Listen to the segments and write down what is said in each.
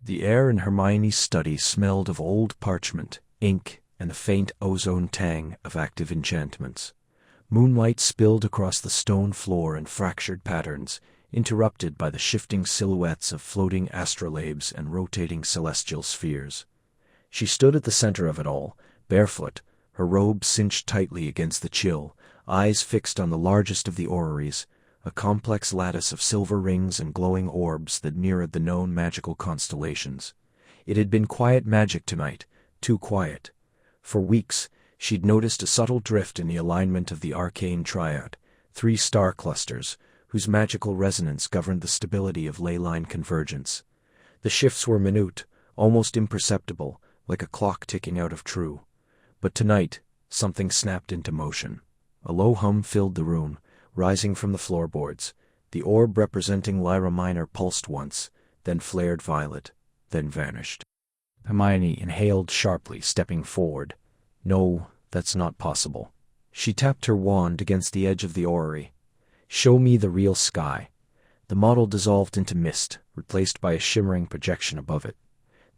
The air in Hermione's study smelled of old parchment, ink, and the faint ozone tang of active enchantments. Moonlight spilled across the stone floor in fractured patterns, interrupted by the shifting silhouettes of floating astrolabes and rotating celestial spheres. She stood at the center of it all, barefoot, her robe cinched tightly against the chill, eyes fixed on the largest of the orreries, a complex lattice of silver rings and glowing orbs that mirrored the known magical constellations. It had been quiet magic tonight, too quiet. For weeks, she'd noticed a subtle drift in the alignment of the arcane triad, 3 star clusters, whose magical resonance governed the stability of ley line convergence. The shifts were minute, almost imperceptible, like a clock ticking out of true. But tonight, something snapped into motion. A low hum filled the room, rising from the floorboards. The orb representing Lyra Minor pulsed once, then flared violet, then vanished. Hermione inhaled sharply, stepping forward. No, that's not possible. She tapped her wand against the edge of the orrery. Show me the real sky. The model dissolved into mist, replaced by a shimmering projection above it.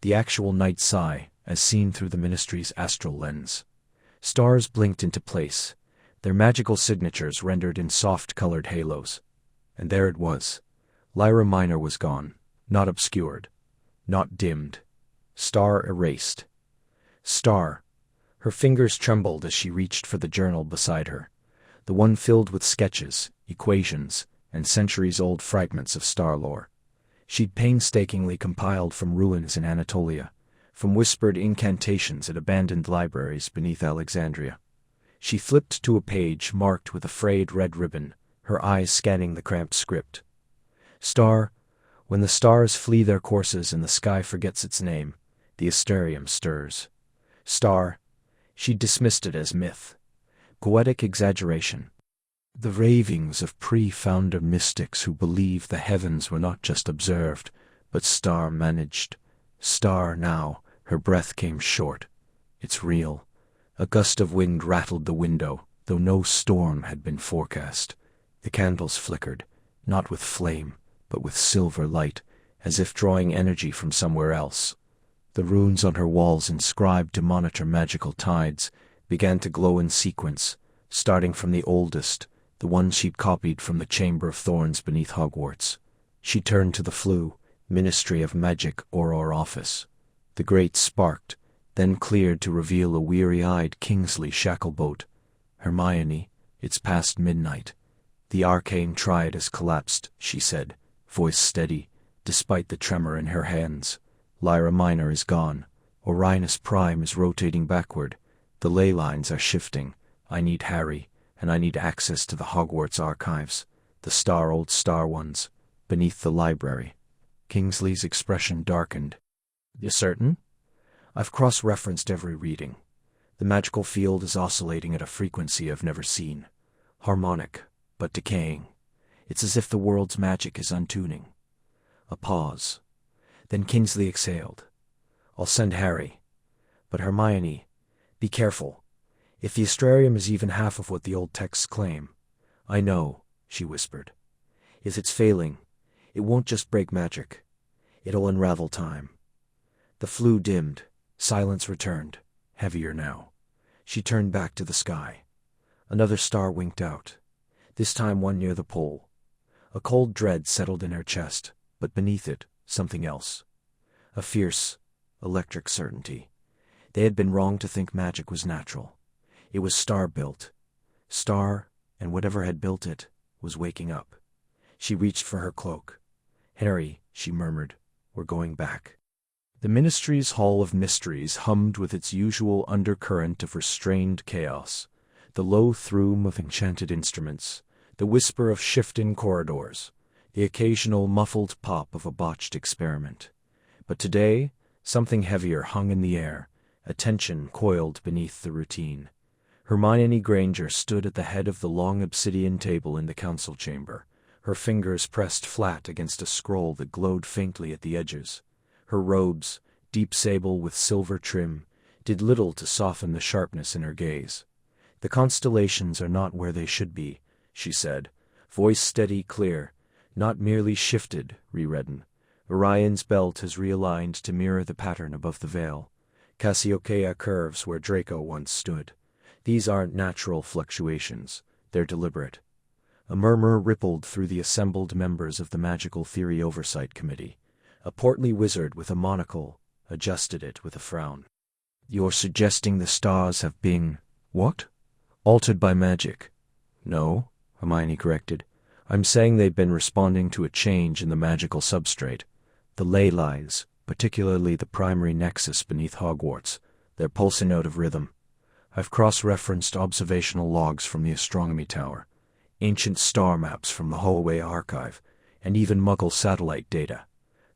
The actual night sky, as seen through the Ministry's astral lens. Stars blinked into place, their magical signatures rendered in soft-colored halos. And there it was. Lyra Minor was gone, not obscured, not dimmed. Star erased. Star. Her fingers trembled as she reached for the journal beside her, the one filled with sketches, equations, and centuries-old fragments of star lore. She'd painstakingly compiled from ruins in Anatolia, from whispered incantations at abandoned libraries beneath Alexandria. She flipped to a page marked with a frayed red ribbon, her eyes scanning the cramped script. Star, when the stars flee their courses and the sky forgets its name, the Astrarium stirs. Star, she dismissed it as myth, poetic exaggeration. The ravings of pre-founder mystics who believed the heavens were not just observed, but star-managed. Star now, her breath came short. It's real. A gust of wind rattled the window, though no storm had been forecast. The candles flickered, not with flame, but with silver light, as if drawing energy from somewhere else. The runes on her walls inscribed to monitor magical tides began to glow in sequence, starting from the oldest, the one she'd copied from the Chamber of Thorns beneath Hogwarts. She turned to the flue, Ministry of Magic Auror office. The grate sparked, then cleared to reveal a weary-eyed Kingsley Shacklebolt. Hermione, it's past midnight. The arcane triad has collapsed, she said, voice steady, despite the tremor in her hands. Lyra Minor is gone. Orionis Prime is rotating backward. The ley lines are shifting. I need Harry, and I need access to the Hogwarts archives, the old star ones, beneath the library. Kingsley's expression darkened. You certain? I've cross-referenced every reading. The magical field is oscillating at a frequency I've never seen. Harmonic, but decaying. It's as if the world's magic is untuning. A pause. Then Kingsley exhaled. I'll send Harry. But Hermione, be careful. If the Astrarium is even half of what the old texts claim. I know, she whispered. If it's failing, it won't just break magic. It'll unravel time. The flue dimmed. Silence returned, heavier now. She turned back to the sky. Another star winked out, this time one near the pole. A cold dread settled in her chest, but beneath it, something else. A fierce, electric certainty. They had been wrong to think magic was natural. It was star-built. Star, and whatever had built it, was waking up. She reached for her cloak. Harry, she murmured, we're going back. The Ministry's Hall of Mysteries hummed with its usual undercurrent of restrained chaos, the low thrum of enchanted instruments, the whisper of shifting corridors, the occasional muffled pop of a botched experiment. But today, something heavier hung in the air, a tension coiled beneath the routine. Hermione Granger stood at the head of the long obsidian table in the council chamber, her fingers pressed flat against a scroll that glowed faintly at the edges. Her robes, deep sable with silver trim, did little to soften the sharpness in her gaze. The constellations are not where they should be, she said, voice steady, clear, not merely shifted, rewritten, Orion's belt has realigned to mirror the pattern above the veil. Cassiopeia curves where Draco once stood. These aren't natural fluctuations, they're deliberate. A murmur rippled through the assembled members of the Magical Theory Oversight Committee. A portly wizard with a monocle adjusted it with a frown. You're suggesting the stars have been, what? Altered by magic? No, Hermione corrected. I'm saying they've been responding to a change in the magical substrate. The ley lines, particularly the primary nexus beneath Hogwarts, they're pulsing out of rhythm. I've cross-referenced observational logs from the astronomy tower, ancient star maps from the Holloway archive, and even Muggle satellite data.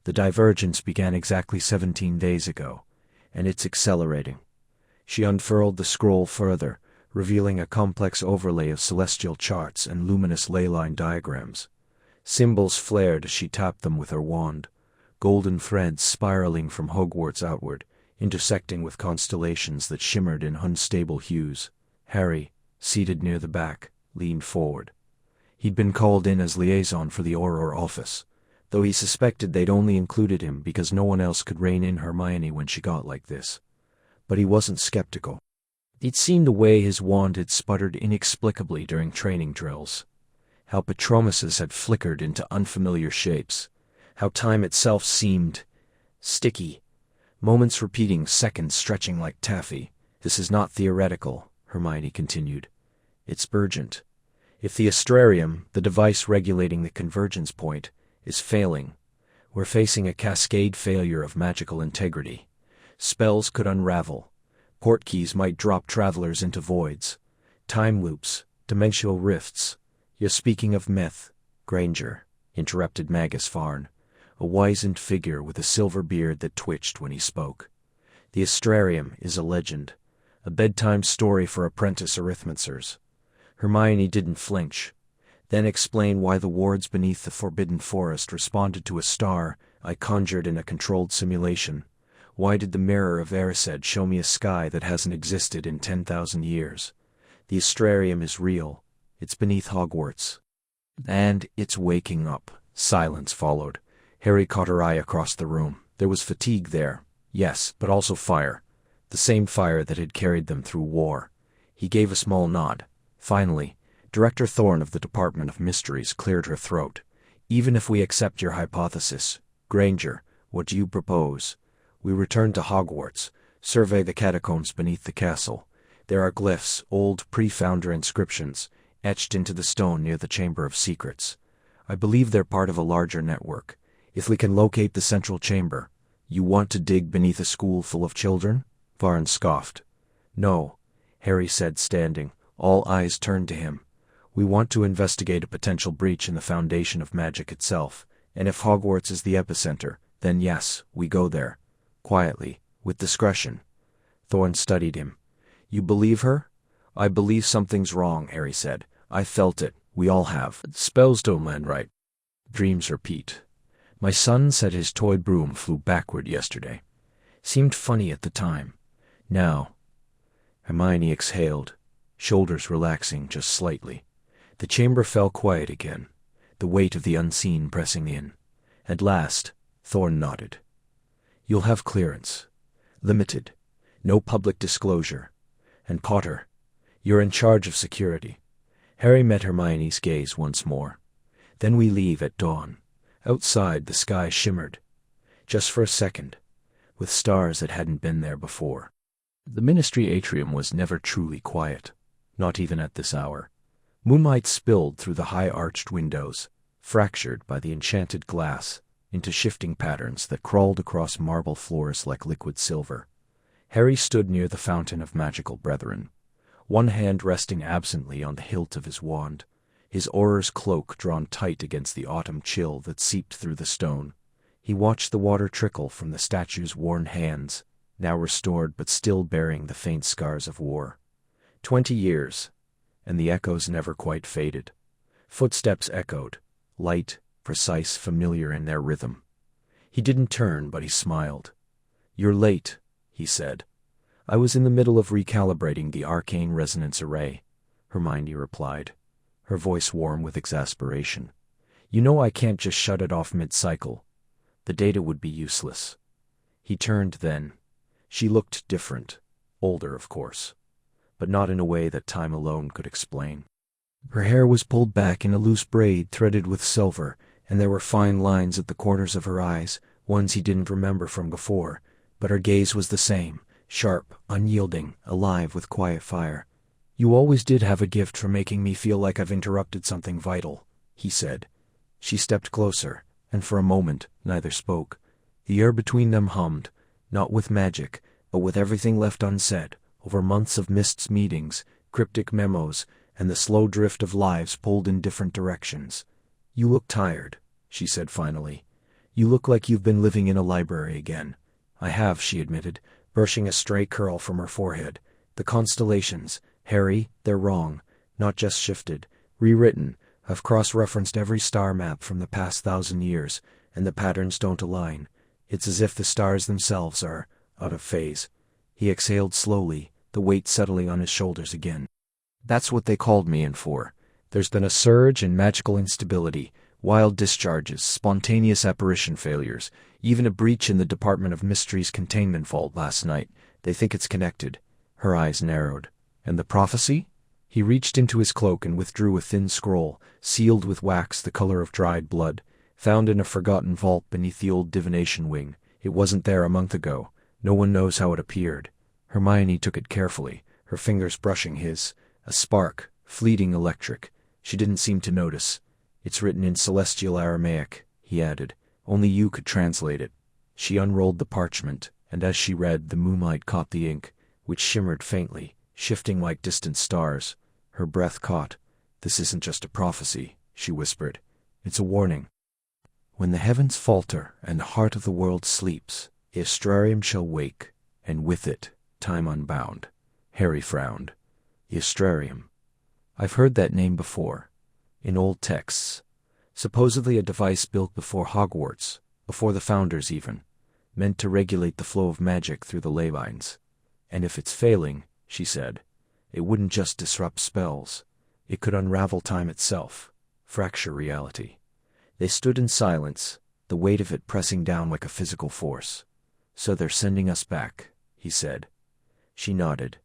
The divergence began exactly 17 days ago, and it's accelerating. She unfurled the scroll further, revealing a complex overlay of celestial charts and luminous ley line diagrams. Symbols flared as she tapped them with her wand, golden threads spiraling from Hogwarts outward, intersecting with constellations that shimmered in unstable hues. Harry, seated near the back, leaned forward. He'd been called in as liaison for the Auror office, though he suspected they'd only included him because no one else could rein in Hermione when she got like this. But he wasn't skeptical. He'd seen the way his wand had sputtered inexplicably during training drills, how Patronuses had flickered into unfamiliar shapes, how time itself seemed sticky, moments repeating, seconds stretching like taffy. This is not theoretical, Hermione continued. It's urgent. If the Astrarium, the device regulating the convergence point, is failing, we're facing a cascade failure of magical integrity. Spells could unravel. Portkeys might drop travelers into voids. Time loops, dimensional rifts. You're speaking of myth, Granger, interrupted Magus Farn, a wizened figure with a silver beard that twitched when he spoke. The Astrarium is a legend, a bedtime story for apprentice arithmancers. Hermione didn't flinch, then explain why the wards beneath the Forbidden Forest responded to a star I conjured in a controlled simulation. Why did the Mirror of Erised show me a sky that hasn't existed in 10,000 years? The Astrarium is real. It's beneath Hogwarts. And it's waking up. Silence followed. Harry caught her eye across the room. There was fatigue there, yes, but also fire. The same fire that had carried them through war. He gave a small nod. Finally, Director Thorne of the Department of Mysteries cleared her throat. Even if we accept your hypothesis, Granger, what do you propose? We return to Hogwarts, survey the catacombs beneath the castle. There are glyphs, old pre-founder inscriptions, etched into the stone near the Chamber of Secrets. I believe they're part of a larger network. If we can locate the central chamber, you want to dig beneath a school full of children? Varn scoffed. No, Harry said, standing. All eyes turned to him. We want to investigate a potential breach in the foundation of magic itself, and if Hogwarts is the epicenter, then yes, we go there. Quietly, with discretion. Thorne studied him. You believe her? I believe something's wrong, Harry said. I felt it. We all have. Spells don't land right. Dreams repeat. My son said his toy broom flew backward yesterday. Seemed funny at the time. Now. Hermione exhaled, shoulders relaxing just slightly. The chamber fell quiet again, the weight of the unseen pressing in. At last, Thorne nodded. You'll have clearance. Limited. No public disclosure. And Potter, you're in charge of security. Harry met Hermione's gaze once more. Then we leave at dawn. Outside, the sky shimmered. Just for a second, with stars that hadn't been there before. The Ministry atrium was never truly quiet, not even at this hour. Moonlight spilled through the high-arched windows, fractured by the enchanted glass, into shifting patterns that crawled across marble floors like liquid silver. Harry stood near the Fountain of Magical Brethren, one hand resting absently on the hilt of his wand, his Auror's cloak drawn tight against the autumn chill that seeped through the stone. He watched the water trickle from the statue's worn hands, now restored but still bearing the faint scars of war. 20 years, and the echoes never quite faded. Footsteps echoed, light, precise, familiar in their rhythm. He didn't turn, but he smiled. You're late, he said. I was in the middle of recalibrating the arcane resonance array, Hermione replied, her voice warm with exasperation. You know I can't just shut it off mid-cycle. The data would be useless. He turned then. She looked different. Older, of course. But not in a way that time alone could explain. Her hair was pulled back in a loose braid threaded with silver, and there were fine lines at the corners of her eyes, ones he didn't remember from before, but her gaze was the same, sharp, unyielding, alive with quiet fire. "You always did have a gift for making me feel like I've interrupted something vital," he said. She stepped closer, and for a moment neither spoke. The air between them hummed, not with magic, but with everything left unsaid, over months of missed meetings, cryptic memos, and the slow drift of lives pulled in different directions. "You look tired," she said finally. "You look like you've been living in a library again." "I have," she admitted, brushing a stray curl from her forehead. "The constellations, Harry, they're wrong. Not just shifted. Rewritten. I've cross-referenced every star map from the past 1,000 years, and the patterns don't align. It's as if the stars themselves are out of phase." He exhaled slowly, the weight settling on his shoulders again. "That's what they called me in for. There's been a surge in magical instability, wild discharges, spontaneous apparition failures, even a breach in the Department of Mystery's containment vault last night. They think it's connected." Her eyes narrowed. "And the prophecy?" He reached into his cloak and withdrew a thin scroll, sealed with wax the color of dried blood, found in a forgotten vault beneath the old divination wing. It wasn't there a month ago. No one knows how it appeared. Hermione took it carefully, her fingers brushing his. A spark, fleeting electric. She didn't seem to notice. "It's written in celestial Aramaic," he added. "Only you could translate it." She unrolled the parchment, and as she read, the moonlight caught the ink, which shimmered faintly, shifting like distant stars. Her breath caught. "This isn't just a prophecy," she whispered. "It's a warning. When the heavens falter and the heart of the world sleeps, the Astrarium shall wake, and with it, time unbound." Harry frowned. The Astrarium. I've heard that name before. In old texts. Supposedly a device built before Hogwarts, before the founders even, meant to regulate the flow of magic through the ley lines. "And if it's failing," she said, "it wouldn't just disrupt spells. It could unravel time itself, fracture reality." They stood in silence, the weight of it pressing down like a physical force. "So they're sending us back," he said. She nodded.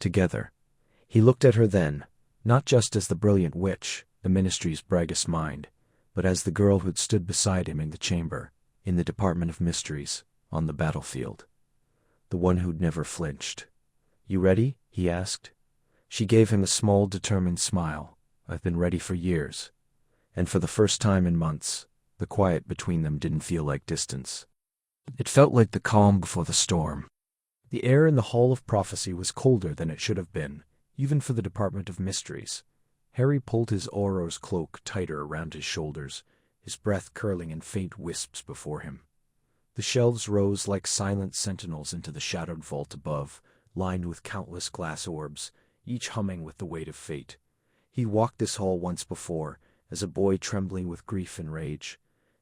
Together. He looked at her then, not just as the brilliant witch, the Ministry's brightest mind, but as the girl who'd stood beside him in the chamber, in the Department of Mysteries, on the battlefield. The one who'd never flinched. "You ready?" he asked. She gave him a small, determined smile. "I've been ready for years." And for the first time in months, the quiet between them didn't feel like distance. It felt like the calm before the storm. The air in the Hall of Prophecy was colder than it should have been, even for the Department of Mysteries. Harry pulled his Auror's cloak tighter around his shoulders, his breath curling in faint wisps before him. The shelves rose like silent sentinels into the shadowed vault above, lined with countless glass orbs, each humming with the weight of fate. He walked this hall once before, as a boy trembling with grief and rage.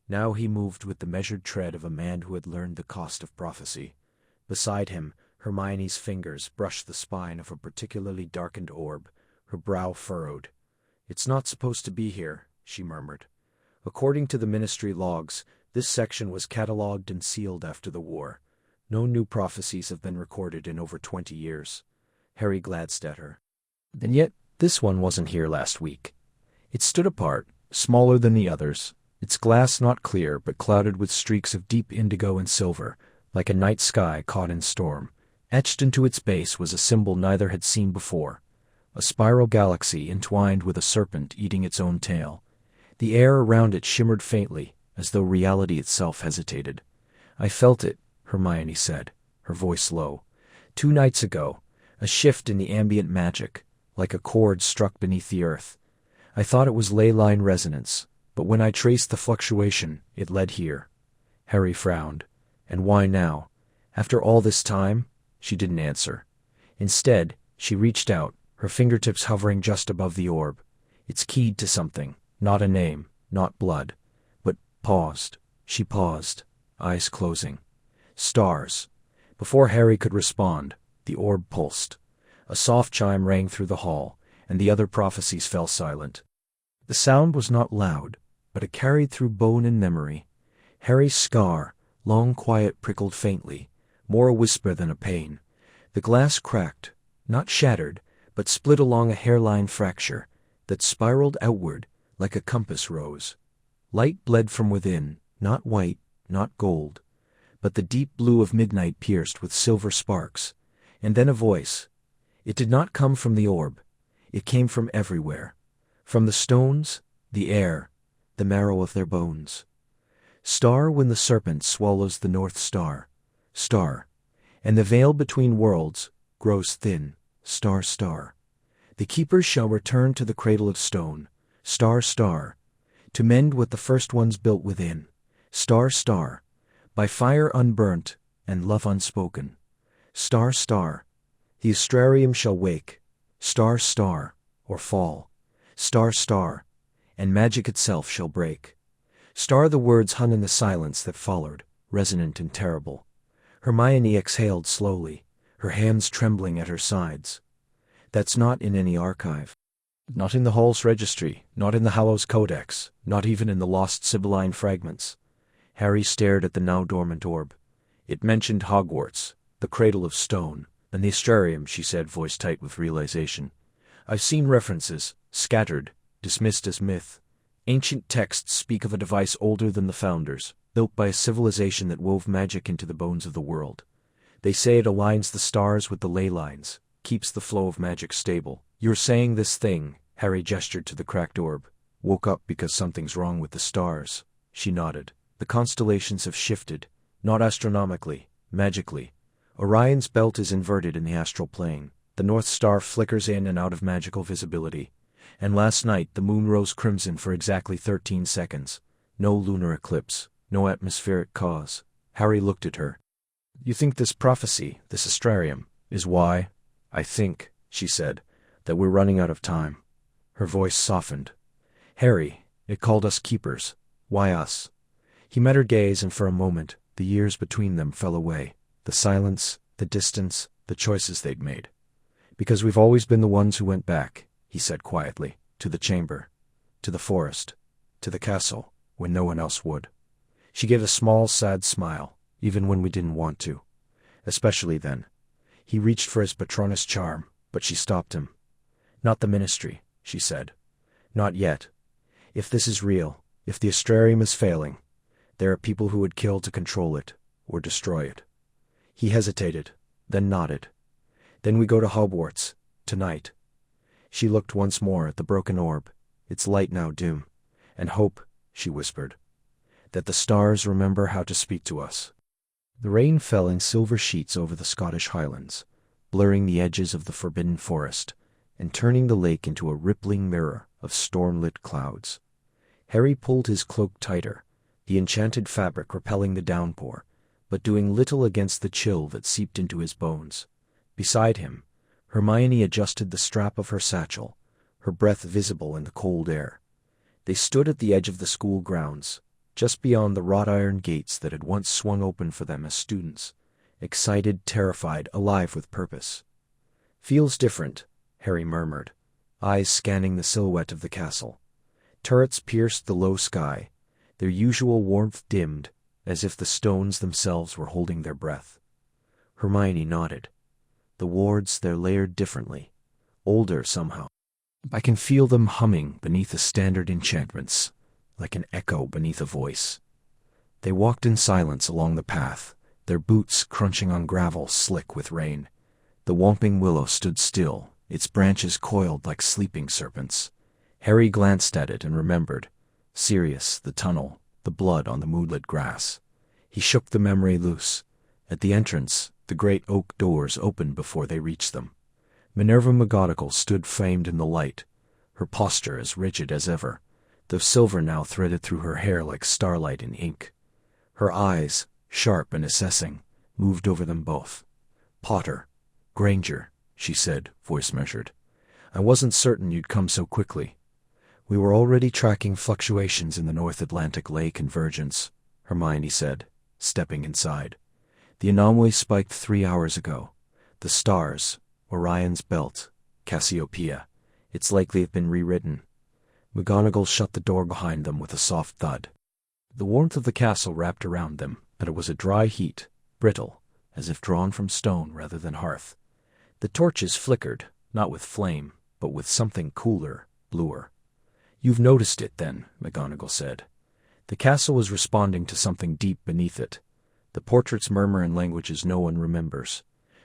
Now he moved with the measured tread of a man who had learned the cost of prophecy. Beside him, Hermione's fingers brushed the spine of a particularly darkened orb, her brow furrowed. "It's not supposed to be here," she murmured. According to the Ministry logs, this section was catalogued and sealed after the war. No new prophecies have been recorded in over 20 years. Harry glanced at her. And yet, this one wasn't here last week. It stood apart, smaller than the others, its glass not clear but clouded with streaks of deep indigo and silver, like a night sky caught in storm. Etched into its base was a symbol neither had seen before, a spiral galaxy entwined with a serpent eating its own tail. The air around it shimmered faintly, as though reality itself hesitated. "I felt it," Hermione said, her voice low. "2 nights ago, a shift in the ambient magic, like a chord struck beneath the earth. I thought it was ley line resonance, but when I traced the fluctuation, it led here." Harry frowned. "And why now? After all this time?" She didn't answer. Instead, she reached out, her fingertips hovering just above the orb. "It's keyed to something, not a name, not blood." But paused. She paused, eyes closing. "Stars." Before Harry could respond, the orb pulsed. A soft chime rang through the hall, and the other prophecies fell silent. The sound was not loud, but it carried through bone and memory. Harry's scar, long quiet, prickled faintly, more a whisper than a pain. The glass cracked, not shattered, but split along a hairline fracture that spiraled outward like a compass rose. Light bled from within, not white, not gold, but the deep blue of midnight pierced with silver sparks. And then a voice. It did not come from the orb. It came from everywhere. From the stones, the air, the marrow of their bones. Star when the serpent swallows the North Star. Star. And the veil between worlds grows thin. Star, star. The keepers shall return to the cradle of stone. Star, star. To mend what the first ones built within. Star, star. By fire unburnt and love unspoken. Star, star. The Astrarium shall wake. Star, star. Or fall. Star, star. And magic itself shall break. Star the words hung in the silence that followed, resonant and terrible. Hermione exhaled slowly, her hands trembling at her sides. That's not in any archive. Not in the Hall's registry, not in the Hallows Codex, not even in the lost Sibylline fragments. Harry stared at the now dormant orb. It mentioned Hogwarts, the cradle of stone, and the Astrarium, she said, voice tight with realization. I've seen references, scattered, dismissed as myth. Ancient texts speak of a device older than the Founders, built by a civilization that wove magic into the bones of the world. They say it aligns the stars with the ley lines, keeps the flow of magic stable. You're saying this thing, Harry gestured to the cracked orb, woke up because something's wrong with the stars. She nodded. The constellations have shifted, not astronomically, magically. Orion's belt is inverted in the astral plane. The North Star flickers in and out of magical visibility. And last night the moon rose crimson for exactly 13 seconds. No lunar eclipse, no atmospheric cause. Harry looked at her. You think this prophecy, this Astrarium, is why? I think, she said, that we're running out of time. Her voice softened. Harry, it called us keepers. Why us? He met her gaze, and for a moment, the years between them fell away. The silence, the distance, the choices they'd made. Because we've always been the ones who went back, he said quietly, to the chamber, to the forest, to the castle, when no one else would. She gave a small, sad smile, even when we didn't want to. Especially then. He reached for his Patronus charm, but she stopped him. Not the ministry, she said. Not yet. If this is real, if the Astrarium is failing, there are people who would kill to control it, or destroy it. He hesitated, then nodded. Then we go to Hogwarts, tonight. She looked once more at the broken orb, its light now dim. And hope, she whispered, that the stars remember how to speak to us. The rain fell in silver sheets over the Scottish Highlands, blurring the edges of the forbidden forest, and turning the lake into a rippling mirror of storm-lit clouds. Harry pulled his cloak tighter, the enchanted fabric repelling the downpour, but doing little against the chill that seeped into his bones. Beside him, Hermione adjusted the strap of her satchel, her breath visible in the cold air. They stood at the edge of the school grounds, just beyond the wrought-iron gates that had once swung open for them as students, excited, terrified, alive with purpose. Feels different, Harry murmured, eyes scanning the silhouette of the castle. Turrets pierced the low sky, their usual warmth dimmed, as if the stones themselves were holding their breath. Hermione nodded. The wards, they're layered differently, older somehow. I can feel them humming beneath the standard enchantments, like an echo beneath a voice. They walked in silence along the path, their boots crunching on gravel slick with rain. The whomping willow stood still, its branches coiled like sleeping serpents. Harry glanced at it and remembered. Sirius, the tunnel, the blood on the moonlit grass. He shook the memory loose. At the entrance, the great oak doors opened before they reached them. Minerva McGonagall stood framed in the light, her posture as rigid as ever, the silver now threaded through her hair like starlight in ink. Her eyes, sharp and assessing, moved over them both. Potter, Granger, she said, voice measured. I wasn't certain you'd come so quickly. We were already tracking fluctuations in the North Atlantic Lake convergence, Hermione said, stepping inside. The anomaly spiked 3 hours ago. The stars, Orion's belt, Cassiopeia. It's likely have been rewritten. McGonagall shut the door behind them with a soft thud. The warmth of the castle wrapped around them, but it was a dry heat, brittle, as if drawn from stone rather than hearth. The torches flickered, not with flame, but with something cooler, bluer. "You've noticed it, then," McGonagall said. The castle was responding to something deep beneath it. The portraits murmur in languages no one remembers.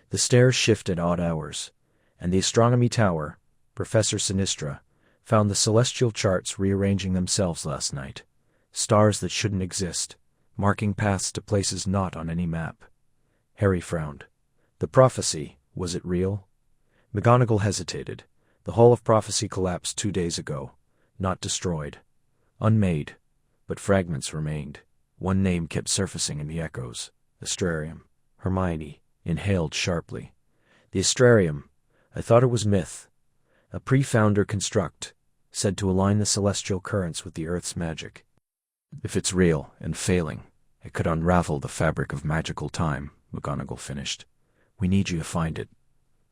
The stairs shift at odd hours, and the astronomy tower, Professor Sinistra, found the celestial charts rearranging themselves last night. Stars that shouldn't exist, marking paths to places not on any map. Harry frowned. The prophecy, was it real? McGonagall hesitated. The Hall of Prophecy collapsed 2 days ago. Not destroyed. Unmade. But fragments remained. One name kept surfacing in the echoes. Astrarium. Hermione inhaled sharply. The Astrarium. I thought it was myth. A pre-founder construct, said to align the celestial currents with the Earth's magic. If it's real and failing, it could unravel the fabric of magical time, McGonagall finished. We need you to find it.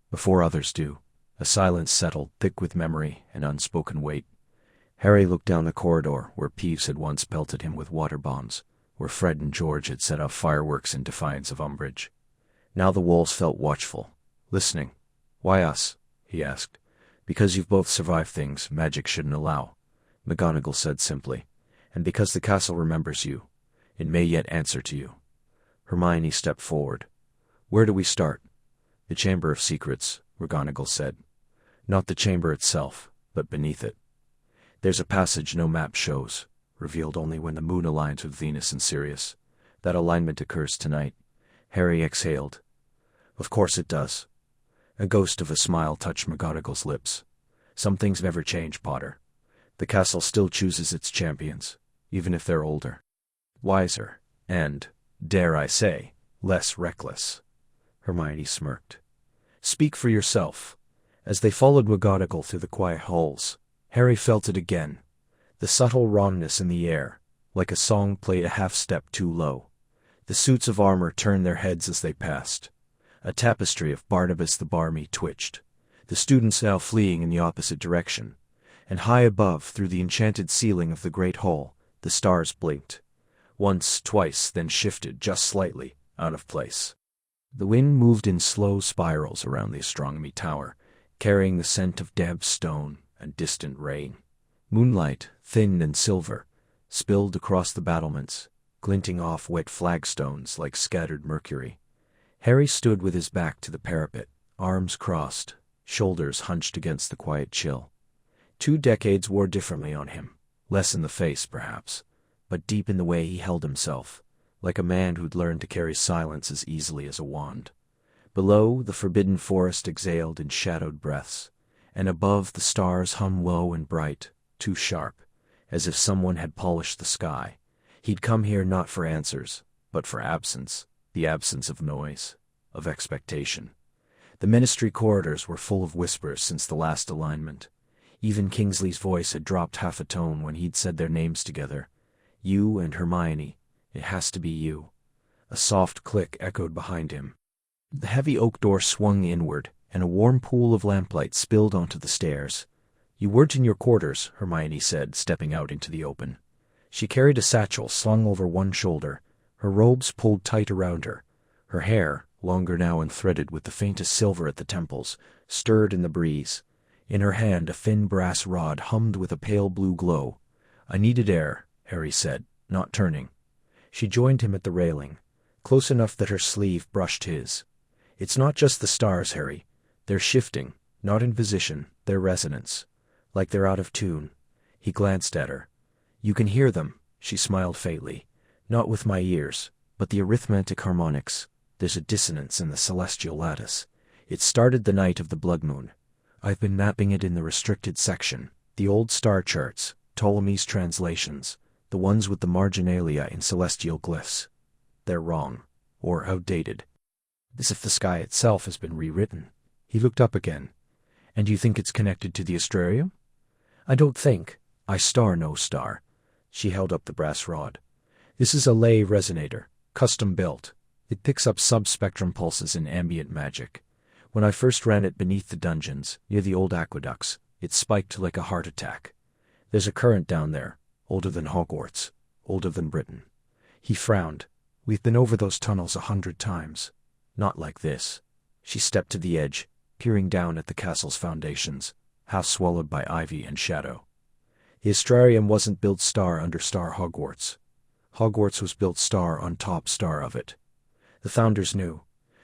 Before others do. A silence settled, thick with memory and unspoken weight. Harry looked down the corridor where Peeves had once pelted him with water bombs, where Fred and George had set off fireworks in defiance of Umbridge. Now the walls felt watchful, listening. Why us? He asked. Because you've both survived things magic shouldn't allow, McGonagall said simply. And because the castle remembers you. It may yet answer to you. Hermione stepped forward. Where do we start? The Chamber of Secrets, McGonagall said. Not the chamber itself, but beneath it. There's a passage no map shows, revealed only when the moon aligns with Venus and Sirius. That alignment occurs tonight. Harry exhaled. Of course it does. A ghost of a smile touched McGonagall's lips. Some things never change, Potter. The castle still chooses its champions, even if they're older. Wiser, and, dare I say, less reckless. Hermione smirked. Speak for yourself. As they followed McGonagall through the quiet halls, Harry felt it again. The subtle wrongness in the air, like a song played a half-step too low. The suits of armor turned their heads as they passed. A tapestry of Barnabas the Barmy twitched, the students now fleeing in the opposite direction, and high above, through the enchanted ceiling of the great hall, the stars blinked. Once, twice, then shifted, just slightly, out of place. The wind moved in slow spirals around the astronomy tower, carrying the scent of damp stone and distant rain. Moonlight, thin and silver, spilled across the battlements, glinting off wet flagstones like scattered mercury. Harry stood with his back to the parapet, arms crossed, shoulders hunched against the quiet chill. 2 decades wore differently on him, less in the face, perhaps, but deep in the way he held himself, like a man who'd learned to carry silence as easily as a wand. Below, the forbidden forest exhaled in shadowed breaths, and above the stars hung low and bright, too sharp, as if someone had polished the sky. He'd come here not for answers, but for absence, the absence of noise, of expectation. The ministry corridors were full of whispers since the last alignment. Even Kingsley's voice had dropped half a tone when he'd said their names together. You and Hermione. It has to be you. A soft click echoed behind him. The heavy oak door swung inward, and a warm pool of lamplight spilled onto the stairs. You weren't in your quarters, Hermione said, stepping out into the open. She carried a satchel slung over one shoulder, her robes pulled tight around her. Her hair, longer now and threaded with the faintest silver at the temples, stirred in the breeze. In her hand a thin brass rod hummed with a pale blue glow. I needed air, Harry said, not turning. She joined him at the railing, close enough that her sleeve brushed his. It's not just the stars, Harry. They're shifting, not in position, their resonance. Like they're out of tune. He glanced at her. You can hear them, she smiled faintly. Not with my ears, but the arithmetic harmonics. There's a dissonance in the celestial lattice. It started the night of the blood moon. I've been mapping it in the restricted section, the old star charts, Ptolemy's translations, the ones with the marginalia in celestial glyphs. They're wrong, or outdated. As if the sky itself has been rewritten. He looked up again. And you think it's connected to the Astrarium? I don't think. I star no star. She held up the brass rod. This is a ley resonator, custom built. It picks up sub-spectrum pulses in ambient magic. When I first ran it beneath the dungeons, near the old aqueducts, it spiked like a heart attack. There's a current down there, older than Hogwarts, older than Britain. He frowned. We've been over those tunnels 100 times. Not like this. She stepped to the edge, peering down at the castle's foundations, half swallowed by ivy and shadow. The Astrarium wasn't built star under star Hogwarts. Hogwarts was built star on top star of it. The founders knew.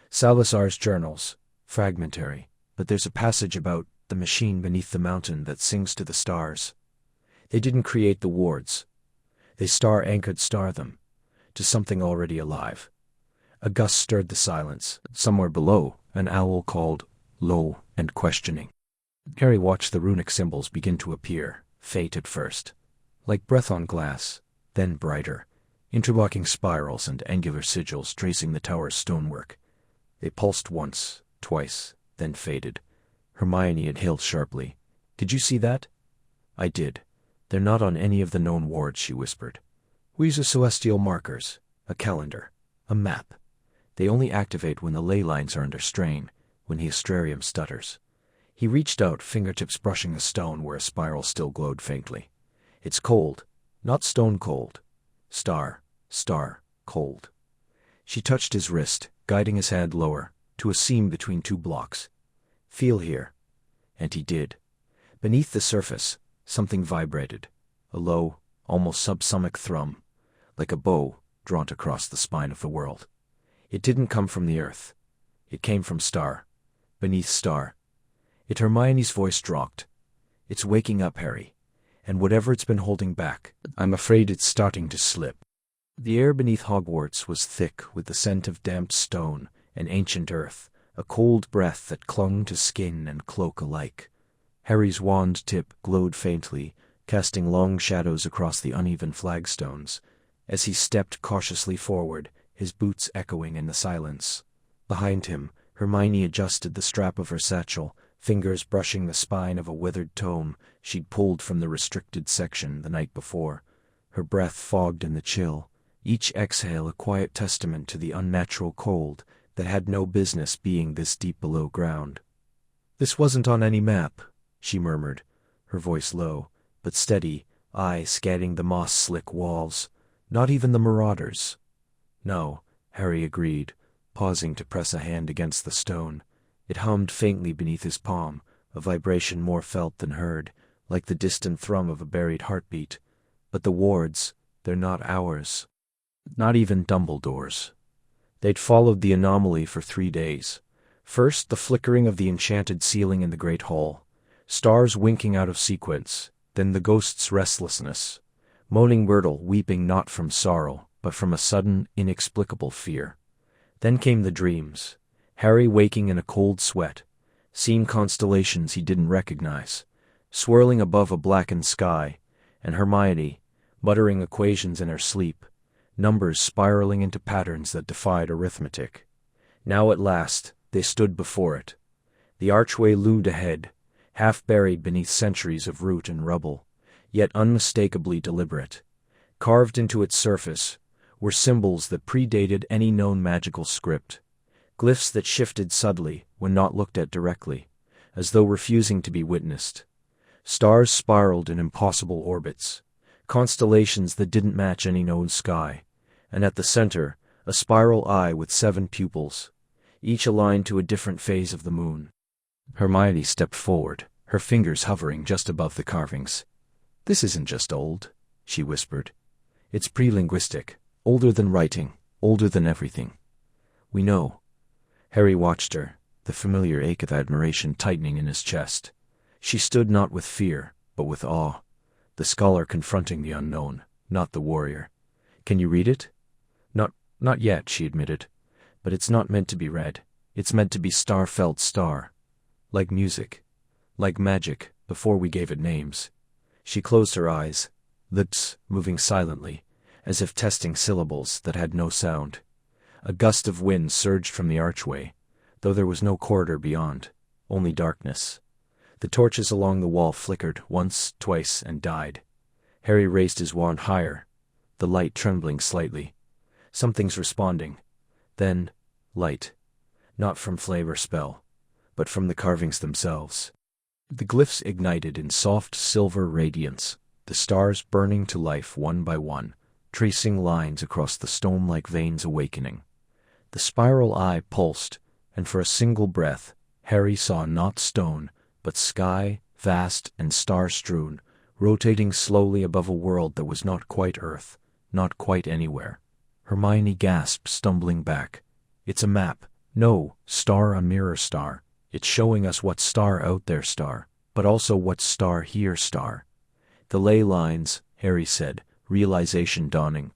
Salazar's journals, fragmentary, but there's a passage about the machine beneath the mountain that sings to the stars. They didn't create the wards. They star-anchored them, to something already alive. A gust stirred the silence. Somewhere below, an owl called, low and questioning. Harry watched the runic symbols begin to appear, faint at first, like breath on glass, then brighter, interlocking spirals and angular sigils tracing the tower's stonework. They pulsed once, twice, then faded. Hermione inhaled sharply. "Did you see that?" "I did. They're not on any of the known wards," she whispered. "We use celestial markers, a calendar, a map. They only activate when the ley lines are under strain, when the Astrarium stutters." He reached out, fingertips brushing a stone where a spiral still glowed faintly. "It's cold, not stone cold. Star, cold." She touched his wrist, guiding his hand lower, to a seam between two blocks. "Feel here." And he did. Beneath the surface, something vibrated, a low, almost subsonic thrum, like a bow drawn across the spine of the world. It didn't come from the earth. It came from star, beneath star. Hermione's voice dropped. "It's waking up, Harry, and whatever it's been holding back, I'm afraid it's starting to slip." The air beneath Hogwarts was thick with the scent of damp stone and ancient earth, a cold breath that clung to skin and cloak alike. Harry's wand tip glowed faintly, casting long shadows across the uneven flagstones. As he stepped cautiously forward, his boots echoing in the silence. Behind him, Hermione adjusted the strap of her satchel, fingers brushing the spine of a withered tome she'd pulled from the restricted section the night before. Her breath fogged in the chill, each exhale a quiet testament to the unnatural cold that had no business being this deep below ground. "This wasn't on any map," she murmured, her voice low, but steady, eye scanning the moss-slick walls. "Not even the marauders." "No," Harry agreed, pausing to press a hand against the stone. It hummed faintly beneath his palm, a vibration more felt than heard, like the distant thrum of a buried heartbeat. "But the wards, they're not ours. Not even Dumbledore's." They'd followed the anomaly for 3 days. First, the flickering of the enchanted ceiling in the great hall, stars winking out of sequence, then the ghost's restlessness, moaning Myrtle weeping not from sorrow, but from a sudden, inexplicable fear. Then came the dreams, Harry waking in a cold sweat, seeing constellations he didn't recognize, swirling above a blackened sky, and Hermione, muttering equations in her sleep, numbers spiraling into patterns that defied arithmetic. Now at last, they stood before it. The archway loomed ahead, half buried beneath centuries of root and rubble, yet unmistakably deliberate. Carved into its surface were symbols that predated any known magical script, glyphs that shifted subtly when not looked at directly, as though refusing to be witnessed. Stars spiraled in impossible orbits, constellations that didn't match any known sky, and at the center, a spiral eye with 7 pupils, each aligned to a different phase of the moon. Hermione stepped forward, her fingers hovering just above the carvings. "This isn't just old," she whispered. "It's pre-linguistic, older than writing, older than everything. We know." Harry watched her, the familiar ache of admiration tightening in his chest. She stood not with fear, but with awe, the scholar confronting the unknown, not the warrior. "Can you read it?" Not yet," she admitted. "But it's not meant to be read. It's meant to be star-felt star. Like music. Like magic, before we gave it names." She closed her eyes, lips moving silently, as if testing syllables that had no sound. A gust of wind surged from the archway, though there was no corridor beyond, only darkness. The torches along the wall flickered once, twice, and died. Harry raised his wand higher, the light trembling slightly. Something's responding. Then, light. Not from flame or spell, but from the carvings themselves. The glyphs ignited in soft silver radiance, the stars burning to life one by one, tracing lines across the stone-like veins awakening. The spiral eye pulsed, and for a single breath, Harry saw not stone, but sky, vast and star-strewn, rotating slowly above a world that was not quite Earth, not quite anywhere. Hermione gasped, stumbling back. "It's a map. No, star a mirror star. It's showing us what star out there star, but also what star here star." "The ley lines," Harry said, realization dawning.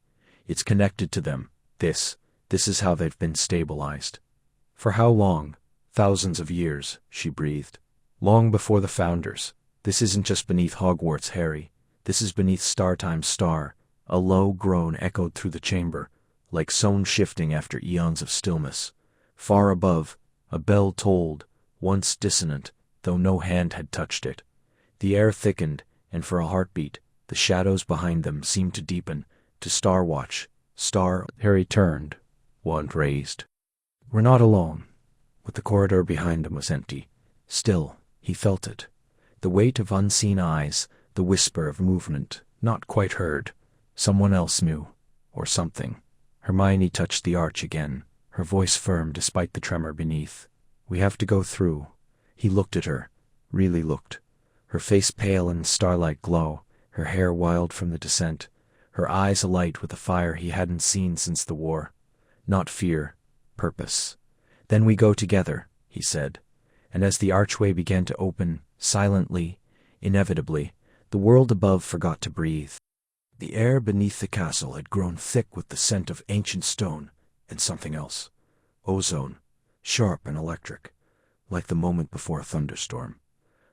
"It's connected to them. This is how they've been stabilized." "For how long?" "Thousands of years," she breathed. "Long before the Founders. This isn't just beneath Hogwarts, Harry. This is beneath star times star." A low groan echoed through the chamber, like stone shifting after eons of stillness. Far above, a bell tolled, once dissonant, though no hand had touched it. The air thickened, and for a heartbeat, the shadows behind them seemed to deepen, to star watch. Harry turned, wand raised. "We're not alone." But the corridor behind him was empty. Still, he felt it. The weight of unseen eyes, the whisper of movement, not quite heard. Someone else knew, or something. Hermione touched the arch again, her voice firm despite the tremor beneath. "We have to go through." He looked at her, really looked. Her face pale in the starlight glow, her hair wild from the descent, her eyes alight with a fire he hadn't seen since the war. Not fear, purpose. "Then we go together," he said. And as the archway began to open, silently, inevitably, the world above forgot to breathe. The air beneath the castle had grown thick with the scent of ancient stone and something else. Ozone, sharp and electric, like the moment before a thunderstorm.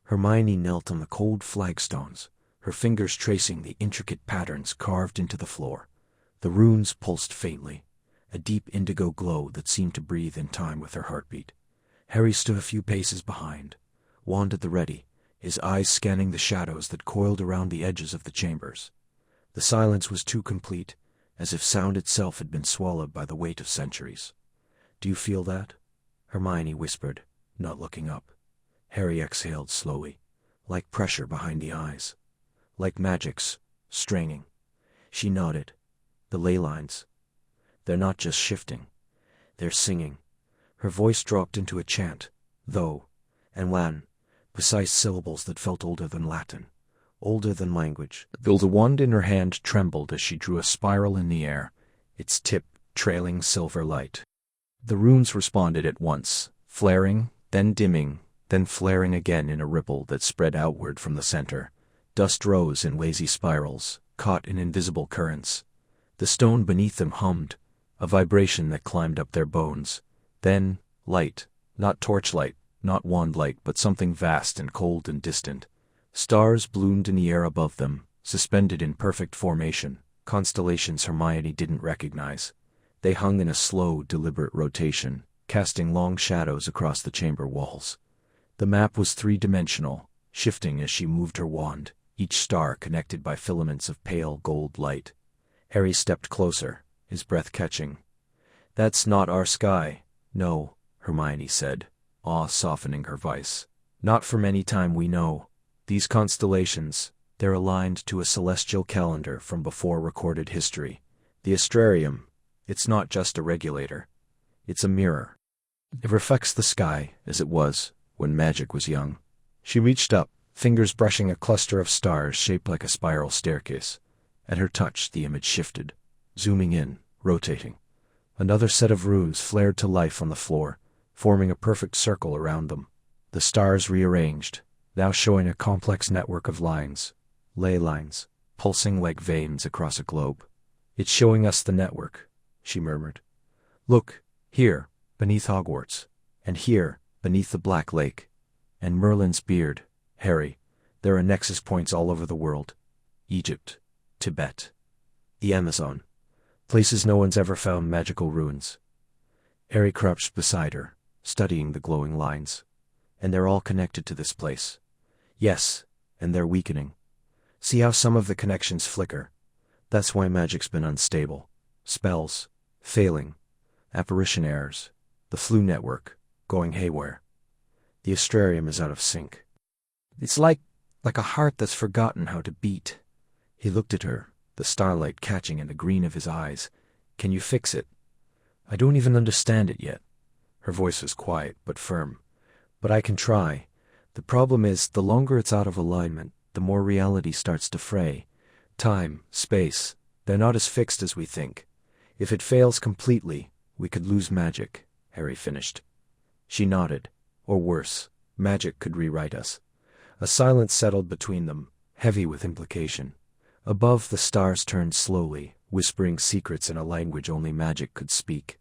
Hermione knelt on the cold flagstones, her fingers tracing the intricate patterns carved into the floor. The runes pulsed faintly, a deep indigo glow that seemed to breathe in time with her heartbeat. Harry stood a few paces behind, wand at the ready, his eyes scanning the shadows that coiled around the edges of the chambers. The silence was too complete, as if sound itself had been swallowed by the weight of centuries. "Do you feel that?" Hermione whispered, not looking up. Harry exhaled slowly, like pressure behind the eyes. "Like magics, straining." She nodded. "The ley lines. They're not just shifting. They're singing." Her voice dropped into a chant, though, and wan, precise syllables that felt older than Latin, older than language. The wand in her hand trembled as she drew a spiral in the air, its tip trailing silver light. The runes responded at once, flaring, then dimming, then flaring again in a ripple that spread outward from the center. Dust rose in lazy spirals, caught in invisible currents. The stone beneath them hummed, a vibration that climbed up their bones. Then, light, not torchlight, not wand-light, but something vast and cold and distant. Stars bloomed in the air above them, suspended in perfect formation, constellations Hermione didn't recognize. They hung in a slow, deliberate rotation, casting long shadows across the chamber walls. The map was three-dimensional, shifting as she moved her wand, each star connected by filaments of pale gold light. Harry stepped closer, his breath catching. "That's not our sky." "No," Hermione said, awe softening her voice. "Not from any time we know. These constellations, they're aligned to a celestial calendar from before recorded history. The Astrarium, it's not just a regulator. It's a mirror. It reflects the sky as it was when magic was young." She reached up, fingers brushing a cluster of stars shaped like a spiral staircase. At her touch, the image shifted, zooming in, rotating. Another set of runes flared to life on the floor, forming a perfect circle around them. The stars rearranged, now showing a complex network of lines, ley lines, pulsing like veins across a globe. "It's showing us the network," she murmured. "Look, here, beneath Hogwarts, and here, beneath the Black Lake, and Merlin's beard, Harry. There are nexus points all over the world. Egypt, Tibet, the Amazon, places no one's ever found magical runes." Harry crouched beside her, studying the glowing lines. "And they're all connected to this place." "Yes, and they're weakening. See how some of the connections flicker? That's why magic's been unstable. Spells, failing, apparition errors, the flu network, going haywire. The Astrarium is out of sync. It's like a heart that's forgotten how to beat." He looked at her, the starlight catching in the green of his eyes. "Can you fix it?" "I don't even understand it yet." Her voice was quiet but firm. "But I can try. The problem is, the longer it's out of alignment, the more reality starts to fray. Time, space, they're not as fixed as we think. If it fails completely, we could lose magic," Harry finished. She nodded. "Or worse, magic could rewrite us." A silence settled between them, heavy with implication. Above, the stars turned slowly, whispering secrets in a language only magic could speak.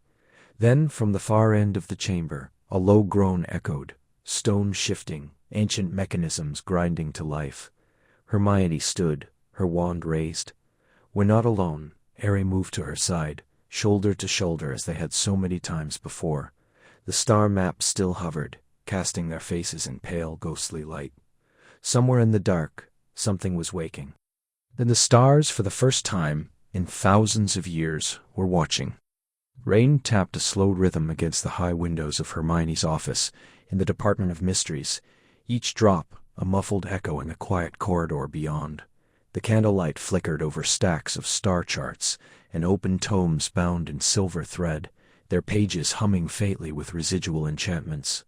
Then, from the far end of the chamber, a low groan echoed, stone shifting, ancient mechanisms grinding to life. Hermione stood, her wand raised. "We're not alone." Harry moved to her side, shoulder to shoulder as they had so many times before. The star maps still hovered, casting their faces in pale, ghostly light. Somewhere in the dark, something was waking. Then the stars, for the first time in thousands of years, were watching. Rain tapped a slow rhythm against the high windows of Hermione's office in the Department of Mysteries, each drop a muffled echo in the quiet corridor beyond. The candlelight flickered over stacks of star charts and open tomes bound in silver thread, their pages humming faintly with residual enchantments.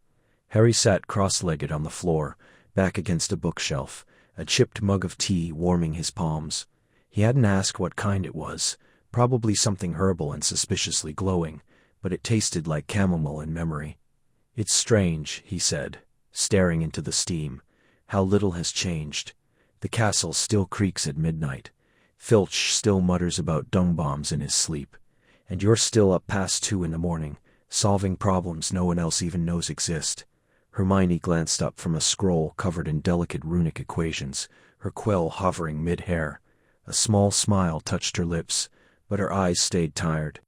Harry sat cross-legged on the floor, back against a bookshelf, a chipped mug of tea warming his palms. He hadn't asked what kind it was, probably something herbal and suspiciously glowing, but it tasted like chamomile in memory. "It's strange," he said, staring into the steam. "How little has changed. The castle still creaks at midnight. Filch still mutters about dung bombs in his sleep. And you're still up past 2 in the morning, solving problems no one else even knows exist." Hermione glanced up from a scroll covered in delicate runic equations, her quill hovering mid-hair. A small smile touched her lips, but her eyes stayed tired.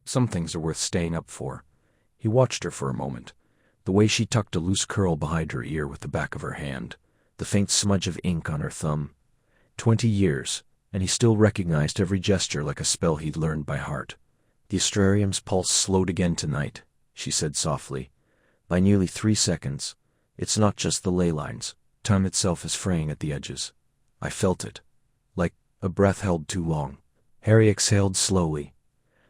"Some things are worth staying up for." He watched her for a moment, the way she tucked a loose curl behind her ear with the back of her hand, the faint smudge of ink on her thumb. 20 years, and he still recognized every gesture like a spell he'd learned by heart. "The Astrarium's pulse slowed again tonight," she said softly. "By nearly 3 seconds. It's not just the ley lines. Time itself is fraying at the edges. I felt it. Like a breath held too long." Harry exhaled slowly.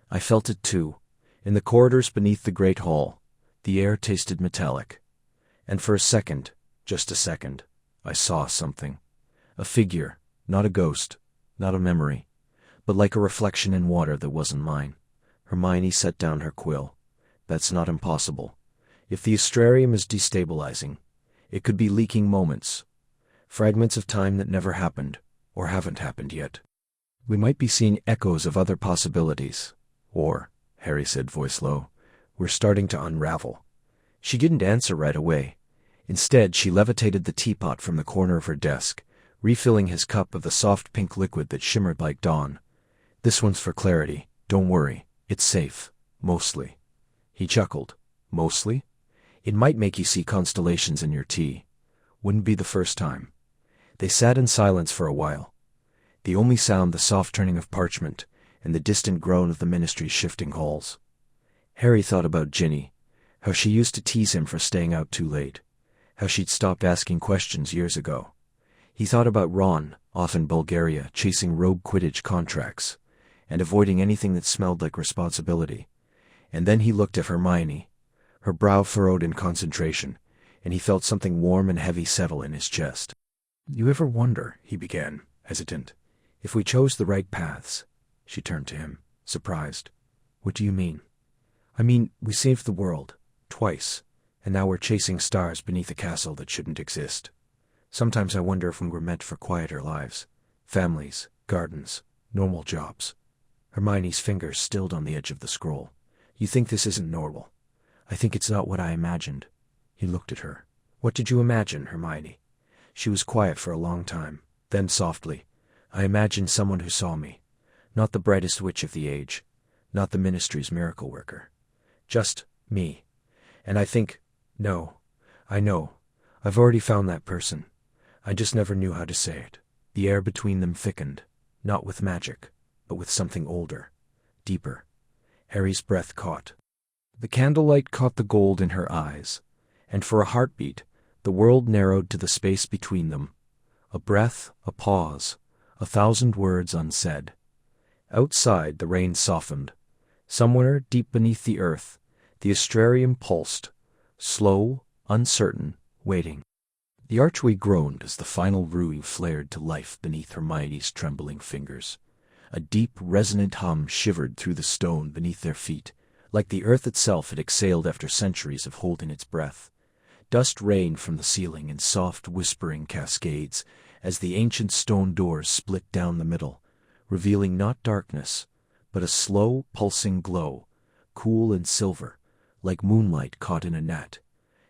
"I felt it too. In the corridors beneath the great hall, the air tasted metallic. And for a second, just a second, I saw something. A figure, not a ghost, not a memory, but like a reflection in water that wasn't mine." Hermione set down her quill. "That's not impossible. If the Astrarium is destabilizing, it could be leaking moments, fragments of time that never happened, or haven't happened yet. We might be seeing echoes of other possibilities. Or," Harry said, voice low, "we're starting to unravel." She didn't answer right away. Instead, she levitated the teapot from the corner of her desk, refilling his cup of the soft pink liquid that shimmered like dawn. "This one's for clarity. Don't worry. It's safe. Mostly." He chuckled. "Mostly? It might make you see constellations in your tea. Wouldn't be the first time." They sat in silence for a while. The only sound the soft turning of parchment and the distant groan of the ministry's shifting halls. Harry thought about Ginny, how she used to tease him for staying out too late, how she'd stopped asking questions years ago. He thought about Ron, off in Bulgaria, chasing rogue Quidditch contracts, and avoiding anything that smelled like responsibility. And then he looked at Hermione, her brow furrowed in concentration, and he felt something warm and heavy settle in his chest. "You ever wonder," he began, hesitant, "if we chose the right paths?" She turned to him, surprised. "What do you mean?" "I mean, we saved the world, twice, and now we're chasing stars beneath a castle that shouldn't exist. Sometimes I wonder if we were meant for quieter lives. Families, gardens, normal jobs." Hermione's fingers stilled on the edge of the scroll. "You think this isn't normal. I think it's not what I imagined." He looked at her. "What did you imagine, Hermione?" She was quiet for a long time. Then softly, "I imagined someone who saw me. Not the brightest witch of the age. Not the ministry's miracle worker. Just me. And I think, no, I know. I've already found that person. I just never knew how to say it." The air between them thickened, not with magic, but with something older, deeper. Harry's breath caught. The candlelight caught the gold in her eyes, and for a heartbeat, the world narrowed to the space between them. A breath, a pause, 1,000 words unsaid. Outside, the rain softened. Somewhere deep beneath the earth, the Astrarium pulsed, slow, uncertain, waiting. The archway groaned as the final rui flared to life beneath Hermione's trembling fingers. A deep, resonant hum shivered through the stone beneath their feet, like the earth itself had exhaled after centuries of holding its breath. Dust rained from the ceiling in soft, whispering cascades as the ancient stone doors split down the middle, revealing not darkness, but a slow, pulsing glow, cool and silver, like moonlight caught in a net.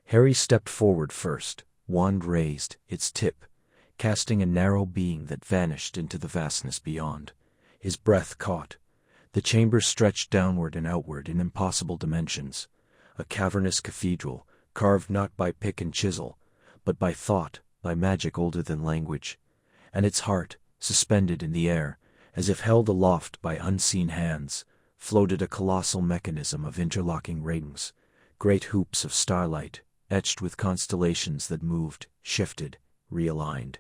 Harry stepped forward first, wand raised, its tip, casting a narrow beam that vanished into the vastness beyond. His breath caught. The chamber stretched downward and outward in impossible dimensions, a cavernous cathedral, carved not by pick and chisel, but by thought, by magic older than language. And its heart, suspended in the air, as if held aloft by unseen hands, floated a colossal mechanism of interlocking rings, great hoops of starlight, etched with constellations that moved, shifted, realigned.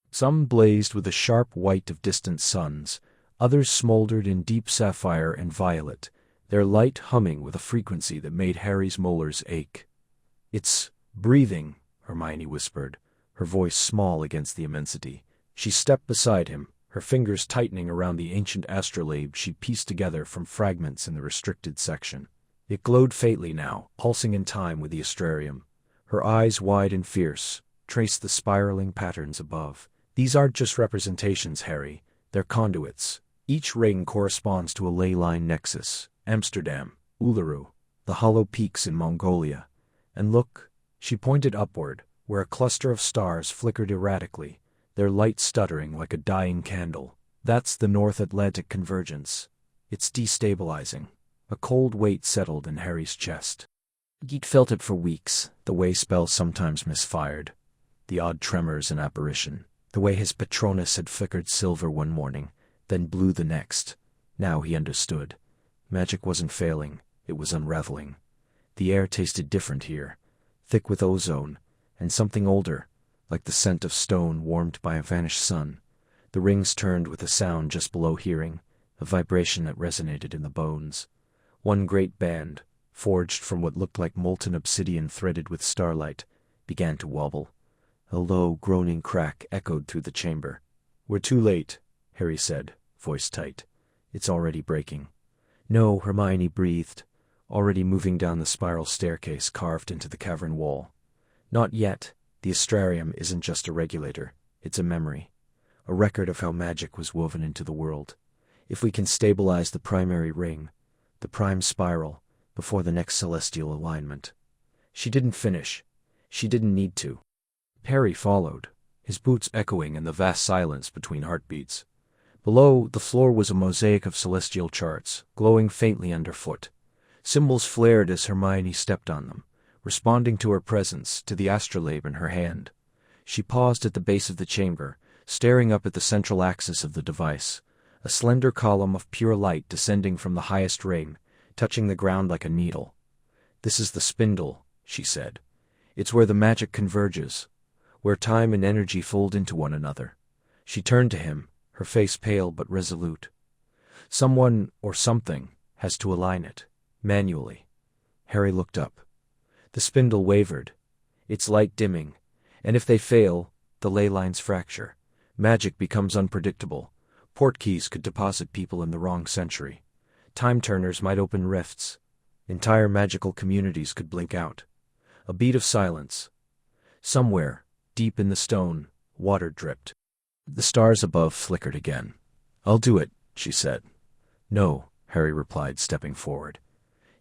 Some blazed with the sharp white of distant suns, others smoldered in deep sapphire and violet, their light humming with a frequency that made Harry's molars ache. "It's breathing," Hermione whispered, her voice small against the immensity. She stepped beside him, her fingers tightening around the ancient astrolabe she'd pieced together from fragments in the restricted section. It glowed faintly now, pulsing in time with the Astrarium. Her eyes, wide and fierce, traced the spiraling patterns above. "These aren't just representations, Harry. They're conduits. Each ring corresponds to a ley line nexus. Amsterdam, Uluru, the hollow peaks in Mongolia. And look," she pointed upward, where a cluster of stars flickered erratically, their light stuttering like a dying candle. "That's the North Atlantic convergence. It's destabilizing." A cold weight settled in Harry's chest. He'd felt it for weeks, the way spells sometimes misfired, the odd tremors and apparition, the way his Patronus had flickered silver one morning, then blue the next. Now he understood. Magic wasn't failing, it was unraveling. The air tasted different here, thick with ozone, and something older, like the scent of stone warmed by a vanished sun. The rings turned with a sound just below hearing, a vibration that resonated in the bones. One great band, forged from what looked like molten obsidian threaded with starlight, began to wobble. A low, groaning crack echoed through the chamber. "We're too late," Harry said, voice tight. "It's already breaking." "No," Hermione breathed, already moving down the spiral staircase carved into the cavern wall. "Not yet. The Astrarium isn't just a regulator. It's a memory, a record of how magic was woven into the world. If we can stabilize the primary ring, the prime spiral, before the next celestial alignment." She didn't finish. She didn't need to. Harry followed, his boots echoing in the vast silence between heartbeats. Below, the floor was a mosaic of celestial charts, glowing faintly underfoot. Symbols flared as Hermione stepped on them, responding to her presence, to the astrolabe in her hand. She paused at the base of the chamber, staring up at the central axis of the device, a slender column of pure light descending from the highest ring, touching the ground like a needle. "This is the spindle," she said. "It's where the magic converges, where time and energy fold into one another." She turned to him, her face pale but resolute. "Someone, or something, has to align it, manually." Harry looked up. The spindle wavered, its light dimming, and if they fail, the ley lines fracture. Magic becomes unpredictable. Portkeys could deposit people in the wrong century. Time-turners might open rifts. Entire magical communities could blink out. A beat of silence. Somewhere, deep in the stone, water dripped. The stars above flickered again. "I'll do it," she said. "No," Harry replied, stepping forward.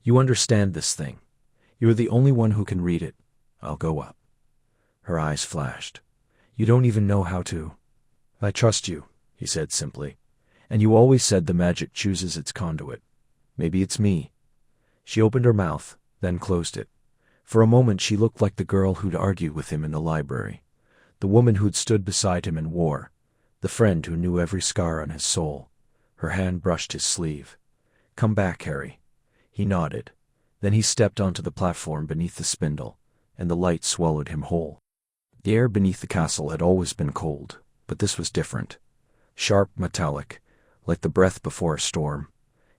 "You understand this thing. You're the only one who can read it. I'll go up." Her eyes flashed. "You don't even know how to." "I trust you," he said simply. "And you always said the magic chooses its conduit. Maybe it's me." She opened her mouth, then closed it. For a moment she looked like the girl who'd argued with him in the library, the woman who'd stood beside him in war, the friend who knew every scar on his soul. Her hand brushed his sleeve. "Come back, Harry." He nodded. Then he stepped onto the platform beneath the spindle, and the light swallowed him whole. The air beneath the castle had always been cold, but this was different. sharp, metallic, like the breath before a storm.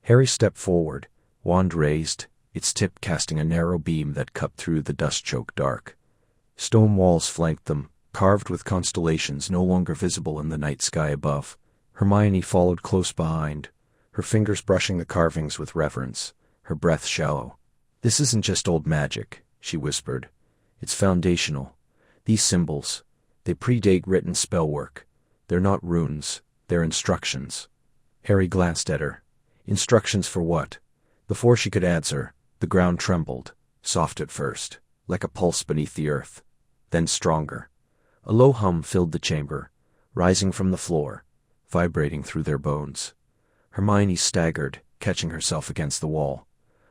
Harry stepped forward, wand raised, its tip casting a narrow beam that cut through the dust-choked dark. Stone walls flanked them, carved with constellations no longer visible in the night sky above. Hermione followed close behind, her fingers brushing the carvings with reverence, her breath shallow. "This isn't just old magic," she whispered. "It's foundational. These symbols, they predate written spellwork. They're not runes, they're instructions." Harry glanced at her. Instructions for what? Before she could answer, the ground trembled, soft at first, like a pulse beneath the earth, then stronger. A low hum filled the chamber, rising from the floor, vibrating through their bones. Hermione staggered, catching herself against the wall.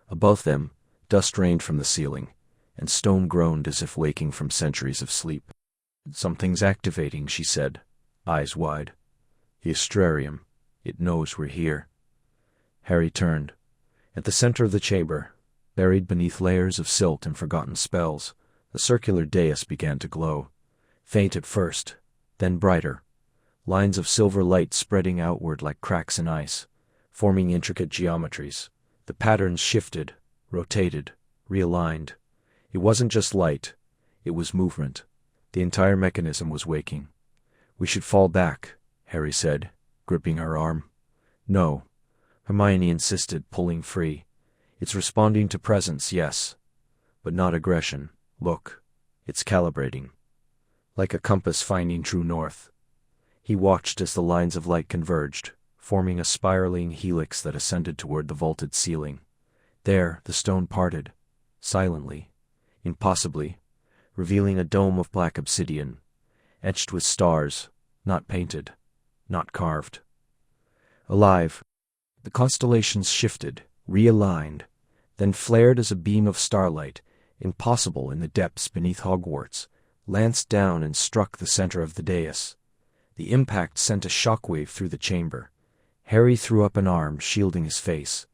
Above them, dust rained from the ceiling, and stone groaned as if waking from centuries of sleep. "Something's activating," she said, eyes wide. "The Astrarium. It knows we're here." Harry turned. At the center of the chamber, buried beneath layers of silt and forgotten spells, a circular dais began to glow. Faint at first, then brighter. Lines of silver light spreading outward like cracks in ice, forming intricate geometries. The patterns shifted, rotated, realigned. It wasn't just light, it was movement. The entire mechanism was waking. "We should fall back," Harry said, gripping her arm. "No," Hermione insisted, pulling free. "It's responding to presence, yes, but not aggression. Look, it's calibrating. Like a compass finding true north." He watched as the lines of light converged, forming a spiraling helix that ascended toward the vaulted ceiling. There, the stone parted, silently, impossibly, revealing a dome of black obsidian, etched with stars, not painted, not carved. Alive, the constellations shifted, realigned, then flared as a beam of starlight, impossible in the depths beneath Hogwarts, lanced down and struck the center of the dais. The impact sent a shockwave through the chamber. Harry threw up an arm, shielding his face.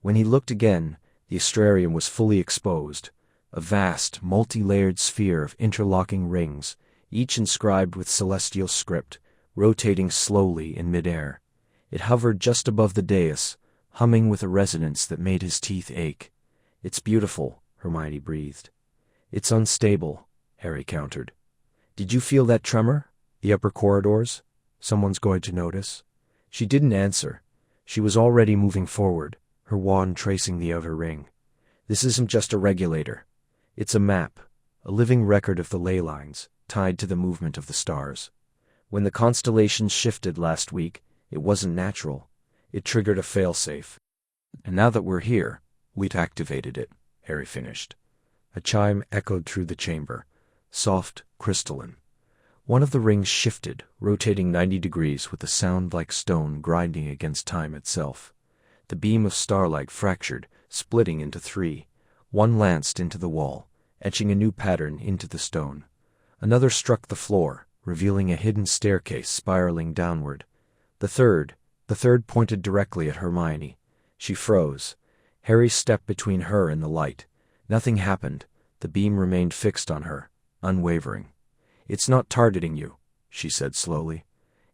When he looked again, the Astrarium was fully exposed, a vast, multi-layered sphere of interlocking rings, each inscribed with celestial script, rotating slowly in midair. It hovered just above the dais, humming with a resonance that made his teeth ache. "It's beautiful," Hermione breathed. "It's unstable," Harry countered. "Did you feel that tremor? The upper corridors? Someone's going to notice?" She didn't answer. She was already moving forward, her wand tracing the outer ring. "This isn't just a regulator. It's a map, a living record of the ley lines, tied to the movement of the stars. When the constellations shifted last week, it wasn't natural. It triggered a failsafe. And now that we're here, we've activated it," Harry finished. A chime echoed through the chamber, soft, crystalline. One of the rings shifted, rotating 90 degrees with a sound like stone grinding against time itself. The beam of starlight fractured, splitting into three. One lanced into the wall, etching a new pattern into the stone. Another struck the floor, revealing a hidden staircase spiraling downward. The third pointed directly at Hermione. She froze. Harry stepped between her and the light. Nothing happened. The beam remained fixed on her, unwavering. "It's not targeting you," she said slowly.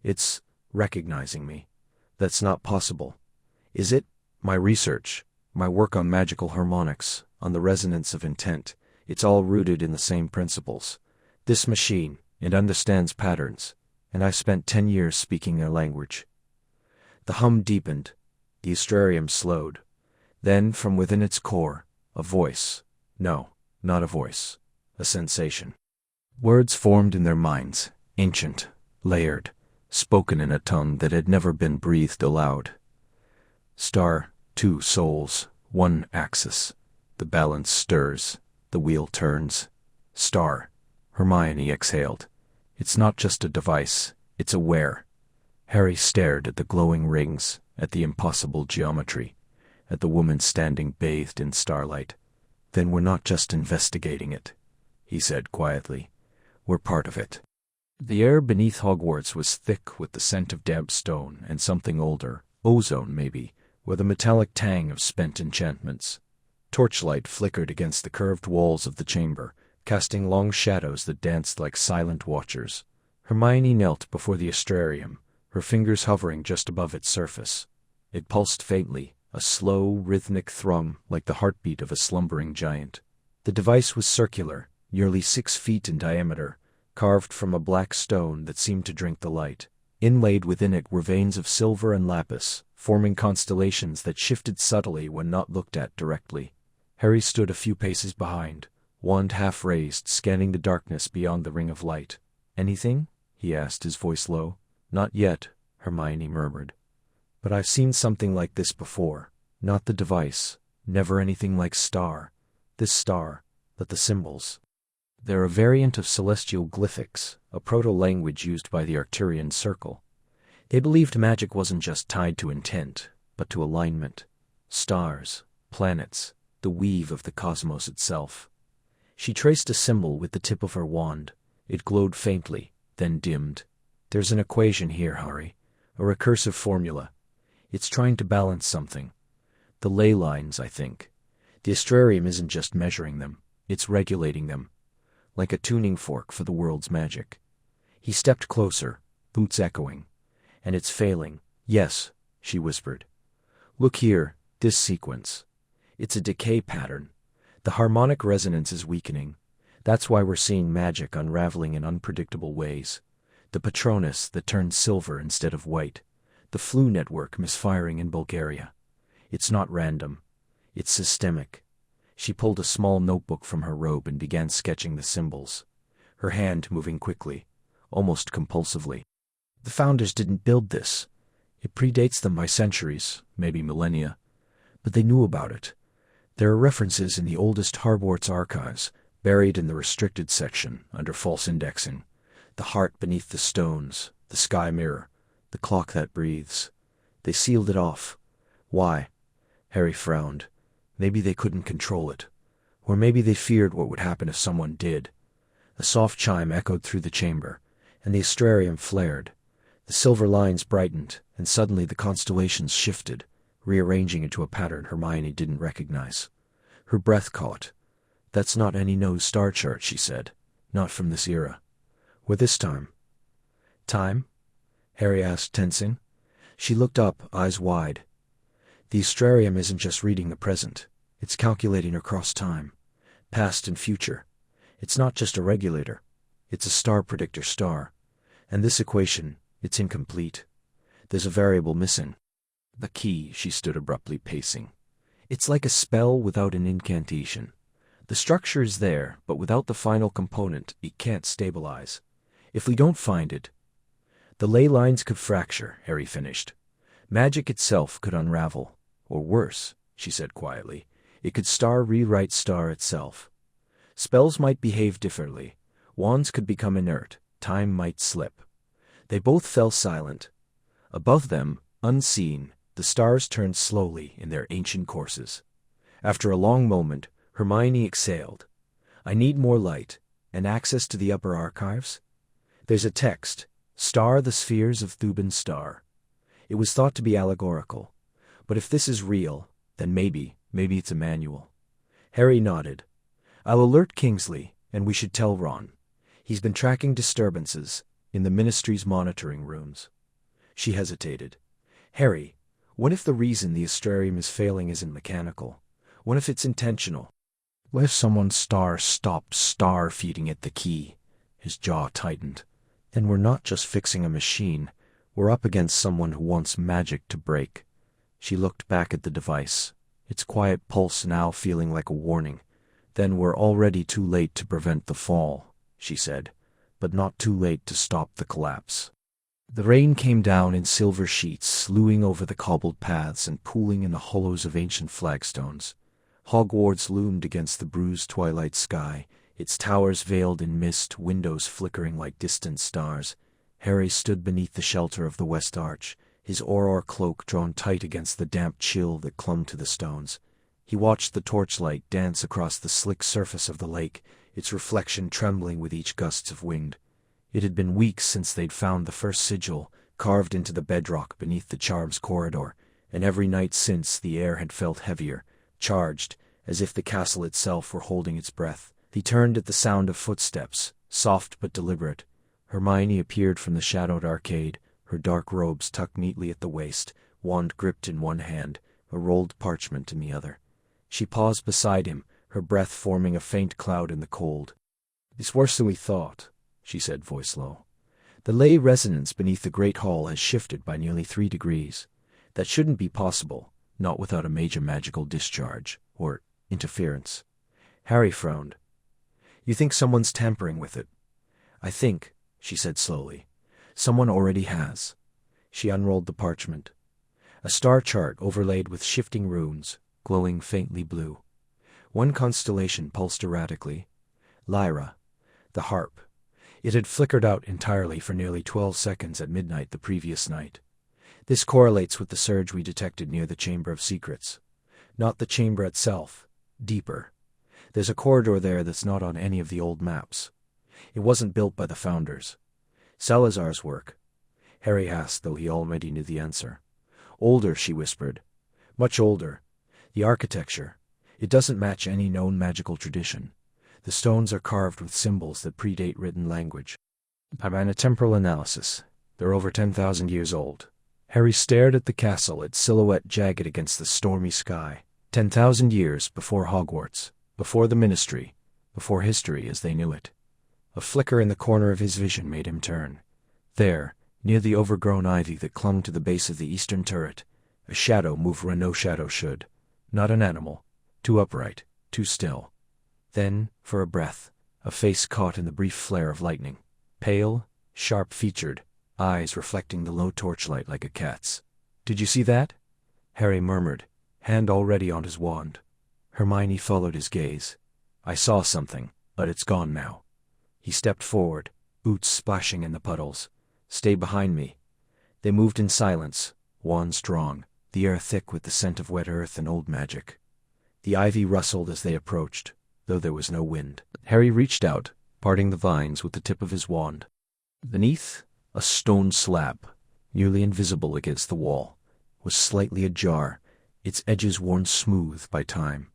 "It's recognizing me. That's not possible." "Is it?" "My research, my work on magical harmonics, on the resonance of intent, it's all rooted in the same principles. This machine, it understands patterns, and I spent 10 years speaking their language." The hum deepened. The Astrarium slowed. Then, from within its core, a voice. No, not a voice. A sensation. Words formed in their minds, ancient, layered, spoken in a tongue that had never been breathed aloud. Star, 2 souls, 1 axis. The balance stirs. The wheel turns. Star. Hermione exhaled. "It's not just a device. It's aware." Harry stared at the glowing rings, at the impossible geometry, at the woman standing bathed in starlight. "Then we're not just investigating it," he said quietly. "We're part of it." The air beneath Hogwarts was thick with the scent of damp stone and something older, ozone maybe, with a metallic tang of spent enchantments. Torchlight flickered against the curved walls of the chamber, casting long shadows that danced like silent watchers. Hermione knelt before the Astrarium, her fingers hovering just above its surface. It pulsed faintly, a slow, rhythmic thrum like the heartbeat of a slumbering giant. The device was circular, nearly 6 feet in diameter, carved from a black stone that seemed to drink the light. Inlaid within it were veins of silver and lapis, forming constellations that shifted subtly when not looked at directly. Harry stood a few paces behind, wand half raised, scanning the darkness beyond the ring of light. "Anything?" he asked, his voice low. "Not yet," Hermione murmured. "But I've seen something like this before. Not the device, never anything like star. This star, but the symbols. They're a variant of celestial glyphics, a proto-language used by the Arcturian Circle. They believed magic wasn't just tied to intent, but to alignment. Stars, planets, the weave of the cosmos itself." She traced a symbol with the tip of her wand. It glowed faintly, then dimmed. "There's an equation here, Harry. A recursive formula. It's trying to balance something. The ley lines, I think. The Astrarium isn't just measuring them, it's regulating them. Like a tuning fork for the world's magic." He stepped closer, boots echoing. "And it's failing." "Yes," she whispered. "Look here, this sequence. It's a decay pattern. The harmonic resonance is weakening. That's why we're seeing magic unraveling in unpredictable ways. The Patronus that turned silver instead of white. The flu network misfiring in Bulgaria. It's not random. It's systemic." She pulled a small notebook from her robe and began sketching the symbols, her hand moving quickly, almost compulsively. "The Founders didn't build this. It predates them by centuries, maybe millennia. But they knew about it. There are references in the oldest Hogwarts archives, buried in the restricted section under false indexing. The heart beneath the stones, the sky mirror, the clock that breathes. They sealed it off. Why?" Harry frowned. Maybe they couldn't control it. Or maybe they feared what would happen if someone did. A soft chime echoed through the chamber, and the Astrarium flared. The silver lines brightened, and suddenly the constellations shifted, rearranging into a pattern Hermione didn't recognize. Her breath caught. "That's not any nose star chart," she said. "Not from this era. Or this time." "Time?" Harry asked, tensing. She looked up, eyes wide. "The Astrarium isn't just reading the present. It's calculating across time, past and future. It's not just a regulator. It's a star predictor star. And this equation, it's incomplete. There's a variable missing." "The key," she stood abruptly pacing. "It's like a spell without an incantation. The structure is there, but without the final component, it can't stabilize. If we don't find it—" "The ley lines could fracture," Harry finished. "Magic itself could unravel. Or worse," she said quietly, "it could star rewrite star itself. Spells might behave differently. Wands could become inert. Time might slip." They both fell silent. Above them, unseen, the stars turned slowly in their ancient courses. After a long moment, Hermione exhaled. "I need more light, and access to the upper archives. There's a text, Star the Spheres of Thuban's Star. It was thought to be allegorical. But if this is real, then maybe it's a manual." Harry nodded. "I'll alert Kingsley, and we should tell Ron. He's been tracking disturbances in the Ministry's monitoring rooms." She hesitated. "Harry, what if the reason the Astrarium is failing isn't mechanical? What if it's intentional? What if someone's star stops star-feeding it the key?" His jaw tightened. "Then we're not just fixing a machine. We're up against someone who wants magic to break." She looked back at the device, its quiet pulse now feeling like a warning. "Then we're already too late to prevent the fall," she said, "but not too late to stop the collapse." The rain came down in silver sheets, slewing over the cobbled paths and pooling in the hollows of ancient flagstones. Hogwarts loomed against the bruised twilight sky, its towers veiled in mist, windows flickering like distant stars. Harry stood beneath the shelter of the west arch, his Auror cloak drawn tight against the damp chill that clung to the stones. He watched the torchlight dance across the slick surface of the lake, its reflection trembling with each gust of wind. It had been weeks since they'd found the first sigil, carved into the bedrock beneath the charms corridor, and every night since the air had felt heavier, charged, as if the castle itself were holding its breath. He turned at the sound of footsteps, soft but deliberate. Hermione appeared from the shadowed arcade, her dark robes tucked neatly at the waist, wand gripped in one hand, a rolled parchment in the other. She paused beside him, her breath forming a faint cloud in the cold. "It's worse than we thought," she said, voice low. "The ley resonance beneath the great hall has shifted by nearly 3 degrees. That shouldn't be possible, not without a major magical discharge, or interference." Harry frowned. "You think someone's tampering with it?" "I think," she said slowly, "someone already has." She unrolled the parchment. A star chart overlaid with shifting runes, glowing faintly blue. One constellation pulsed erratically. Lyra, the harp. It had flickered out entirely for nearly 12 seconds at midnight the previous night. This correlates with the surge we detected near the Chamber of Secrets. Not the chamber itself, deeper. There's a corridor there that's not on any of the old maps. It wasn't built by the founders. Salazar's work? Harry asked, though he already knew the answer. Older, she whispered. Much older. The architecture. It doesn't match any known magical tradition. The stones are carved with symbols that predate written language. I ran a temporal analysis. They're over 10,000 years old. Harry stared at the castle, its silhouette jagged against the stormy sky. 10,000 years before Hogwarts, before the Ministry, before history as they knew it. A flicker in the corner of his vision made him turn. There, near the overgrown ivy that clung to the base of the eastern turret, a shadow moved where no shadow should. Not an animal. Too upright, too still. Then, for a breath, a face caught in the brief flare of lightning. Pale, sharp-featured, eyes reflecting the low torchlight like a cat's. "Did you see that?" Harry murmured, hand already on his wand. Hermione followed his gaze. "I saw something, but it's gone now." He stepped forward, boots splashing in the puddles. "Stay behind me." They moved in silence, wands drawn, the air thick with the scent of wet earth and old magic. The ivy rustled as they approached, though there was no wind. Harry reached out, parting the vines with the tip of his wand. Beneath, a stone slab, nearly invisible against the wall, was slightly ajar, its edges worn smooth by time.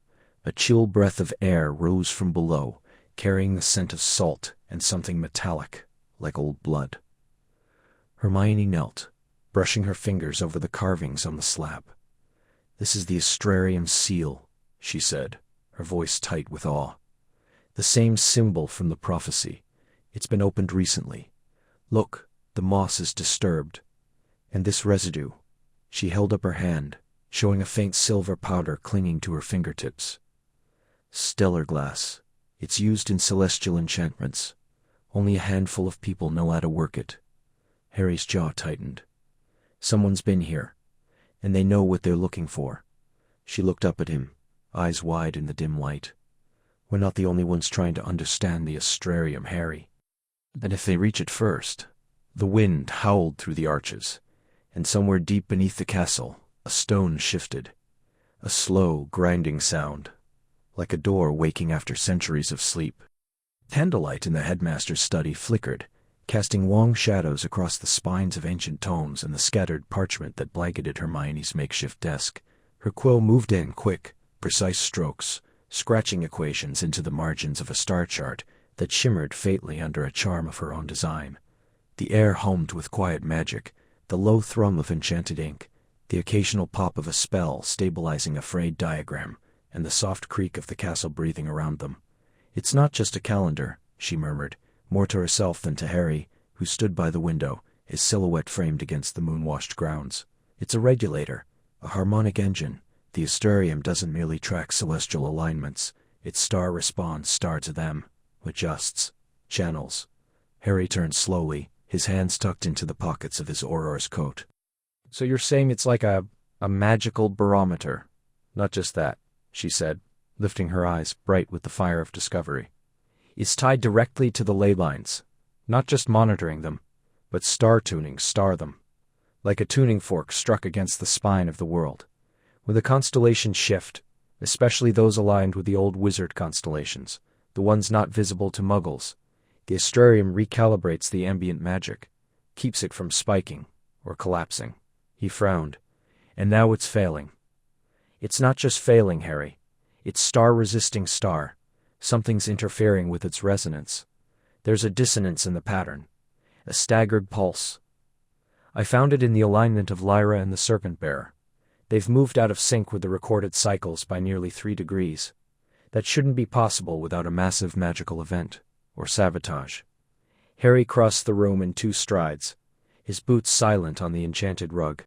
A chill breath of air rose from below, carrying the scent of salt and something metallic, like old blood. Hermione knelt, brushing her fingers over the carvings on the slab. "This is the Astrarium seal," she said, her voice tight with awe. "The same symbol from the prophecy. It's been opened recently. Look, the moss is disturbed. And this residue." She held up her hand, showing a faint silver powder clinging to her fingertips. "Stellar glass. It's used in celestial enchantments. Only a handful of people know how to work it." Harry's jaw tightened. "Someone's been here, and they know what they're looking for." She looked up at him, eyes wide in the dim light. "We're not the only ones trying to understand the Astrarium, Harry. And if they reach it first..." The wind howled through the arches, and somewhere deep beneath the castle, a stone shifted. A slow, grinding sound, like a door waking after centuries of sleep. Candlelight in the headmaster's study flickered, casting long shadows across the spines of ancient tomes and the scattered parchment that blanketed Hermione's makeshift desk. Her quill moved in quick, precise strokes, scratching equations into the margins of a star chart that shimmered faintly under a charm of her own design. The air hummed with quiet magic, the low thrum of enchanted ink, the occasional pop of a spell stabilizing a frayed diagram, and the soft creak of the castle breathing around them. "It's not just a calendar," she murmured, more to herself than to Harry, who stood by the window, his silhouette framed against the moon-washed grounds. "It's a regulator, a harmonic engine. The Astrarium doesn't merely track celestial alignments. Its star responds star to them, adjusts, channels." Harry turned slowly, his hands tucked into the pockets of his Auror's coat. "So you're saying it's like a magical barometer?" "Not just that," she said, lifting her eyes, bright with the fire of discovery. "It's tied directly to the ley lines, not just monitoring them, but star-tuning, star them. Like a tuning fork struck against the spine of the world. When the constellations shift, especially those aligned with the old wizard constellations, the ones not visible to muggles, the Astrarium recalibrates the ambient magic, keeps it from spiking or collapsing." He frowned. "And now it's failing." "It's not just failing, Harry. It's star-resisting star. Something's interfering with its resonance. There's a dissonance in the pattern, a staggered pulse." I found it in the alignment of Lyra and the Serpent Bearer. They've moved out of sync with the recorded cycles by nearly 3 degrees. That shouldn't be possible without a massive magical event, or sabotage. Harry crossed the room in 2 strides, his boots silent on the enchanted rug.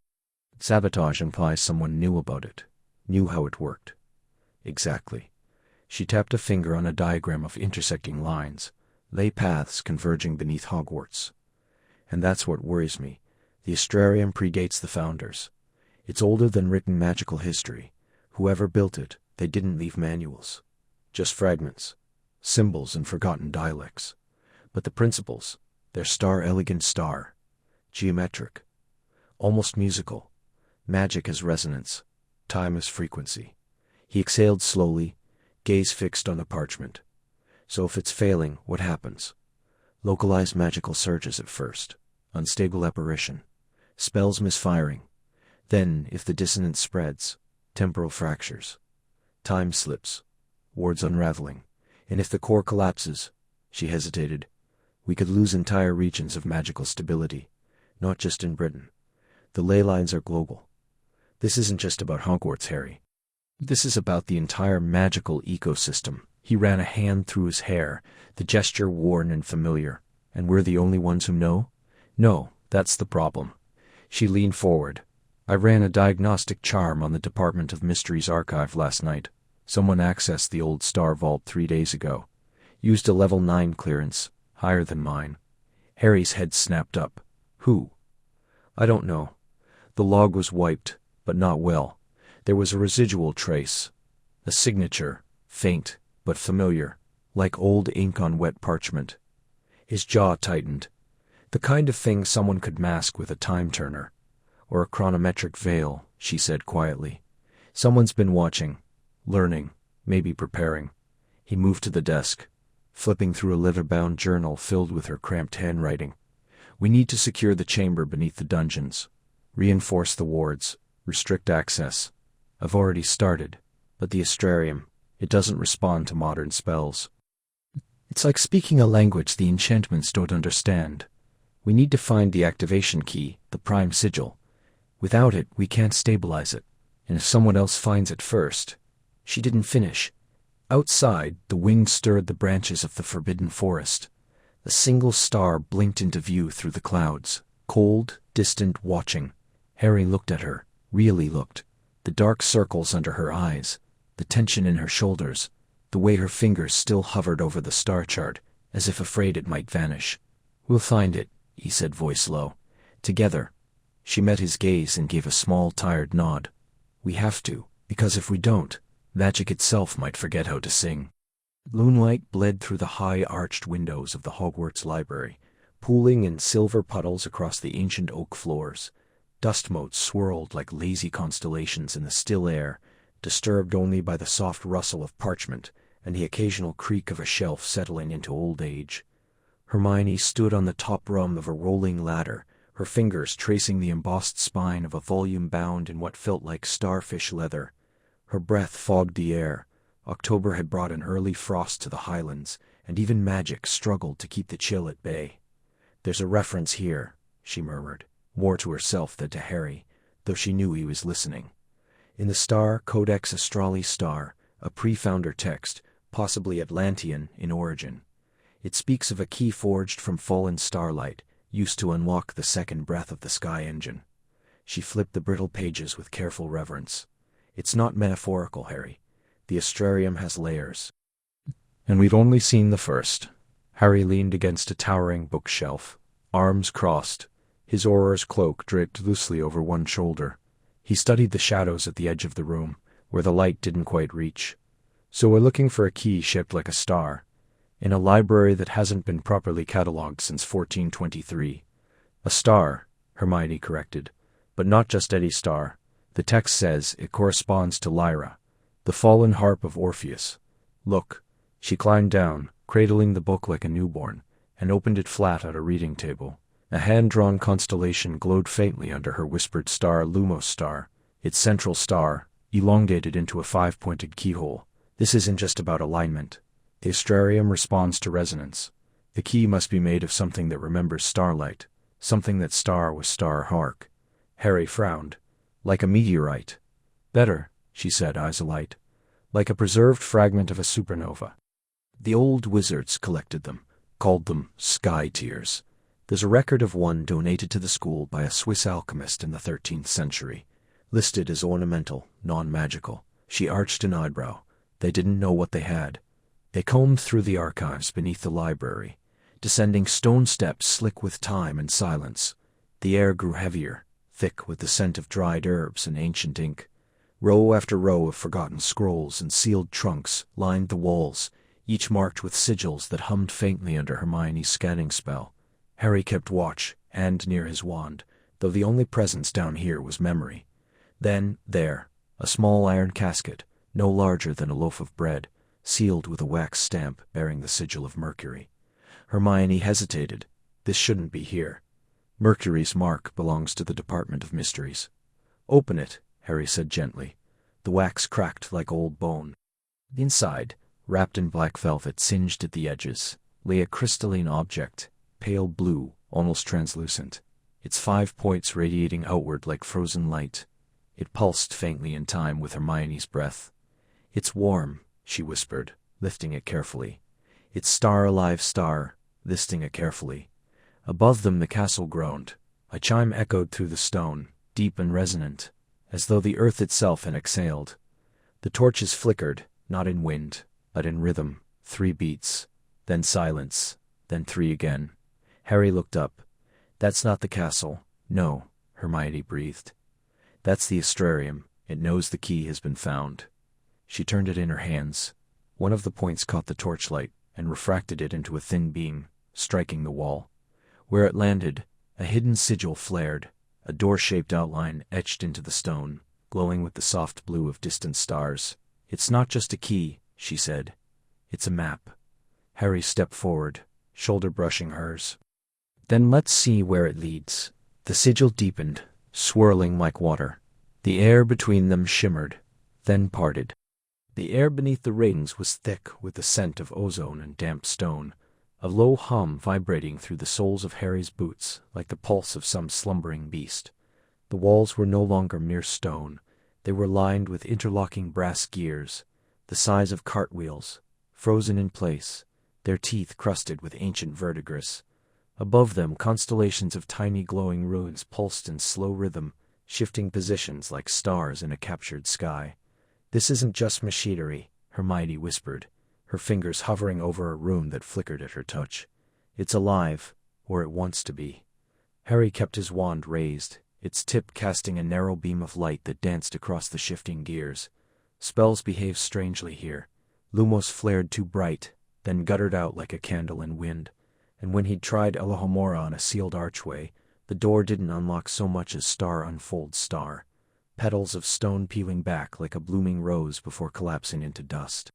Sabotage implies someone knew about it, knew how it worked. Exactly. She tapped a finger on a diagram of intersecting lines, ley paths converging beneath Hogwarts. And that's what worries me. The Astrarium predates the founders. It's older than written magical history. Whoever built it, they didn't leave manuals. Just fragments, symbols and forgotten dialects. But the principles, their star elegant star, geometric, almost musical, magic as resonance, time as frequency. He exhaled slowly, gaze fixed on the parchment. So if it's failing, what happens? Localized magical surges at first, unstable apparition, spells misfiring. Then, if the dissonance spreads, temporal fractures, time slips, wards unraveling. And if the core collapses, she hesitated, we could lose entire regions of magical stability, not just in Britain. The ley lines are global. This isn't just about Hogwarts, Harry. This is about the entire magical ecosystem. He ran a hand through his hair, the gesture worn and familiar. And we're the only ones who know? No, that's the problem. She leaned forward. I ran a diagnostic charm on the Department of Mysteries archive last night. Someone accessed the old Star Vault 3 days ago. Used a level 9 clearance, higher than mine. Harry's head snapped up. Who? I don't know. The log was wiped, but not well. There was a residual trace. A signature, faint, but familiar, like old ink on wet parchment. His jaw tightened. The kind of thing someone could mask with a time turner. Or a chronometric veil, she said quietly. Someone's been watching, learning, maybe preparing. He moved to the desk, flipping through a leather-bound journal filled with her cramped handwriting. We need to secure the chamber beneath the dungeons. Reinforce the wards. Restrict access. I've already started. But the Astrarium, it doesn't respond to modern spells. It's like speaking a language the enchantments don't understand. We need to find the activation key, the prime sigil. Without it, we can't stabilize it. And if someone else finds it first... She didn't finish. Outside, the wind stirred the branches of the forbidden forest. A single star blinked into view through the clouds, cold, distant, watching. Harry looked at her, really looked. The dark circles under her eyes, the tension in her shoulders, the way her fingers still hovered over the star chart, as if afraid it might vanish. We'll find it, he said, voice low. Together. She met his gaze and gave a small, tired nod. We have to, because if we don't, magic itself might forget how to sing. Moonlight bled through the high arched windows of the Hogwarts library, pooling in silver puddles across the ancient oak floors. Dust motes swirled like lazy constellations in the still air, disturbed only by the soft rustle of parchment and the occasional creak of a shelf settling into old age. Hermione stood on the top rung of a rolling ladder, her fingers tracing the embossed spine of a volume bound in what felt like starfish leather. Her breath fogged the air. October had brought an early frost to the highlands, and even magic struggled to keep the chill at bay. There's a reference here, she murmured, more to herself than to Harry, though she knew he was listening. In the star Codex Astrali Star, a pre-founder text, possibly Atlantean in origin. It speaks of a key forged from fallen starlight, used to unlock the second breath of the sky engine. She flipped the brittle pages with careful reverence. It's not metaphorical, Harry. The Astrarium has layers. And we've only seen the first. Harry leaned against a towering bookshelf, arms crossed, his Auror's cloak draped loosely over one shoulder. He studied the shadows at the edge of the room, where the light didn't quite reach. So we're looking for a key shaped like a star, in a library that hasn't been properly catalogued since 1423. A star, Hermione corrected, but not just any star. The text says it corresponds to Lyra, the fallen harp of Orpheus. Look. She climbed down, cradling the book like a newborn, and opened it flat at a reading table. A hand-drawn constellation glowed faintly under her whispered star, Lumos star, its central star, elongated into a 5-pointed keyhole. This isn't just about alignment. The Astrarium responds to resonance. The key must be made of something that remembers starlight, something that star was star hark. Harry frowned. Like a meteorite. Better, she said, eyes alight. Like a preserved fragment of a supernova. The old wizards collected them, called them sky tears. There's a record of one donated to the school by a Swiss alchemist in the 13th century, listed as ornamental, non-magical. She arched an eyebrow. They didn't know what they had. They combed through the archives beneath the library, descending stone steps slick with time and silence. The air grew heavier, thick with the scent of dried herbs and ancient ink. Row after row of forgotten scrolls and sealed trunks lined the walls, each marked with sigils that hummed faintly under Hermione's scanning spell. Harry kept watch, hand near his wand, though the only presence down here was memory. Then, there, a small iron casket, no larger than a loaf of bread, sealed with a wax stamp bearing the sigil of Mercury. Hermione hesitated. This shouldn't be here. Mercury's mark belongs to the Department of Mysteries. Open it, Harry said gently. The wax cracked like old bone. Inside, wrapped in black velvet singed at the edges, lay a crystalline object, pale blue, almost translucent, its 5 points radiating outward like frozen light. It pulsed faintly in time with Hermione's breath. It's warm, she whispered, lifting it carefully. It's star-alive star, lifting it carefully. Above them the castle groaned. A chime echoed through the stone, deep and resonant, as though the earth itself had exhaled. The torches flickered, not in wind, but in rhythm. 3 beats, then silence, then 3 again. Harry looked up. That's not the castle. No, Hermione breathed. That's the Astrarium. It knows the key has been found. She turned it in her hands. One of the points caught the torchlight and refracted it into a thin beam, striking the wall. Where it landed, a hidden sigil flared, a door-shaped outline etched into the stone, glowing with the soft blue of distant stars. It's not just a key, she said. It's a map. Harry stepped forward, shoulder brushing hers. Then let's see where it leads. The sigil deepened, swirling like water. The air between them shimmered, then parted. The air beneath the rings was thick with the scent of ozone and damp stone, a low hum vibrating through the soles of Harry's boots like the pulse of some slumbering beast. The walls were no longer mere stone. They were lined with interlocking brass gears, the size of cartwheels, frozen in place, their teeth crusted with ancient verdigris. Above them, constellations of tiny glowing runes pulsed in slow rhythm, shifting positions like stars in a captured sky. This isn't just machinery, Hermione whispered, her fingers hovering over a rune that flickered at her touch. It's alive, or it wants to be. Harry kept his wand raised, its tip casting a narrow beam of light that danced across the shifting gears. Spells behaved strangely here. Lumos flared too bright, then guttered out like a candle in wind. And when he'd tried Elohomora on a sealed archway, the door didn't unlock so much as star unfolds star, petals of stone peeling back like a blooming rose before collapsing into dust.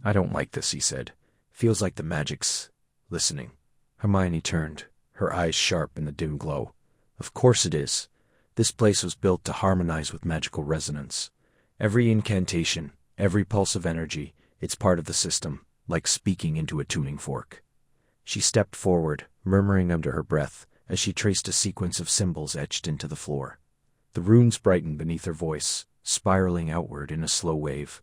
I don't like this, he said. Feels like the magic's listening. Hermione turned, her eyes sharp in the dim glow. Of course it is. This place was built to harmonize with magical resonance. Every incantation, every pulse of energy, it's part of the system, like speaking into a tuning fork. She stepped forward, murmuring under her breath, as she traced a sequence of symbols etched into the floor. The runes brightened beneath her voice, spiraling outward in a slow wave.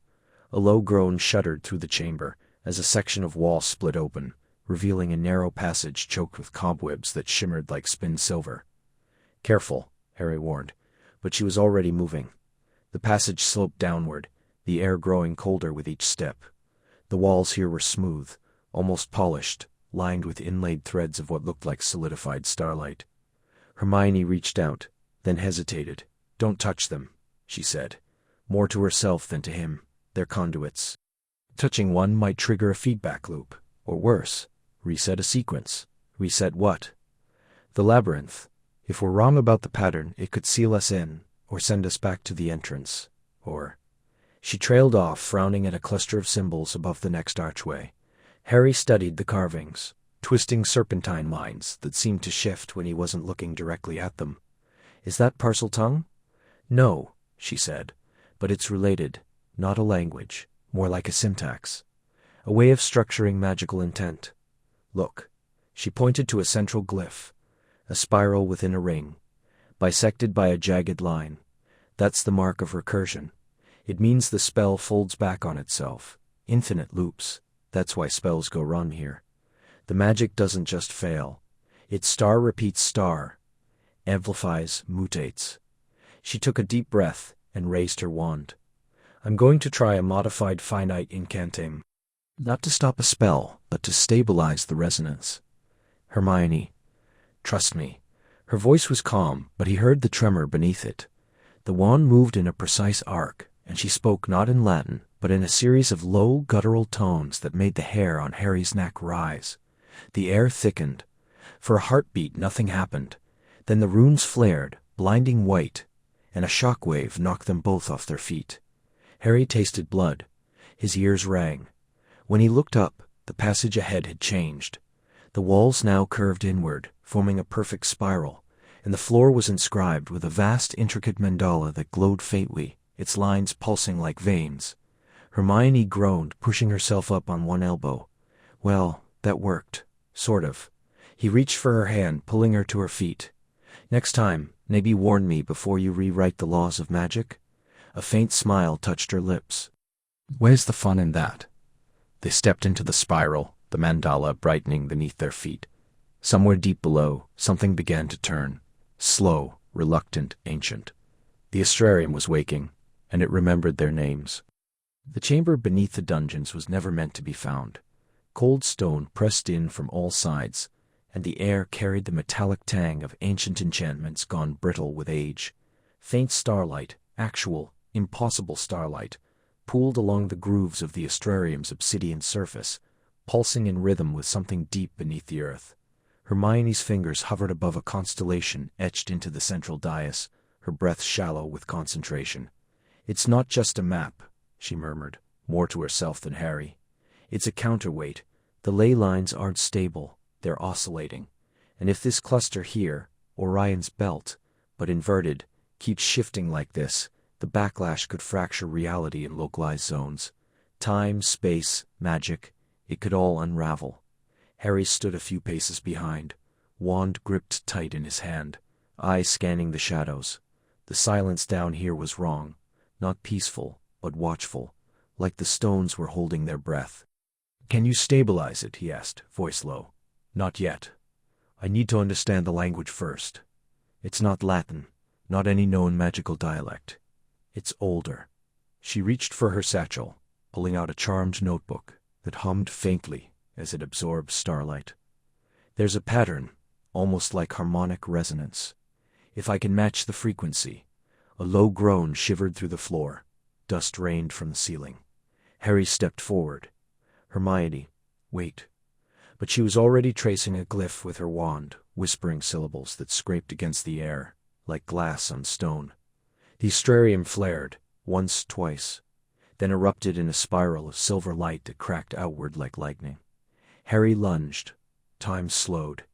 A low groan shuddered through the chamber as a section of wall split open, revealing a narrow passage choked with cobwebs that shimmered like spun silver. Careful, Harry warned, but she was already moving. The passage sloped downward, the air growing colder with each step. The walls here were smooth, almost polished, lined with inlaid threads of what looked like solidified starlight. Hermione reached out, then hesitated. Don't touch them, she said, more to herself than to him. They're conduits. Touching one might trigger a feedback loop, or worse, reset a sequence. Reset what? The labyrinth. If we're wrong about the pattern, it could seal us in, or send us back to the entrance, or... She trailed off, frowning at a cluster of symbols above the next archway. Harry studied the carvings, twisting serpentine lines that seemed to shift when he wasn't looking directly at them. Is that Parseltongue? No, she said, but it's related, not a language, more like a syntax, a way of structuring magical intent. Look, she pointed to a central glyph, A spiral within a ring, bisected by a jagged line. That's the mark of recursion. It means the spell folds back on itself. Infinite loops. That's why spells go wrong here. The magic doesn't just fail. It star repeats star, amplifies, mutates. She took a deep breath and raised her wand. I'm going to try a modified finite incantation. Not to stop a spell, but to stabilize the resonance. Hermione, trust me. Her voice was calm, but he heard the tremor beneath it. The wand moved in a precise arc, and she spoke not in Latin, but in a series of low, guttural tones that made the hair on Harry's neck rise. The air thickened. For a heartbeat, nothing happened. Then the runes flared, blinding white, and a shockwave knocked them both off their feet. Harry tasted blood. His ears rang. When he looked up, the passage ahead had changed. The walls now curved inward, forming a perfect spiral, and the floor was inscribed with a vast, intricate mandala that glowed faintly, its lines pulsing like veins. Hermione groaned, pushing herself up on one elbow. Well, that worked. Sort of. He reached for her hand, pulling her to her feet. Next time, maybe warn me before you rewrite the laws of magic? A faint smile touched her lips. Where's the fun in that? They stepped into the spiral, the mandala brightening beneath their feet. Somewhere deep below, something began to turn. Slow, reluctant, ancient. The Astrarium was waking, and it remembered their names. The chamber beneath the dungeons was never meant to be found. Cold stone pressed in from all sides, and the air carried the metallic tang of ancient enchantments gone brittle with age. Faint starlight, actual, impossible starlight, pooled along the grooves of the Astrarium's obsidian surface, pulsing in rhythm with something deep beneath the earth. Hermione's fingers hovered above a constellation etched into the central dais, her breath shallow with concentration. It's not just a map, she murmured, more to herself than Harry. It's a counterweight. The ley lines aren't stable, they're oscillating. And if this cluster here, Orion's belt, but inverted, keeps shifting like this, the backlash could fracture reality in localized zones. Time, space, magic, it could all unravel. Harry stood a few paces behind, wand gripped tight in his hand, eyes scanning the shadows. The silence down here was wrong, not peaceful, but watchful, like the stones were holding their breath. Can you stabilize it? He asked, voice low. Not yet. I need to understand the language first. It's not Latin, not any known magical dialect. It's older. She reached for her satchel, pulling out a charmed notebook that hummed faintly as it absorbed starlight. There's a pattern, almost like harmonic resonance. If I can match the frequency. A low groan shivered through the floor. Dust rained from the ceiling. Harry stepped forward. Hermione, wait. But she was already tracing a glyph with her wand, whispering syllables that scraped against the air, like glass on stone. The Astrarium flared, once, twice, then erupted in a spiral of silver light that cracked outward like lightning. Harry lunged. Time slowed.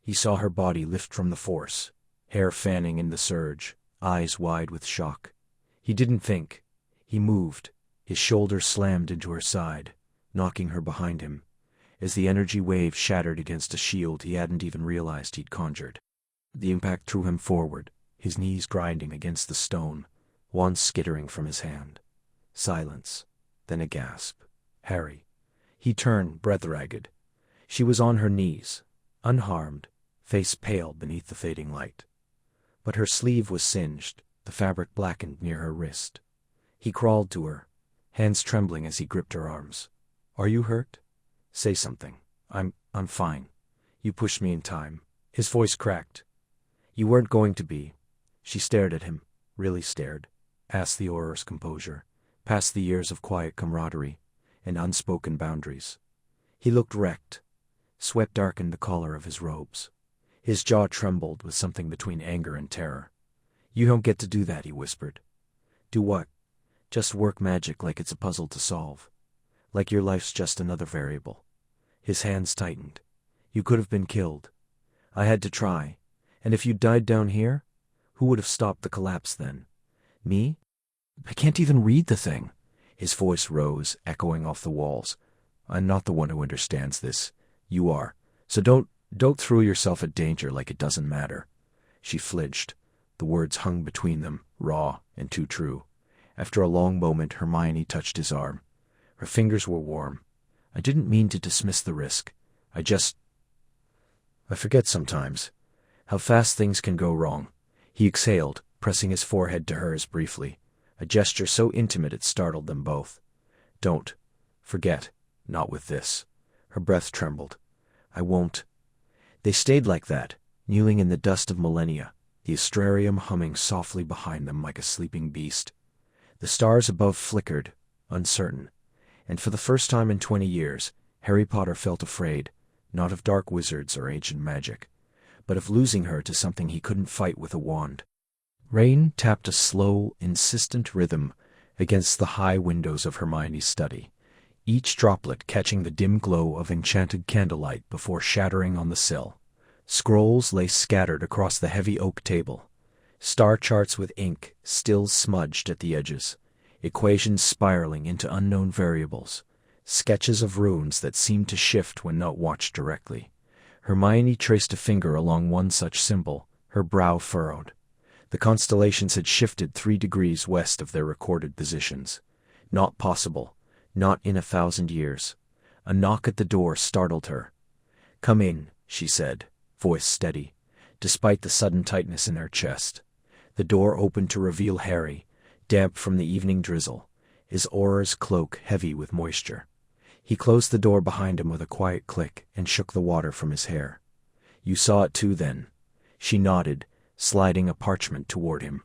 He saw her body lift from the force, hair fanning in the surge, eyes wide with shock. He didn't think. He moved. His shoulder slammed into her side, knocking her behind him, as the energy wave shattered against a shield he hadn't even realized he'd conjured. The impact threw him forward, his knees grinding against the stone, wand skittering from his hand. Silence, then a gasp. Harry. He turned, breath-ragged. She was on her knees, unharmed, face pale beneath the fading light. But her sleeve was singed, the fabric blackened near her wrist. He crawled to her, hands trembling as he gripped her arms. Are you hurt? Say something. I'm fine. You pushed me in time. His voice cracked. You weren't going to be. She stared at him, really stared, past the Auror's composure, past the years of quiet camaraderie and unspoken boundaries. He looked wrecked. Sweat darkened the collar of his robes. His jaw trembled with something between anger and terror. You don't get to do that, he whispered. Do what? Just work magic like it's a puzzle to solve. Like your life's just another variable. His hands tightened. You could have been killed. I had to try. And if you died down here, who would have stopped the collapse then? Me? I can't even read the thing. His voice rose, echoing off the walls. I'm not the one who understands this. You are. So don't Don't throw yourself at danger like it doesn't matter. She flinched. The words hung between them, raw and too true. After a long moment, Hermione touched his arm. Her fingers were warm. I didn't mean to dismiss the risk. I forget sometimes how fast things can go wrong. He exhaled, pressing his forehead to hers briefly, a gesture so intimate it startled them both. Don't forget, not with this. Her breath trembled. I won't. They stayed like that, kneeling in the dust of millennia, the Astrarium humming softly behind them like a sleeping beast. The stars above flickered, uncertain, and for the first time in 20 years, Harry Potter felt afraid, not of dark wizards or ancient magic, but of losing her to something he couldn't fight with a wand. Rain tapped a slow, insistent rhythm against the high windows of Hermione's study, each droplet catching the dim glow of enchanted candlelight before shattering on the sill. Scrolls lay scattered across the heavy oak table, star charts with ink still smudged at the edges, equations spiraling into unknown variables, sketches of runes that seemed to shift when not watched directly. Hermione traced a finger along one such symbol, her brow furrowed. The constellations had shifted 3 degrees west of their recorded positions. Not possible. Not in 1,000 years. A knock at the door startled her. "Come in," she said, voice steady, despite the sudden tightness in her chest. The door opened to reveal Harry, damp from the evening drizzle, his Auror's cloak heavy with moisture. He closed the door behind him with a quiet click and shook the water from his hair. "You saw it too, then?" She nodded, sliding a parchment toward him.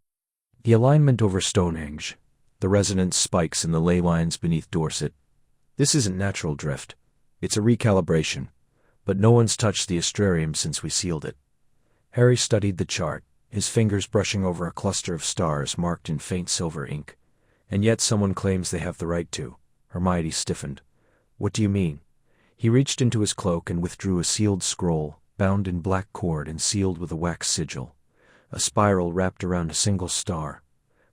The alignment over Stonehenge, the resonant spikes in the ley lines beneath Dorset. This isn't natural drift. It's a recalibration. But no one's touched the Astrarium since we sealed it. Harry studied the chart, his fingers brushing over a cluster of stars marked in faint silver ink. And yet someone claims they have the right to. Hermione stiffened. "What do you mean?" He reached into his cloak and withdrew a sealed scroll, bound in black cord and sealed with a wax sigil. A spiral wrapped around a single star.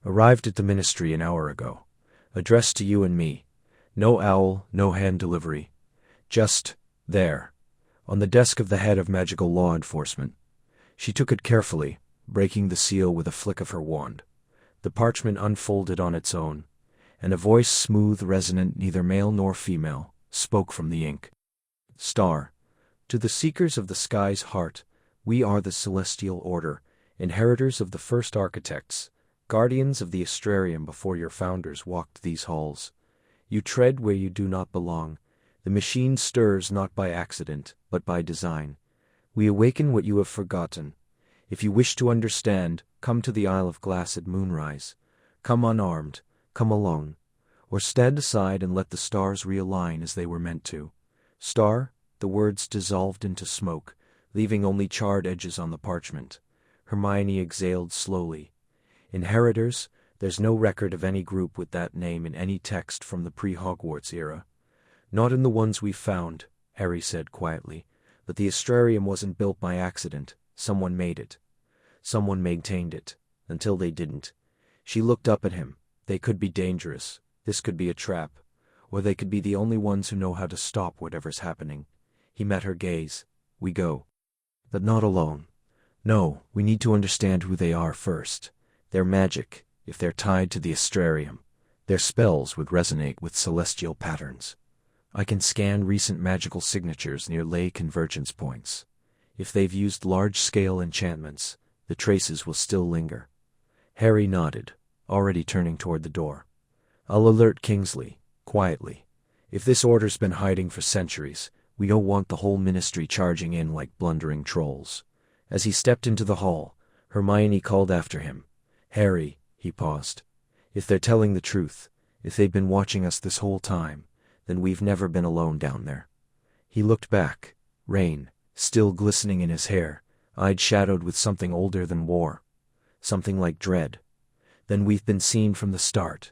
"Arrived at the ministry an hour ago. Addressed to you and me. No owl, no hand delivery. Just there, on the desk of the head of magical law enforcement." She took it carefully, breaking the seal with a flick of her wand. The parchment unfolded on its own, and a voice smooth, resonant, neither male nor female, spoke from the ink. "Star, to the seekers of the sky's heart, we are the celestial order, inheritors of the first architects, guardians of the Astrarium before your founders walked these halls. You tread where you do not belong. The machine stirs not by accident, but by design. We awaken what you have forgotten. If you wish to understand, come to the Isle of Glass at moonrise. Come unarmed, come alone, or stand aside and let the stars realign as they were meant to." "Star," the words dissolved into smoke, leaving only charred edges on the parchment. Hermione exhaled slowly. "Inheritors, there's no record of any group with that name in any text from the pre-Hogwarts era. Not in the ones we've found," Harry said quietly. "But the Astrarium wasn't built by accident. Someone made it. Someone maintained it. Until they didn't." She looked up at him. "They could be dangerous. This could be a trap. Or they could be the only ones who know how to stop whatever's happening." He met her gaze. "We go. But not alone. No, we need to understand who they are first. Their magic, if they're tied to the Astrarium, their spells would resonate with celestial patterns. I can scan recent magical signatures near ley convergence points. If they've used large-scale enchantments, the traces will still linger." Harry nodded, already turning toward the door. "I'll alert Kingsley, quietly. If this order's been hiding for centuries, we don't want the whole ministry charging in like blundering trolls." As he stepped into the hall, Hermione called after him. "Harry," he paused. "If they're telling the truth, if they've been watching us this whole time, then we've never been alone down there." He looked back, rain, still glistening in his hair, eyed shadowed with something older than war, something like dread. "Then we've been seen from the start."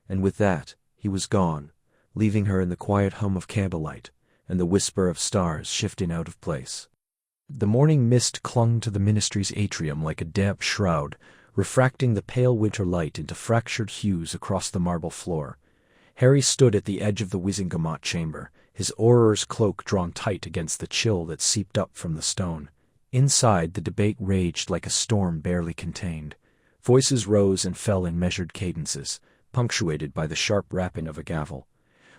And with that, he was gone, leaving her in the quiet hum of candlelight and the whisper of stars shifting out of place. The morning mist clung to the ministry's atrium like a damp shroud, refracting the pale winter light into fractured hues across the marble floor. Harry stood at the edge of the Wizengamot chamber, his Auror's cloak drawn tight against the chill that seeped up from the stone. Inside, the debate raged like a storm barely contained. Voices rose and fell in measured cadences, punctuated by the sharp rapping of a gavel.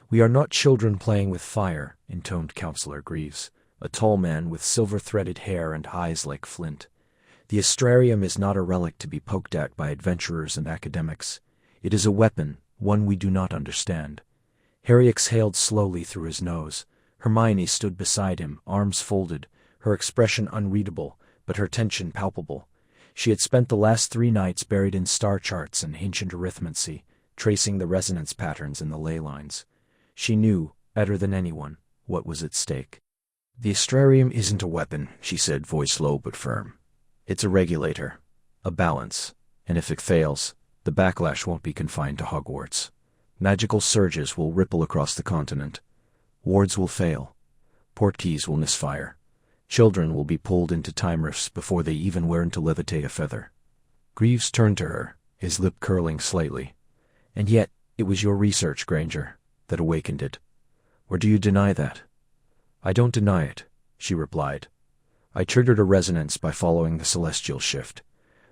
"We are not children playing with fire," intoned Councillor Greaves, a tall man with silver-threaded hair and eyes like flint. "The Astrarium is not a relic to be poked at by adventurers and academics. It is a weapon, one we do not understand." Harry exhaled slowly through his nose. Hermione stood beside him, arms folded, her expression unreadable, but her tension palpable. She had spent the last 3 nights buried in star charts and ancient arithmancy, tracing the resonance patterns in the ley lines. She knew, better than anyone, what was at stake. "The Astrarium isn't a weapon," she said, voice low but firm. "It's a regulator, a balance, and if it fails, the backlash won't be confined to Hogwarts. Magical surges will ripple across the continent. Wards will fail. Portkeys will misfire. Children will be pulled into time rifts before they even learn to levitate a feather." Greaves turned to her, his lip curling slightly. "And yet, it was your research, Granger, that awakened it. Or do you deny that?" "I don't deny it," she replied. "I triggered a resonance by following the celestial shift,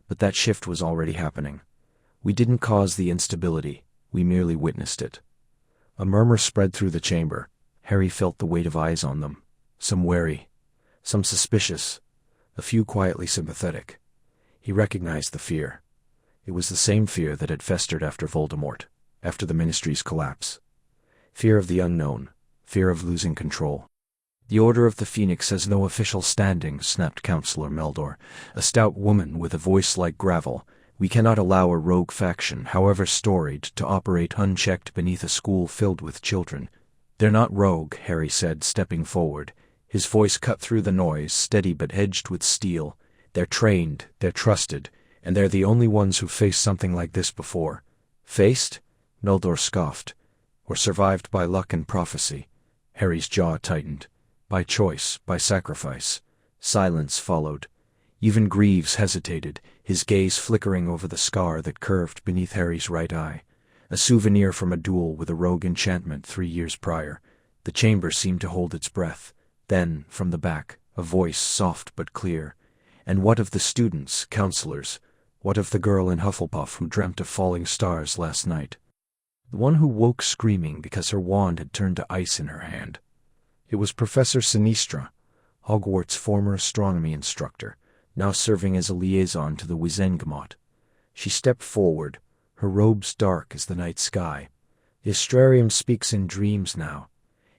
but that shift was already happening. We didn't cause the instability, we merely witnessed it." A murmur spread through the chamber. Harry felt the weight of eyes on them, some wary, some suspicious, a few quietly sympathetic. He recognized the fear. It was the same fear that had festered after Voldemort, after the Ministry's collapse. Fear of the unknown, fear of losing control. "The Order of the Phoenix has no official standing," snapped Councillor Meldor, a stout woman with a voice like gravel. "We cannot allow a rogue faction, however storied, to operate unchecked beneath a school filled with children." "They're not rogue," Harry said, stepping forward. His voice cut through the noise, steady but edged with steel. "They're trained, they're trusted, and they're the only ones who've faced something like this before." "Faced?" Meldor scoffed. "Or survived by luck and prophecy." Harry's jaw tightened. "By choice, by sacrifice." Silence followed. Even Greaves hesitated, his gaze flickering over the scar that curved beneath Harry's right eye. A souvenir from a duel with a rogue enchantment 3 years prior. The chamber seemed to hold its breath. Then, from the back, a voice soft but clear. "And what of the students, counselors? What of the girl in Hufflepuff who dreamt of falling stars last night? The one who woke screaming because her wand had turned to ice in her hand." It was Professor Sinistra, Hogwarts' former astronomy instructor, now serving as a liaison to the Wizengamot. She stepped forward, her robes dark as the night sky. "The Astrarium speaks in dreams now.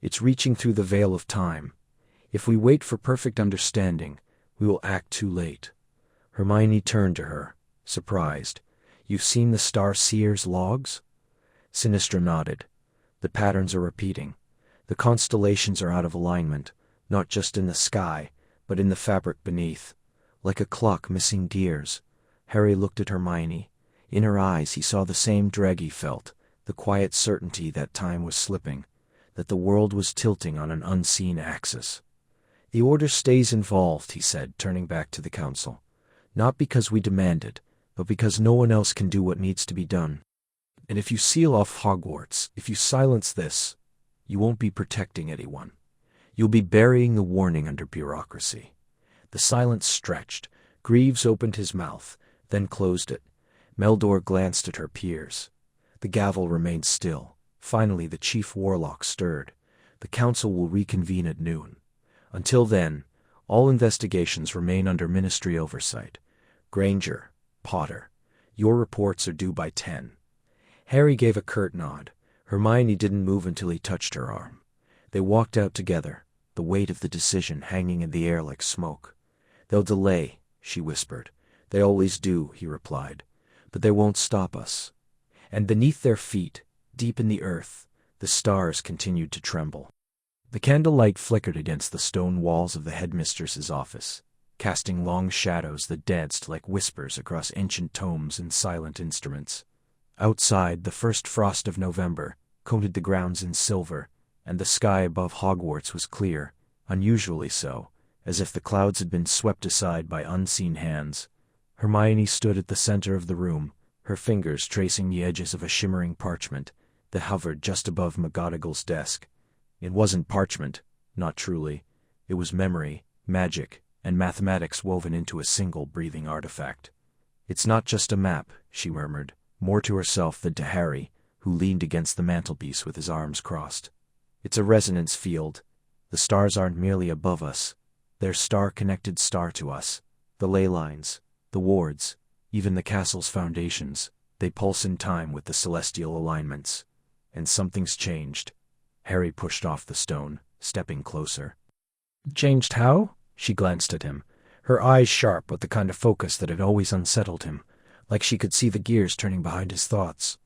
It's reaching through the veil of time. If we wait for perfect understanding, we will act too late." Hermione turned to her, surprised. "You've seen the Star Seer's logs?" Sinistra nodded. "The patterns are repeating. The constellations are out of alignment, not just in the sky, but in the fabric beneath. Like a clock missing gears." Harry looked at Hermione. In her eyes he saw the same dread he felt, the quiet certainty that time was slipping, that the world was tilting on an unseen axis. "The Order stays involved," he said, turning back to the Council. "Not because we demand it, but because no one else can do what needs to be done. And if you seal off Hogwarts, if you silence this, you won't be protecting anyone. You'll be burying the warning under bureaucracy." The silence stretched. Greaves opened his mouth, then closed it. Meldor glanced at her peers. The gavel remained still. Finally the chief warlock stirred. "The council will reconvene at noon. Until then, all investigations remain under ministry oversight. Granger, Potter, your reports are due by 10. Harry gave a curt nod. Hermione didn't move until he touched her arm. They walked out together, the weight of the decision hanging in the air like smoke. "They'll delay," she whispered. "They always do," he replied. "But they won't stop us." And beneath their feet, deep in the earth, the stars continued to tremble. The candlelight flickered against the stone walls of the headmistress's office, casting long shadows that danced like whispers across ancient tomes and silent instruments. Outside, the first frost of November coated the grounds in silver, and the sky above Hogwarts was clear, unusually so, as if the clouds had been swept aside by unseen hands. Hermione stood at the center of the room, her fingers tracing the edges of a shimmering parchment that hovered just above McGonagall's desk. It wasn't parchment, not truly. It was memory, magic, and mathematics woven into a single breathing artifact. "It's not just a map," she murmured, more to herself than to Harry, who leaned against the mantelpiece with his arms crossed. "It's a resonance field. The stars aren't merely above us. They're star-connected star to us. The ley lines, the wards, even the castle's foundations, they pulse in time with the celestial alignments. And something's changed." Harry pushed off the stone, stepping closer. "Changed how?" She glanced at him, her eyes sharp with the kind of focus that had always unsettled him, like she could see the gears turning behind his thoughts.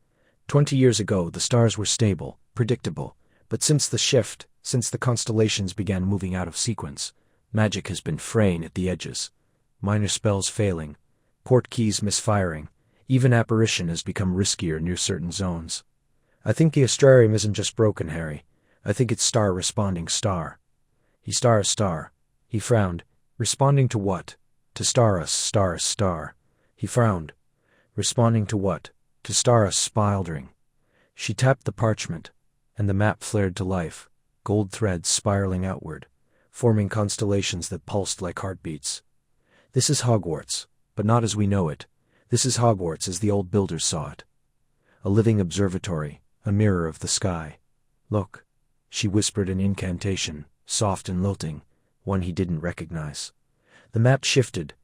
20 years ago, the stars were stable, predictable, but since the shift, since the constellations began moving out of sequence, magic has been fraying at the edges. Minor spells failing, port keys misfiring, even apparition has become riskier near certain zones. "I think the Astrarium isn't just broken, Harry. I think it's star-responding star." He star. He frowned. Responding to what? To star. He frowned. Responding to what? To star faltering. She tapped the parchment, and the map flared to life, gold threads spiraling outward, forming constellations that pulsed like heartbeats. "This is Hogwarts, but not as we know it. This is Hogwarts as the old builders saw it. A living observatory, a mirror of the sky. Look." She whispered an incantation, soft and lilting, one he didn't recognize. The map shifted,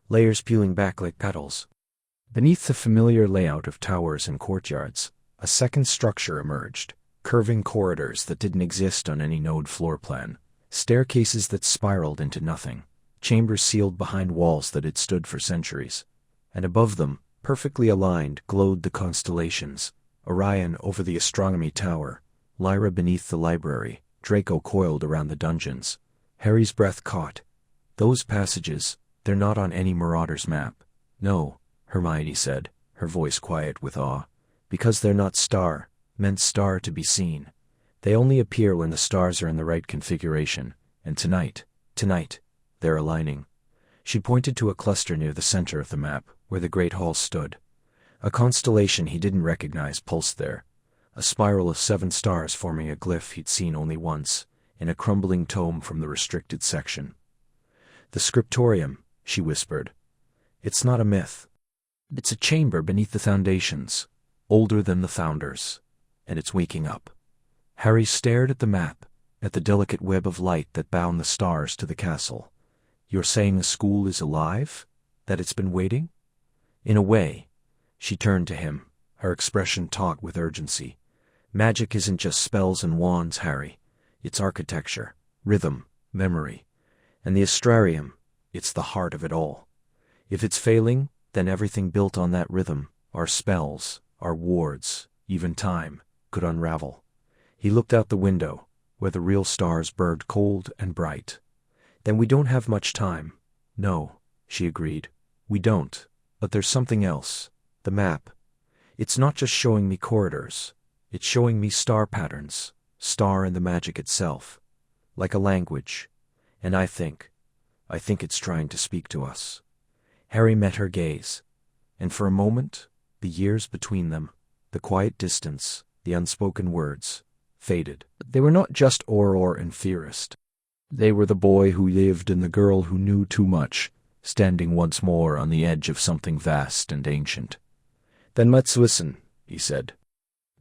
layers peeling back like petals. Beneath the familiar layout of towers and courtyards, a second structure emerged, curving corridors that didn't exist on any node floor plan, staircases that spiraled into nothing, chambers sealed behind walls that had stood for centuries. And above them, perfectly aligned, glowed the constellations, Orion over the astronomy tower, Lyra beneath the library, Draco coiled around the dungeons. Harry's breath caught. "Those passages, they're not on any marauder's map." "No," Hermione said, her voice quiet with awe, "because they're not meant star to be seen. They only appear when the stars are in the right configuration, and tonight, they're aligning." She pointed to a cluster near the center of the map, where the Great Hall stood. A constellation he didn't recognize pulsed there, a spiral of 7 stars forming a glyph he'd seen only once, in a crumbling tome from the restricted section. "The scriptorium," she whispered. "It's not a myth. It's a chamber beneath the foundations, older than the founders, and it's waking up." Harry stared at the map, at the delicate web of light that bound the stars to the castle. "You're saying the school is alive? That it's been waiting?" "In a way." She turned to him, her expression taut with urgency. "Magic isn't just spells and wands, Harry. It's architecture, rhythm, memory. And the Astrarium, it's the heart of it all. If it's failing, then everything built on that rhythm, our spells, our wards, even time, could unravel." He looked out the window, where the real stars burned cold and bright. "Then we don't have much time." "No," she agreed. "We don't. But there's something else. The map. It's not just showing me corridors. It's showing me star patterns, star and the magic itself. Like a language. And I think it's trying to speak to us." Harry met her gaze. And for a moment, the years between them, the quiet distance, the unspoken words, faded. They were not just Auror and Theorist. They were the boy who lived and the girl who knew too much, standing once more on the edge of something vast and ancient. "Then let's listen," he said.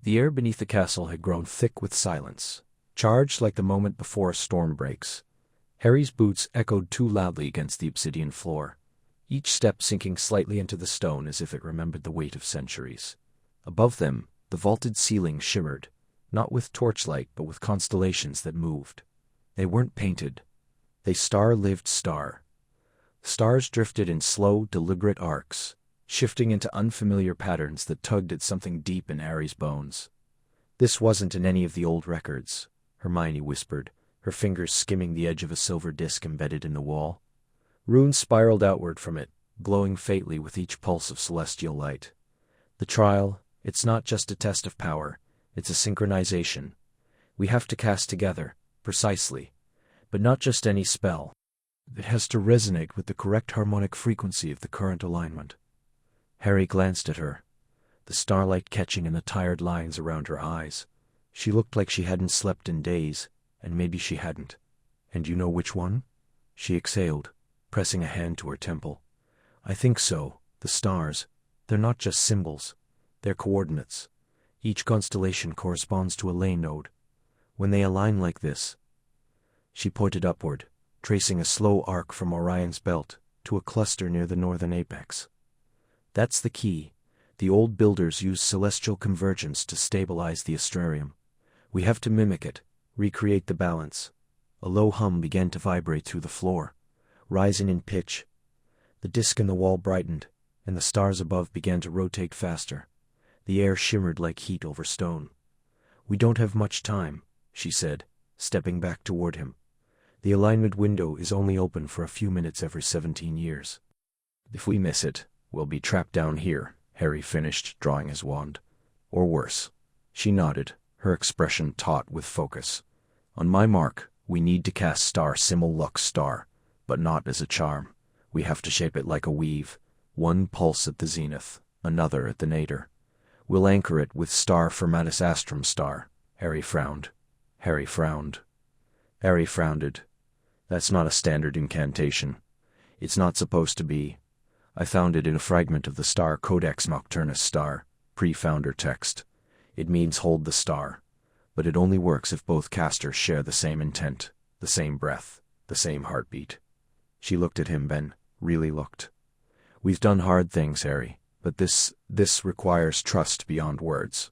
The air beneath the castle had grown thick with silence, charged like the moment before a storm breaks. Harry's boots echoed too loudly against the obsidian floor, each step sinking slightly into the stone as if it remembered the weight of centuries. Above them, the vaulted ceiling shimmered, not with torchlight but with constellations that moved. They weren't painted. They star-lived star. Stars drifted in slow, deliberate arcs, shifting into unfamiliar patterns that tugged at something deep in Harry's bones. "This wasn't in any of the old records," Hermione whispered, her fingers skimming the edge of a silver disc embedded in the wall. Runes spiraled outward from it, glowing faintly with each pulse of celestial light. "The trial, it's not just a test of power, it's a synchronization. We have to cast together, precisely, but not just any spell. It has to resonate with the correct harmonic frequency of the current alignment." Harry glanced at her, the starlight catching in the tired lines around her eyes. She looked like she hadn't slept in days, and maybe she hadn't. And you know which one? She exhaled, pressing a hand to her temple. I think so. The stars. They're not just symbols. They're coordinates. Each constellation corresponds to a ley node. When they align like this... She pointed upward, tracing a slow arc from Orion's belt to a cluster near the northern apex. That's the key. The old builders used celestial convergence to stabilize the Astrarium. We have to mimic it, recreate the balance. A low hum began to vibrate through the floor, rising in pitch. The disk in the wall brightened, and the stars above began to rotate faster. The air shimmered like heat over stone. We don't have much time, she said, stepping back toward him. The alignment window is only open for a few minutes every 17 years. If we miss it, we'll be trapped down here, Harry finished, drawing his wand. Or worse. She nodded, her expression taut with focus. On my mark, we need to cast Star Simul Lux Star, but not as a charm. We have to shape it like a weave, one pulse at the zenith, another at the nadir. We'll anchor it with Star Formatus Astrum Star. Harry frowned. Harry frowned. Harry frowned. That's not a standard incantation. It's not supposed to be. I found it in a fragment of the Star Codex Nocturnus Star, pre-founder text. It means hold the star, but it only works if both casters share the same intent, the same breath, the same heartbeat. She looked at him, Ben, really looked. We've done hard things, Harry, but this requires trust beyond words.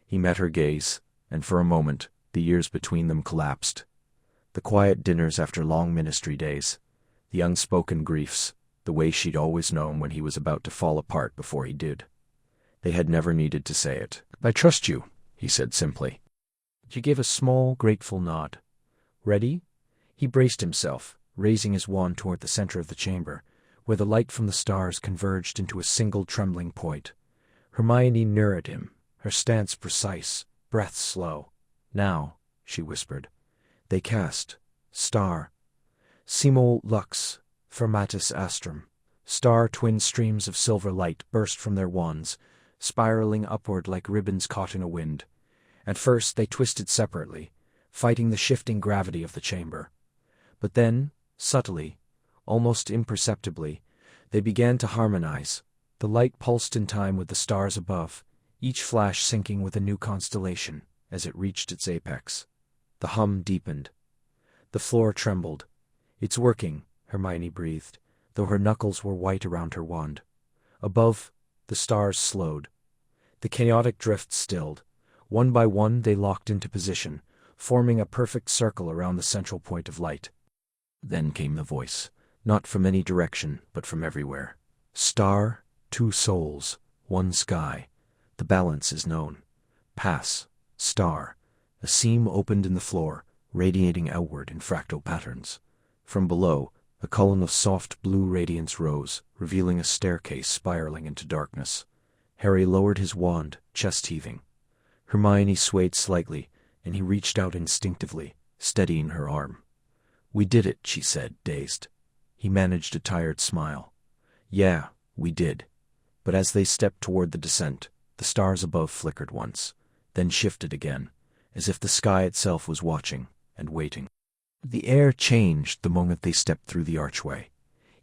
He met her gaze, and for a moment, the years between them collapsed. The quiet dinners after long ministry days, the unspoken griefs, the way she'd always known when he was about to fall apart before he did. They had never needed to say it. I trust you, he said simply. She gave a small, grateful nod. Ready? He braced himself, raising his wand toward the center of the chamber, where the light from the stars converged into a single trembling point. Hermione mirrored him, her stance precise, breath slow. Now, she whispered. They cast. Star. Simul Lux Formatus Astrum. Star twin streams of silver light burst from their wands, spiraling upward like ribbons caught in a wind. At first they twisted separately, fighting the shifting gravity of the chamber. But then, subtly, almost imperceptibly, they began to harmonize. The light pulsed in time with the stars above, each flash syncing with a new constellation as it reached its apex. The hum deepened. The floor trembled. It's working, Hermione breathed, though her knuckles were white around her wand. Above, the stars slowed. The chaotic drift stilled. One by one they locked into position, forming a perfect circle around the central point of light. Then came the voice, not from any direction, but from everywhere. Star, two souls, one sky. The balance is known. Pass. Star. A seam opened in the floor, radiating outward in fractal patterns. From below, a column of soft blue radiance rose, revealing a staircase spiraling into darkness. Harry lowered his wand, chest heaving. Hermione swayed slightly, and he reached out instinctively, steadying her arm. We did it, she said, dazed. He managed a tired smile. Yeah, we did. But as they stepped toward the descent, the stars above flickered once, then shifted again, as if the sky itself was watching and waiting. The air changed the moment they stepped through the archway.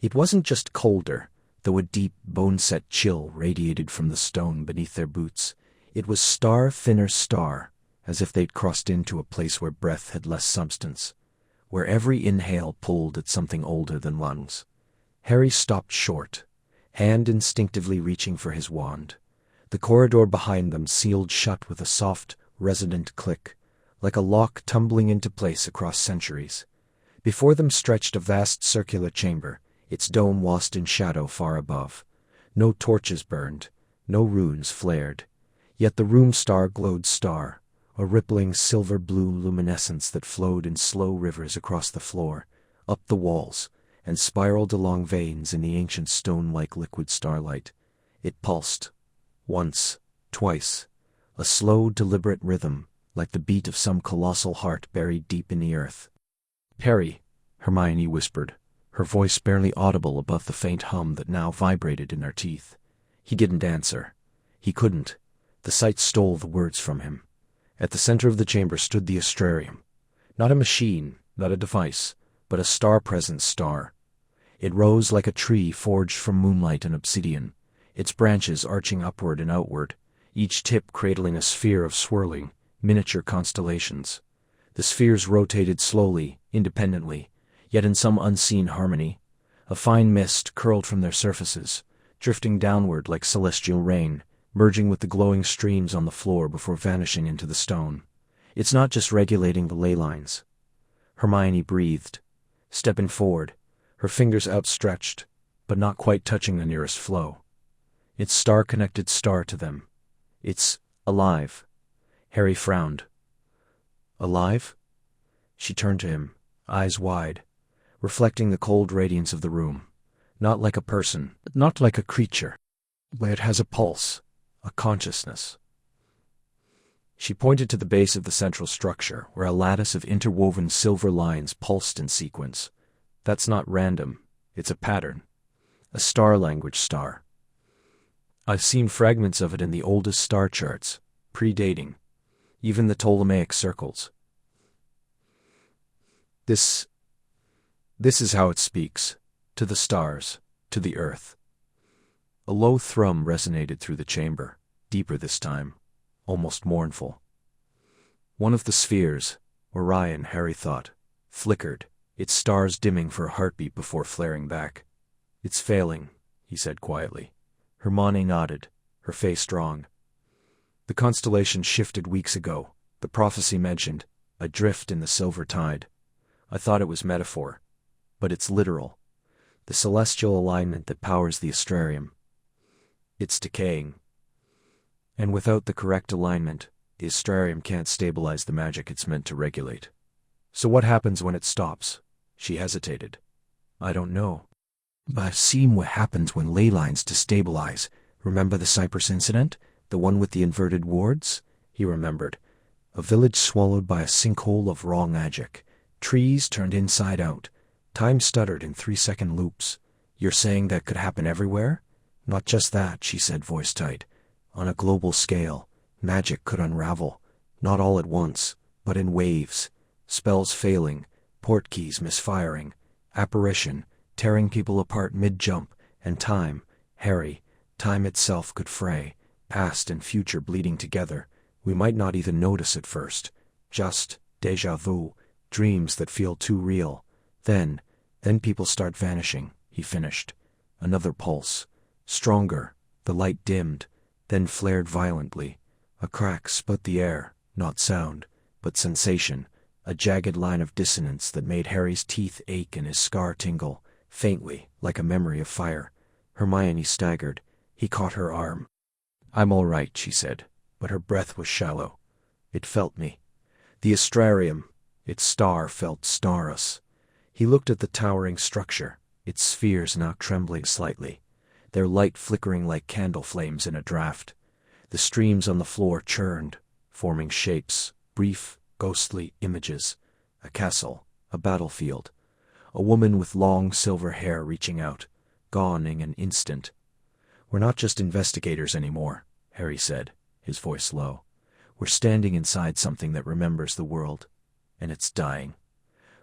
It wasn't just colder, though a deep, bone-set chill radiated from the stone beneath their boots. It was star thinner star, as if they'd crossed into a place where breath had less substance, where every inhale pulled at something older than lungs. Harry stopped short, hand instinctively reaching for his wand. The corridor behind them sealed shut with a soft, resonant click, like a lock tumbling into place across centuries. Before them stretched a vast circular chamber, its dome lost in shadow far above. No torches burned, no runes flared. Yet the room star glowed star, a rippling silver-blue luminescence that flowed in slow rivers across the floor, up the walls, and spiraled along veins in the ancient stone-like liquid starlight. It pulsed. Once, twice, a slow, deliberate rhythm, like the beat of some colossal heart buried deep in the earth. Harry, Hermione whispered, her voice barely audible above the faint hum that now vibrated in her teeth. He didn't answer. He couldn't. The sight stole the words from him. At the center of the chamber stood the Astrarium. Not a machine, not a device, but a star-presence star. It rose like a tree forged from moonlight and obsidian, its branches arching upward and outward, each tip cradling a sphere of swirling, miniature constellations. The spheres rotated slowly, independently, yet in some unseen harmony. A fine mist curled from their surfaces, drifting downward like celestial rain, merging with the glowing streams on the floor before vanishing into the stone. It's not just regulating the ley lines. Hermione breathed, stepping forward, her fingers outstretched, but not quite touching the nearest flow. It's star-connected star to them. It's alive. Harry frowned. Alive? She turned to him, eyes wide, reflecting the cold radiance of the room. Not like a person, not like a creature, but it has a pulse, a consciousness. She pointed to the base of the central structure, where a lattice of interwoven silver lines pulsed in sequence. That's not random, it's a pattern. A star-language star. I've seen fragments of it in the oldest star charts, predating even the Ptolemaic circles. This is how it speaks, to the stars, to the earth. A low thrum resonated through the chamber, deeper this time, almost mournful. One of the spheres, Orion, Harry thought, flickered, its stars dimming for a heartbeat before flaring back. It's failing, he said quietly. Hermione nodded, her face drawn. The constellation shifted weeks ago, the prophecy mentioned, adrift in the silver tide. I thought it was metaphor, but it's literal. The celestial alignment that powers the Astrarium. It's decaying. And without the correct alignment, the Astrarium can't stabilize the magic it's meant to regulate. So what happens when it stops? She hesitated. I don't know. But I've seen what happens when ley lines destabilize. Remember the Cyprus incident? The one with the inverted wards? He remembered. A village swallowed by a sinkhole of raw magic. Trees turned inside out. Time stuttered in 3-second loops. You're saying that could happen everywhere? Not just that, she said, voice tight. On a global scale, magic could unravel. Not all at once, but in waves. Spells failing, portkeys misfiring, apparition, tearing people apart mid-jump, and time, Harry, time itself could fray, past and future bleeding together. We might not even notice at first. Just déjà vu, dreams that feel too real. Then people start vanishing, he finished. Another pulse. Stronger, the light dimmed, then flared violently. A crack split the air, not sound, but sensation, a jagged line of dissonance that made Harry's teeth ache and his scar tingle, faintly, like a memory of fire. Hermione staggered. He caught her arm. I'm all right, she said, but her breath was shallow. It felt me. The Astrarium, its star felt starless. He looked at the towering structure, its spheres now trembling slightly, their light flickering like candle flames in a draught. The streams on the floor churned, forming shapes, brief, ghostly images. A castle, a battlefield, a woman with long silver hair reaching out, gone in an instant. We're not just investigators anymore, Harry said, his voice low. We're standing inside something that remembers the world, and it's dying.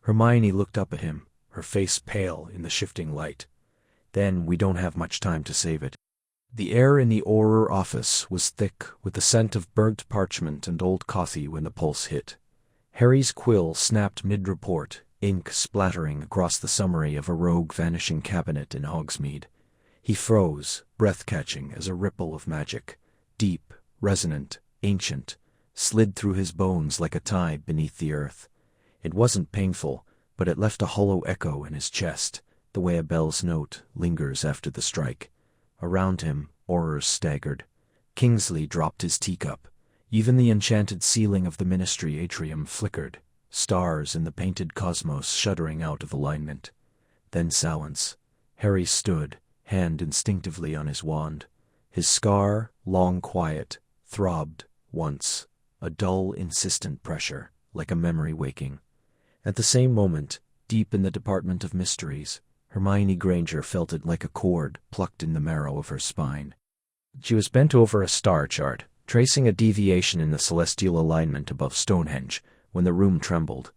Hermione looked up at him, her face pale in the shifting light. Then we don't have much time to save it. The air in the Auror office was thick with the scent of burnt parchment and old coffee when the pulse hit. Harry's quill snapped mid-report, ink splattering across the summary of a rogue vanishing cabinet in Hogsmeade. He froze, breath-catching as a ripple of magic, deep, resonant, ancient, slid through his bones like a tide beneath the earth. It wasn't painful, but it left a hollow echo in his chest, the way a bell's note lingers after the strike. Around him, Aurors staggered. Kingsley dropped his teacup. Even the enchanted ceiling of the ministry atrium flickered, stars in the painted cosmos shuddering out of alignment. Then silence. Harry stood, hand instinctively on his wand. His scar, long quiet, throbbed once, a dull, insistent pressure, like a memory waking. At the same moment, deep in the Department of Mysteries, Hermione Granger felt it like a cord plucked in the marrow of her spine. She was bent over a star chart, tracing a deviation in the celestial alignment above Stonehenge, when the room trembled.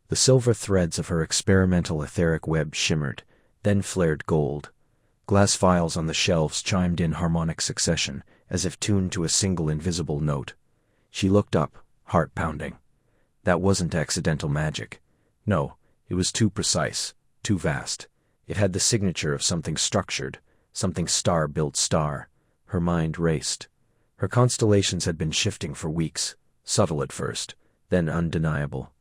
The silver threads of her experimental etheric web shimmered, then flared gold. Glass vials on the shelves chimed in harmonic succession, as if tuned to a single invisible note. She looked up, heart pounding. That wasn't accidental magic. No, it was too precise, too vast. It had the signature of something structured, something star-built star. Her mind raced. Her constellations had been shifting for weeks, subtle at first, then undeniable.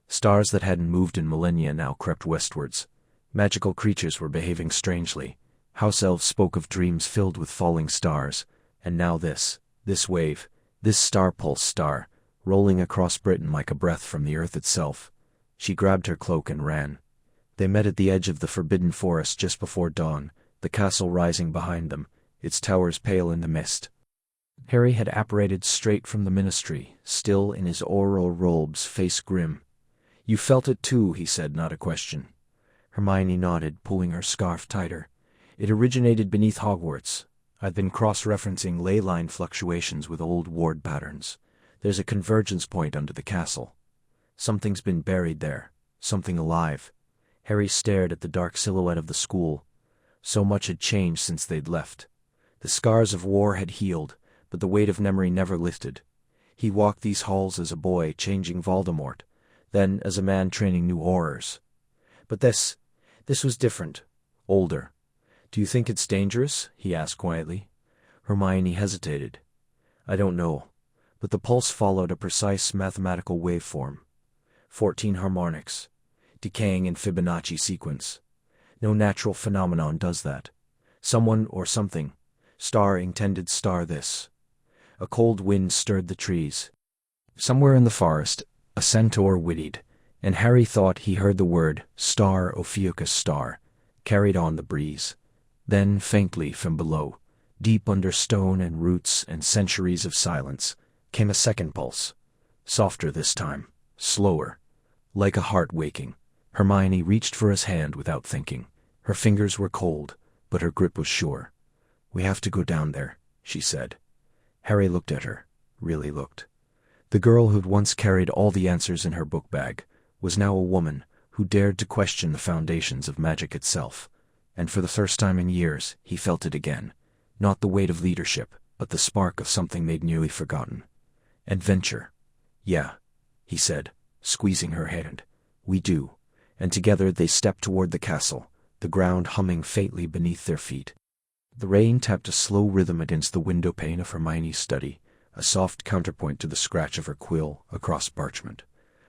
Stars that hadn't moved in millennia now crept westwards. Magical creatures were behaving strangely. House elves spoke of dreams filled with falling stars. And now this wave, this star-pulse star, rolling across Britain like a breath from the earth itself. She grabbed her cloak and ran. They met at the edge of the forbidden forest just before dawn, the castle rising behind them, its towers pale in the mist. Harry had apparated straight from the ministry, still in his Auror robes, face grim. "You felt it too," he said, not a question. Hermione nodded, pulling her scarf tighter. "It originated beneath Hogwarts. I've been cross-referencing ley line fluctuations with old ward patterns. There's a convergence point under the castle. Something's been buried there, something alive." Harry stared at the dark silhouette of the school. So much had changed since they'd left. The scars of war had healed, but the weight of memory never lifted. He walked these halls as a boy, changing Voldemort, then as a man training new horrors. But this was different, older. "Do you think it's dangerous?" he asked quietly. Hermione hesitated. "I don't know," but the pulse followed a precise mathematical waveform. 14 harmonics, decaying in Fibonacci sequence. No natural phenomenon does that. Someone or something, star intended star this. A cold wind stirred the trees. Somewhere in the forest, a centaur whinnied, and Harry thought he heard the word star Ophiuchus star, carried on the breeze. Then, faintly from below, deep under stone and roots and centuries of silence, came a second pulse. Softer this time, slower, like a heart waking. Hermione reached for his hand without thinking. Her fingers were cold, but her grip was sure. "We have to go down there," she said. Harry looked at her, really looked. The girl who'd once carried all the answers in her book bag was now a woman who dared to question the foundations of magic itself. And for the first time in years, he felt it again. Not the weight of leadership, but the spark of something they'd nearly forgotten. "Adventure." "Yeah," he said, squeezing her hand. "We do." And together they stepped toward the castle, the ground humming faintly beneath their feet. The rain tapped a slow rhythm against the window pane of Hermione's study, a soft counterpoint to the scratch of her quill across parchment.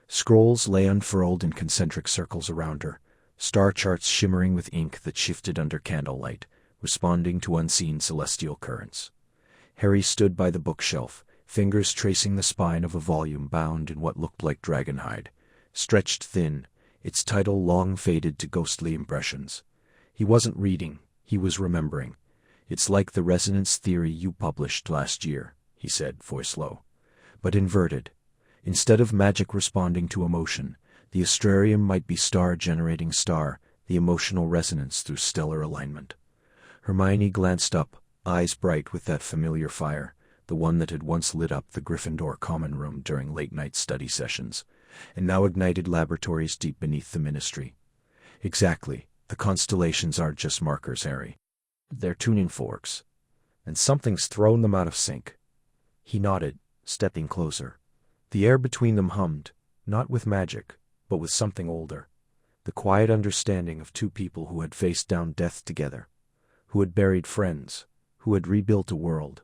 Scrolls lay unfurled in concentric circles around her, star charts shimmering with ink that shifted under candlelight, responding to unseen celestial currents. Harry stood by the bookshelf, fingers tracing the spine of a volume bound in what looked like dragonhide, stretched thin, its title long faded to ghostly impressions. He wasn't reading, he was remembering. "It's like the resonance theory you published last year," he said, voice low. "But inverted. Instead of magic responding to emotion, the Astrarium might be star-generating star, the emotional resonance through stellar alignment." Hermione glanced up, eyes bright with that familiar fire, the one that had once lit up the Gryffindor common room during late-night study sessions, and now ignited laboratories deep beneath the ministry. "Exactly. The constellations aren't just markers, Harry. They're tuning forks. And something's thrown them out of sync." He nodded, stepping closer. The air between them hummed, not with magic, but with something older. The quiet understanding of two people who had faced down death together, who had buried friends, who had rebuilt a world.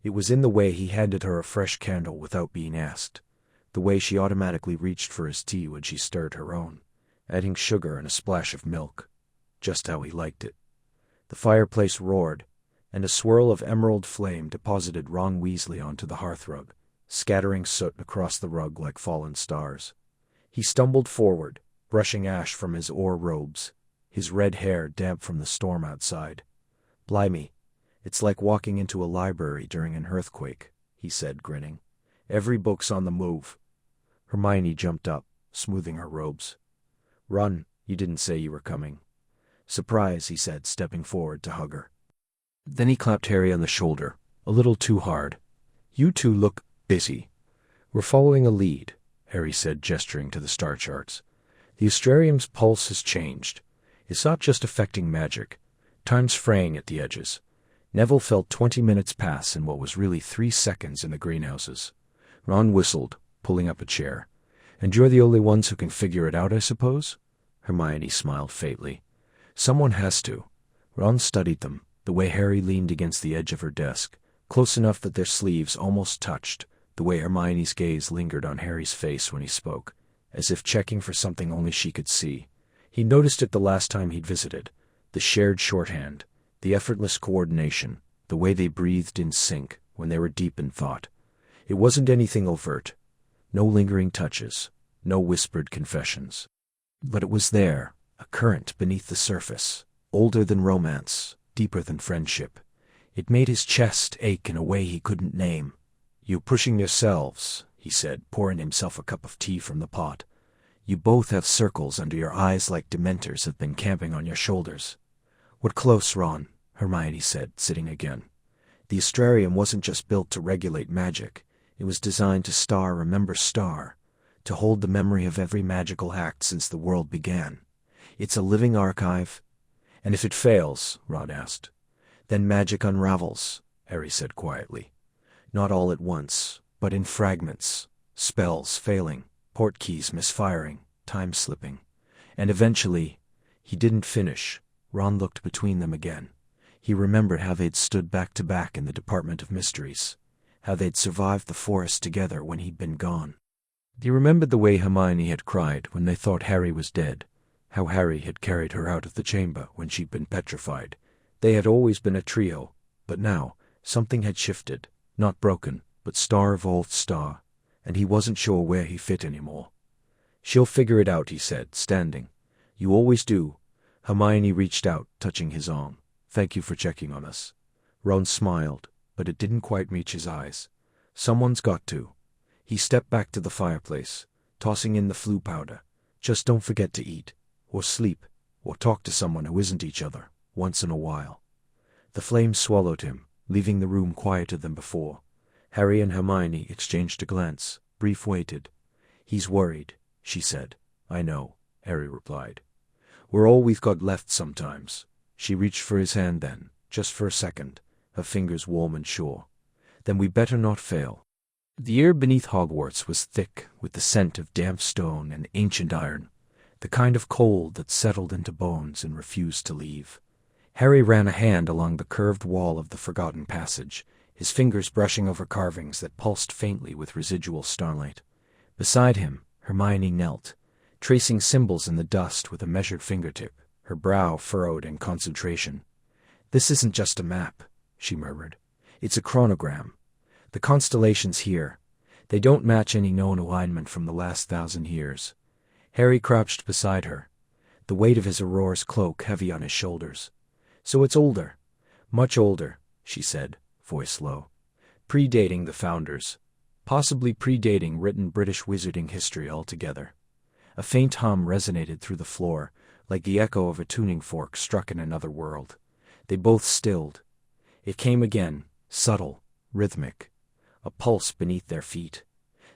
It was in the way he handed her a fresh candle without being asked, the way she automatically reached for his tea when she stirred her own, adding sugar and a splash of milk, just how he liked it. The fireplace roared, and a swirl of emerald flame deposited Ron Weasley onto the hearthrug, scattering soot across the rug like fallen stars. He stumbled forward, brushing ash from his Auror robes, his red hair damp from the storm outside. "Blimey, it's like walking into a library during an earthquake," he said, grinning. "Every book's on the move." Hermione jumped up, smoothing her robes. "Run, you didn't say you were coming." "Surprise," he said, stepping forward to hug her. Then he clapped Harry on the shoulder, a little too hard. "You two look busy." "We're following a lead," Harry said, gesturing to the star charts. The Astrarium's pulse has changed. It's not just affecting magic. Time's fraying at the edges. Neville felt 20 minutes pass in what was really 3 seconds in the greenhouses. Ron whistled, pulling up a chair. "And you're the only ones who can figure it out, I suppose?" Hermione smiled faintly. "Someone has to." Ron studied them, the way Harry leaned against the edge of her desk, close enough that their sleeves almost touched, the way Hermione's gaze lingered on Harry's face when he spoke, as if checking for something only she could see. He noticed it the last time he'd visited, the shared shorthand, the effortless coordination, the way they breathed in sync when they were deep in thought. It wasn't anything overt. No lingering touches, no whispered confessions. But it was there, a current beneath the surface, older than romance, deeper than friendship. It made his chest ache in a way he couldn't name. "You pushing yourselves," he said, pouring himself a cup of tea from the pot. "You both have circles under your eyes like dementors have been camping on your shoulders." "We're close, Ron," Hermione said, sitting again. "The Astrarium wasn't just built to regulate magic. It was designed to remember star, to hold the memory of every magical act since the world began. It's a living archive." "And if it fails?" Ron asked. "Then magic unravels," Harry said quietly. "Not all at once, but in fragments. Spells failing, portkeys misfiring, time slipping. And eventually—" He didn't finish. Ron looked between them again. He remembered how they'd stood back to back in the Department of Mysteries, how they'd survived the forest together when he'd been gone. He remembered the way Hermione had cried when they thought Harry was dead, how Harry had carried her out of the chamber when she'd been petrified. They had always been a trio, but now something had shifted, not broken, but star-evolved star, and he wasn't sure where he fit anymore. "She'll figure it out," he said, standing. "You always do." Hermione reached out, touching his arm. "Thank you for checking on us." Ron smiled, but it didn't quite reach his eyes. "Someone's got to." He stepped back to the fireplace, tossing in the flu powder. "Just don't forget to eat, or sleep, or talk to someone who isn't each other, once in a while." The flame swallowed him, leaving the room quieter than before. Harry and Hermione exchanged a glance, brief waited. "He's worried," she said. "I know," Harry replied. "We're all we've got left sometimes." She reached for his hand then, just for a second, her fingers warm and sure. "Then we better not fail." The air beneath Hogwarts was thick with the scent of damp stone and ancient iron, the kind of cold that settled into bones and refused to leave. Harry ran a hand along the curved wall of the forgotten passage, his fingers brushing over carvings that pulsed faintly with residual starlight. Beside him, Hermione knelt, tracing symbols in the dust with a measured fingertip, her brow furrowed in concentration. "This isn't just a map," she murmured. "It's a chronogram. The constellations here, they don't match any known alignment from the last 1,000 years. Harry crouched beside her, the weight of his Auror's cloak heavy on his shoulders. "So it's older, much older," she said, voice low. "Predating the founders, possibly predating written British wizarding history altogether." A faint hum resonated through the floor, like the echo of a tuning fork struck in another world. They both stilled. It came again, subtle, rhythmic, a pulse beneath their feet.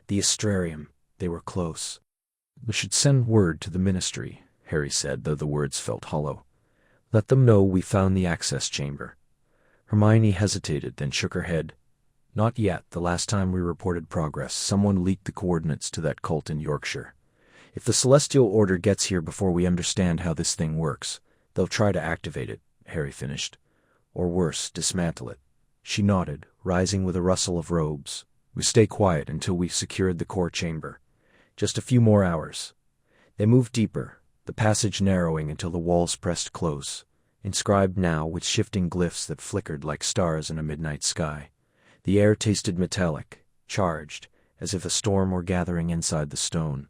The Astrarium, they were close. "We should send word to the Ministry," Harry said, though the words felt hollow. "Let them know we found the access chamber." Hermione hesitated, then shook her head. "Not yet. The last time we reported progress, someone leaked the coordinates to that cult in Yorkshire. If the Celestial Order gets here before we understand how this thing works, they'll try to activate it," Harry finished. "Or worse, dismantle it." She nodded, rising with a rustle of robes. "We stay quiet until we've secured the core chamber. Just a few more hours." They moved deeper, the passage narrowing until the walls pressed close, inscribed now with shifting glyphs that flickered like stars in a midnight sky. The air tasted metallic, charged, as if a storm were gathering inside the stone.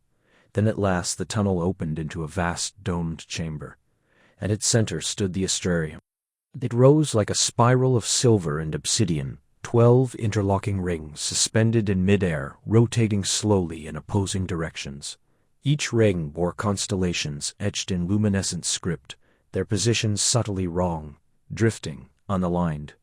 Then at last the tunnel opened into a vast domed chamber. At its center stood the Astrarium. It rose like a spiral of silver and obsidian, 12 interlocking rings suspended in midair, rotating slowly in opposing directions. Each ring bore constellations etched in luminescent script, their positions subtly wrong, drifting, unaligned.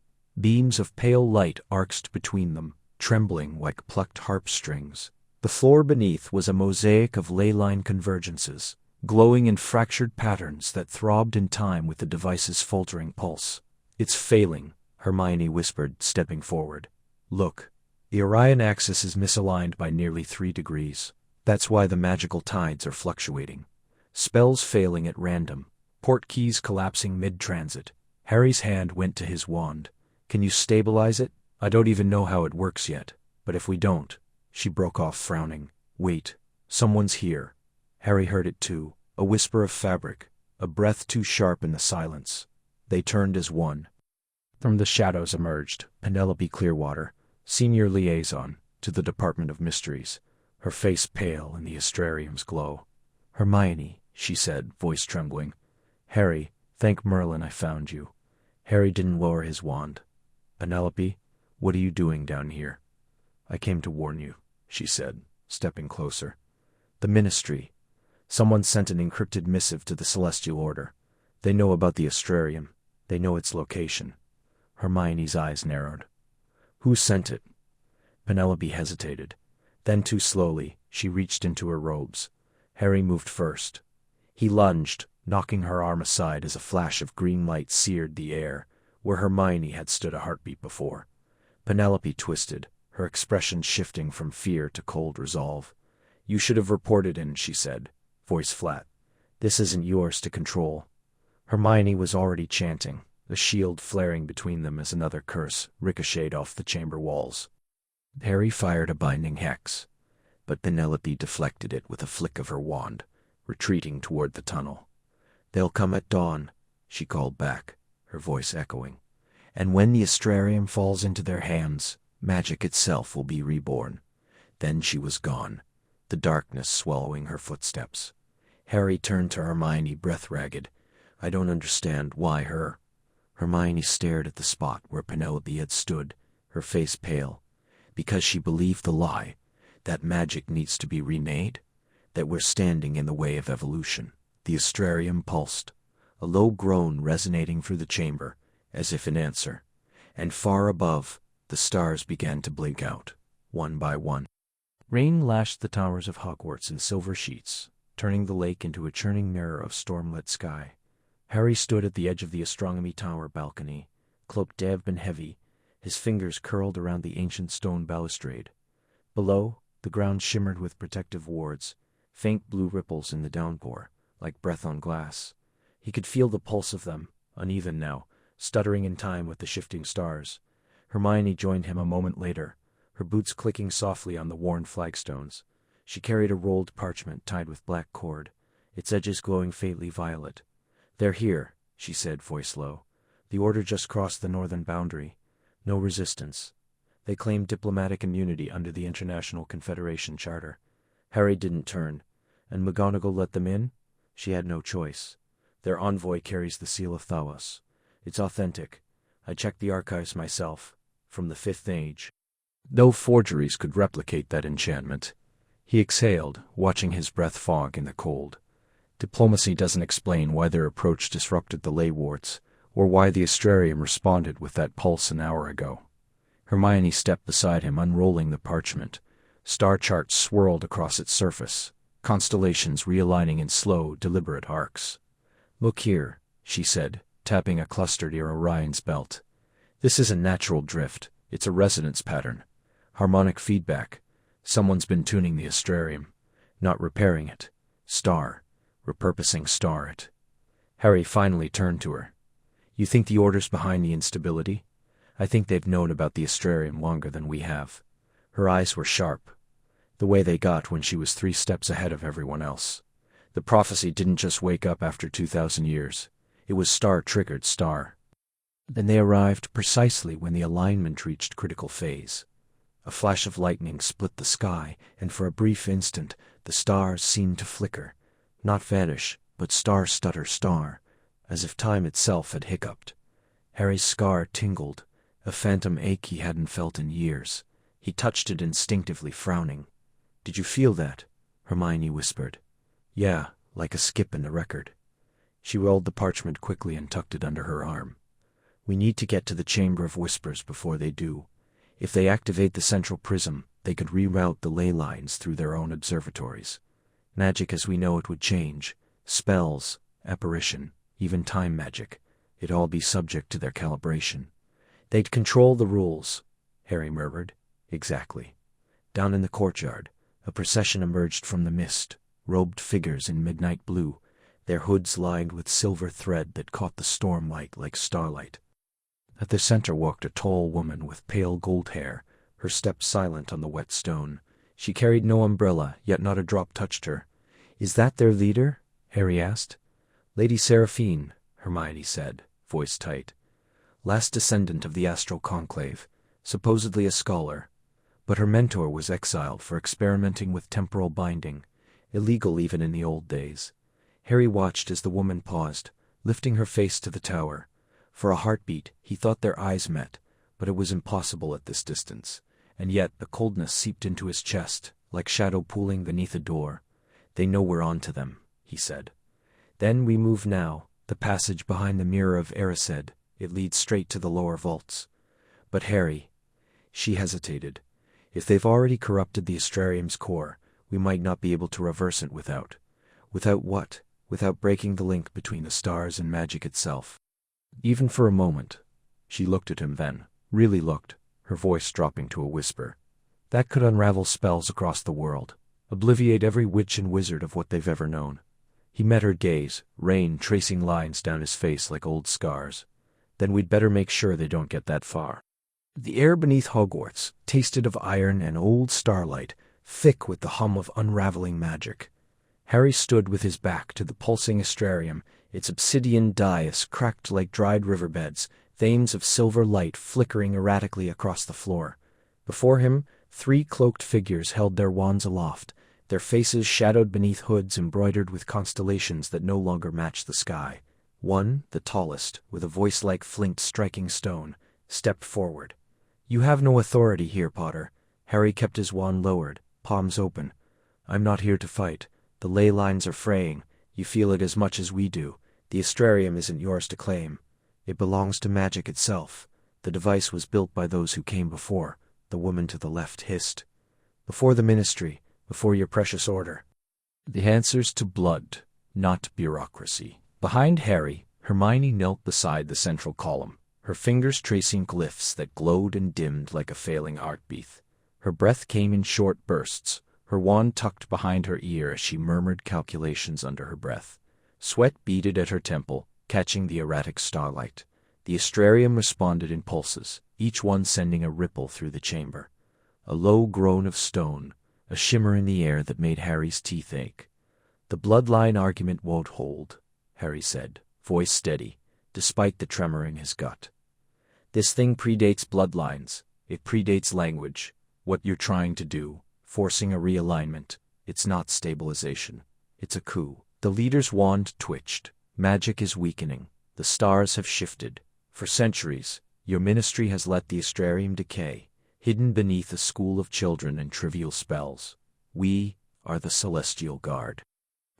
Beams of pale light arced between them, trembling like plucked harp strings. The floor beneath was a mosaic of ley line convergences, glowing in fractured patterns that throbbed in time with the device's faltering pulse. "It's failing," Hermione whispered, stepping forward. "Look, the Orion axis is misaligned by nearly 3 degrees. That's why the magical tides are fluctuating. Spells failing at random, port keys collapsing mid-transit." Harry's hand went to his wand. "Can you stabilize it? I don't even know how it works yet. But if we don't—" She broke off, frowning. "Wait, someone's here." Harry heard it too, a whisper of fabric, a breath too sharp in the silence. They turned as one. From the shadows emerged Penelope Clearwater, senior liaison to the Department of Mysteries, her face pale in the Astrarium's glow. "Hermione," she said, voice trembling. "Harry, thank Merlin I found you." Harry didn't lower his wand. "Penelope, what are you doing down here?" "I came to warn you," she said, stepping closer. "The Ministry. Someone sent an encrypted missive to the Celestial Order. They know about the Astrarium. They know its location." Hermione's eyes narrowed. "Who sent it?" Penelope hesitated. Then, too slowly, she reached into her robes. Harry moved first. He lunged, knocking her arm aside as a flash of green light seared the air, where Hermione had stood a heartbeat before. Penelope twisted, her expression shifting from fear to cold resolve. "You should have reported in," she said, voice flat. "This isn't yours to control." Hermione was already chanting, the shield flaring between them as another curse ricocheted off the chamber walls. Harry fired a binding hex, but Penelope deflected it with a flick of her wand, retreating toward the tunnel. "They'll come at dawn," she called back, her voice echoing. "And when the Astrarium falls into their hands, magic itself will be reborn." Then she was gone, the darkness swallowing her footsteps. Harry turned to Hermione, breath ragged. "I don't understand. Why her?" Hermione stared at the spot where Penelope had stood, her face pale. "Because she believed the lie, that magic needs to be remade, that we're standing in the way of evolution." The Astrarium pulsed, a low groan resonating through the chamber, as if in answer. And far above, the stars began to blink out, one by one. Rain lashed the towers of Hogwarts in silver sheets, turning the lake into a churning mirror of storm-lit sky. Harry stood at the edge of the astronomy tower balcony, cloaked damp and heavy, his fingers curled around the ancient stone balustrade. Below, the ground shimmered with protective wards, faint blue ripples in the downpour, like breath on glass. He could feel the pulse of them, uneven now, stuttering in time with the shifting stars. Hermione joined him a moment later, her boots clicking softly on the worn flagstones. She carried a rolled parchment tied with black cord, its edges glowing faintly violet. "They're here," she said, voice low. "The Order just crossed the northern boundary. No resistance. They claimed diplomatic immunity under the International Confederation Charter." Harry didn't turn. "And McGonagall let them in?" "She had no choice. Their envoy carries the seal of Thawos. It's authentic. I checked the archives myself, from the 5th Age. No forgeries could replicate that enchantment." He exhaled, watching his breath fog in the cold. Diplomacy doesn't explain why their approach disrupted the ley wards, or why the Astrarium responded with that pulse an hour ago. Hermione stepped beside him, unrolling the parchment. Star charts swirled across its surface, constellations realigning in slow, deliberate arcs. "Look here," she said, tapping a cluster near Orion's belt. "This isn't natural drift. It's a resonance pattern. Harmonic feedback. Someone's been tuning the Astrarium, not repairing it. Star. Repurposing starlit." Harry finally turned to her. "You think the Order's behind the instability? I think they've known about the Astrarium longer than we have." Her eyes were sharp, the way they got when she was 3 steps ahead of everyone else. The prophecy didn't just wake up after 2,000 years. It was star-triggered star. Then they arrived precisely when the alignment reached critical phase. A flash of lightning split the sky, and for a brief instant the stars seemed to flicker, not vanish, but star-stutter star, as if time itself had hiccuped. Harry's scar tingled, a phantom ache he hadn't felt in years. He touched it instinctively, frowning. "Did you feel that?" Hermione whispered. "Yeah, like a skip in the record." She rolled the parchment quickly and tucked it under her arm. "We need to get to the Chamber of Whispers before they do. If they activate the central prism, they could reroute the ley lines through their own observatories. Magic as we know it would change, Spells, apparition, even time magic. It'd all be subject to their calibration. They'd control the rules, Harry murmured. Exactly. Down in the courtyard, a procession emerged from the mist, robed figures in midnight blue, their hoods lined with silver thread that caught the stormlight like starlight. At the center walked a tall woman with pale gold hair, her steps silent on the wet stone. She carried no umbrella, yet not a drop touched her. "Is that their leader?" Harry asked. "Lady Seraphine," Hermione said, voice tight. "Last descendant of the astral conclave, supposedly a scholar. But her mentor was exiled for experimenting with temporal binding, illegal even in the old days." Harry watched as the woman paused, lifting her face to the tower. For a heartbeat, he thought their eyes met, but it was impossible at this distance. And yet the coldness seeped into his chest, like shadow pooling beneath a door. "They know we're on to them," he said. "Then we move now, the passage behind the mirror of Erised. It leads straight to the lower vaults." "But Harry," she hesitated, "if they've already corrupted the Astrarium's core, we might not be able to reverse it without." "Without what?" "Without breaking the link between the stars and magic itself." Even for a moment. She looked at him then, really looked, her voice dropping to a whisper. "That could unravel spells across the world, obliviate every witch and wizard of what they've ever known." He met her gaze, rain tracing lines down his face like old scars. "Then we'd better make sure they don't get that far." The air beneath Hogwarts tasted of iron and old starlight, thick with the hum of unraveling magic. Harry stood with his back to the pulsing Astrarium, its obsidian dais cracked like dried riverbeds, veins of silver light flickering erratically across the floor. Before him, 3 cloaked figures held their wands aloft, their faces shadowed beneath hoods embroidered with constellations that no longer matched the sky. One, the tallest, with a voice like flint striking stone, stepped forward. "You have no authority here, Potter." Harry kept his wand lowered, palms open. "I'm not here to fight. The ley lines are fraying. You feel it as much as we do. The Astrarium isn't yours to claim. It belongs to magic itself. The device was built by those who came before," the woman to the left hissed. "Before the Ministry, before your precious order. The answer's to blood, not bureaucracy." Behind Harry, Hermione knelt beside the central column, her fingers tracing glyphs that glowed and dimmed like a failing heartbeat. Her breath came in short bursts, her wand tucked behind her ear as she murmured calculations under her breath. Sweat beaded at her temple, catching the erratic starlight. The Astrarium responded in pulses, each one sending a ripple through the chamber. A low groan of stone, a shimmer in the air that made Harry's teeth ache. "The bloodline argument won't hold," Harry said, voice steady, despite the tremor in his gut. "This thing predates bloodlines. It predates language. What you're trying to do, forcing a realignment, it's not stabilization. It's a coup." The leader's wand twitched. "Magic is weakening. The stars have shifted. For centuries, your ministry has let the Astrarium decay, hidden beneath a school of children and trivial spells. We are the Celestial Guard.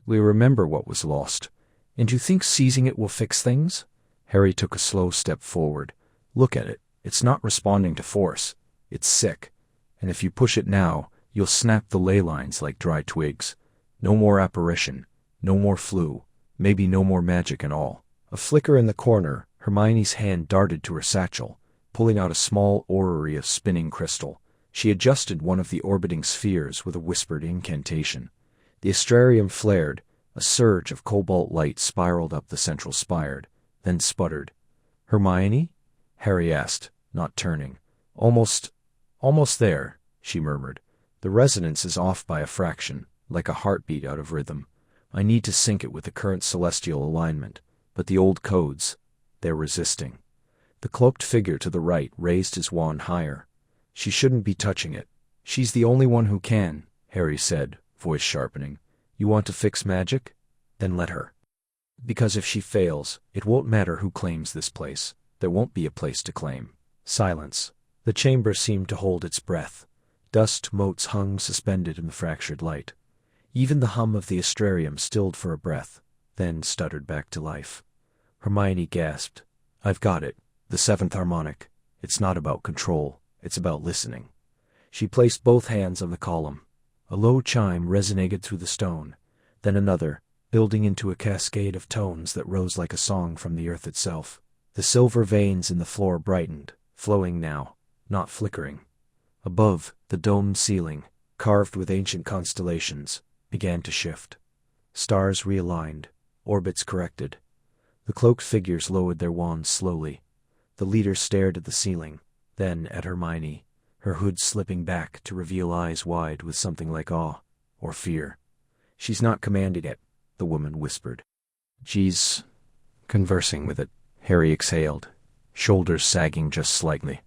We remember what was lost. And you think seizing it will fix things?" Harry took a slow step forward. "Look at it. It's not responding to force. It's sick. And if you push it now, you'll snap the ley lines like dry twigs. No more apparition. No more flu. Maybe no more magic at all." A flicker in the corner, Hermione's hand darted to her satchel, pulling out a small orrery of spinning crystal. She adjusted one of the orbiting spheres with a whispered incantation. The Astrarium flared. A surge of cobalt light spiraled up the central spire, then sputtered. "Hermione?" Harry asked, not turning. Almost there," she murmured. "The resonance is off by a fraction, like a heartbeat out of rhythm. I need to sync it with the current celestial alignment, but the old codes, they're resisting." The cloaked figure to the right raised his wand higher. "She shouldn't be touching it. She's the only one who can," Harry said, voice sharpening. "You want to fix magic? Then let her. Because if she fails, it won't matter who claims this place. There won't be a place to claim." Silence. The chamber seemed to hold its breath. Dust motes hung suspended in the fractured light. Even the hum of the Astrarium stilled for a breath, then stuttered back to life. Hermione gasped. "I've got it. The 7th harmonic. It's not about control. It's about listening." She placed both hands on the column. A low chime resonated through the stone, then another, building into a cascade of tones that rose like a song from the earth itself. The silver veins in the floor brightened, flowing now, not flickering. Above, the domed ceiling, carved with ancient constellations, began to shift. Stars realigned, orbits corrected. The cloaked figures lowered their wands slowly. The leader stared at the ceiling, then at Hermione, her hood slipping back to reveal eyes wide with something like awe or fear. "She's not commanding it," the woman whispered. "She's conversing with it," Harry exhaled, shoulders sagging just slightly.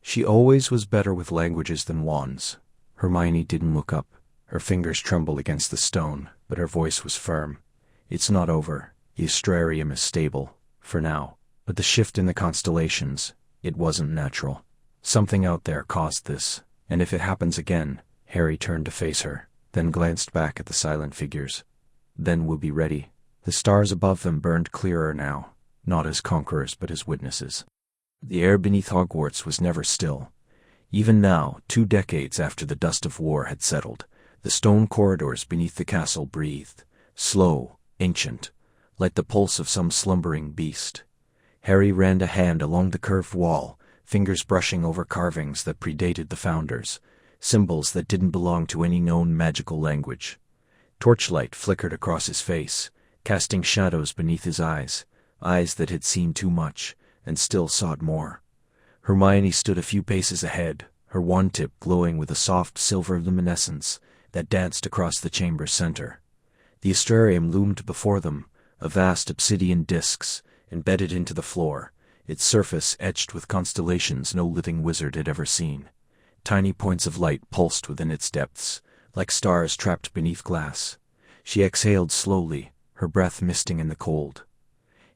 She always was better with languages than wands. Hermione didn't look up. Her fingers trembled against the stone, but her voice was firm. "It's not over. The Astrarium is stable, for now. But the shift in the constellations, it wasn't natural. Something out there caused this, and if it happens again—" Harry turned to face her, then glanced back at the silent figures. "Then we'll be ready." The stars above them burned clearer now, not as conquerors but as witnesses. The air beneath Hogwarts was never still. Even now, 2 decades after the dust of war had settled, the stone corridors beneath the castle breathed, slow, ancient, like the pulse of some slumbering beast. Harry ran a hand along the curved wall, fingers brushing over carvings that predated the founders, symbols that didn't belong to any known magical language. Torchlight flickered across his face, casting shadows beneath his eyes that had seen too much and still sought more. Hermione stood a few paces ahead, her wand tip glowing with a soft silver luminescence that danced across the chamber's center. The Astrarium loomed before them, a vast obsidian disc embedded into the floor, its surface etched with constellations no living wizard had ever seen. Tiny points of light pulsed within its depths, like stars trapped beneath glass. She exhaled slowly, her breath misting in the cold.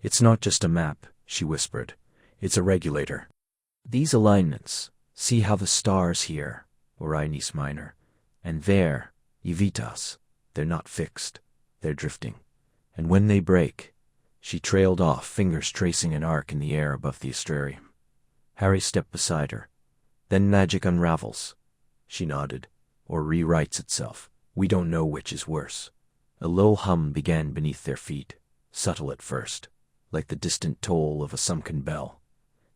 "It's not just a map," she whispered. "It's a regulator. These alignments, see how the stars here, Orinis Minor, and there, Evitas, they're not fixed, they're drifting. And when they break—" She trailed off, fingers tracing an arc in the air above the Astrarium. Harry stepped beside her. "Then magic unravels," she nodded, "or rewrites itself. We don't know which is worse." A low hum began beneath their feet, subtle at first, like the distant toll of a sunken bell.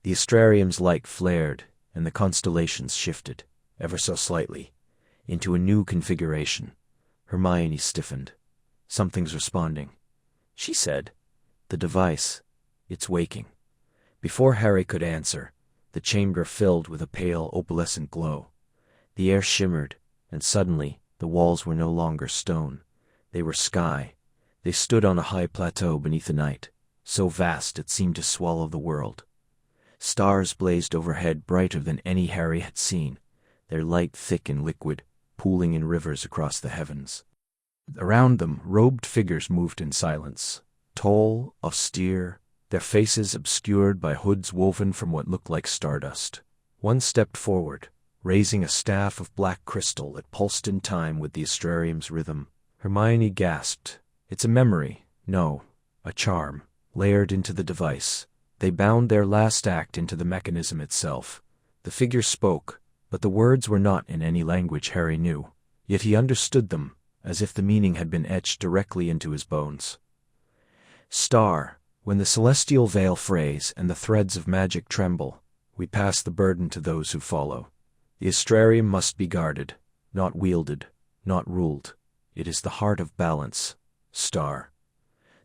The Astrarium's light flared, and the constellations shifted, ever so slightly, into a new configuration. Hermione stiffened. "Something's responding," she said. "The device, it's waking." Before Harry could answer, the chamber filled with a pale opalescent glow. The air shimmered, and suddenly the walls were no longer stone. They were sky. They stood on a high plateau beneath the night, so vast it seemed to swallow the world. Stars blazed overhead brighter than any Harry had seen, their light thick and liquid, pooling in rivers across the heavens. Around them, robed figures moved in silence, tall, austere, their faces obscured by hoods woven from what looked like stardust. One stepped forward, raising a staff of black crystal that pulsed in time with the Astrarium's rhythm. Hermione gasped. "It's a memory, no, a charm, layered into the device." They bound their last act into the mechanism itself. The figure spoke, but the words were not in any language Harry knew, yet he understood them, as if the meaning had been etched directly into his bones. "Star, when the celestial veil frays and the threads of magic tremble, we pass the burden to those who follow. The Astrarium must be guarded, not wielded, not ruled. It is the heart of balance. Star."